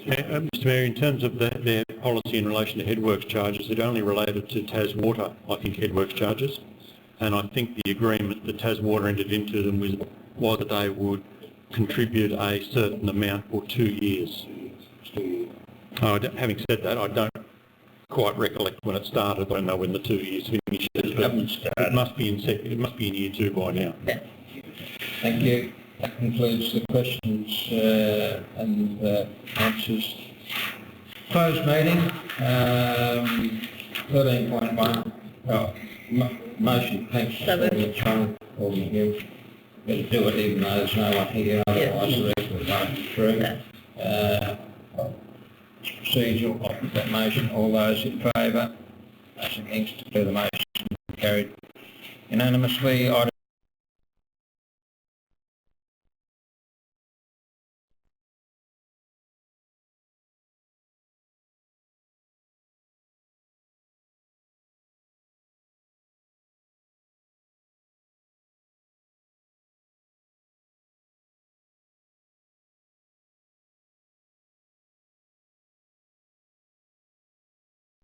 Mr Mayor, in terms of their policy in relation to headworks charges, it only related to Tas Water, I think, headworks charges. And I think the agreement that Tas Water entered into them was that they would contribute a certain amount for 2 years. Having said that, I don't quite recollect when it started. I don't know when the 2 years finished. It must be in year 2 by now. Thank you. That concludes the questions and answers. Closed meeting. 13.1. Motion. Thanks. Alderman Hill. Better do it even though there's no one here, otherwise the rest will go through. Procedural, I'll put that motion. All those in favour? Those against? Declare the motion carried unanimously. Item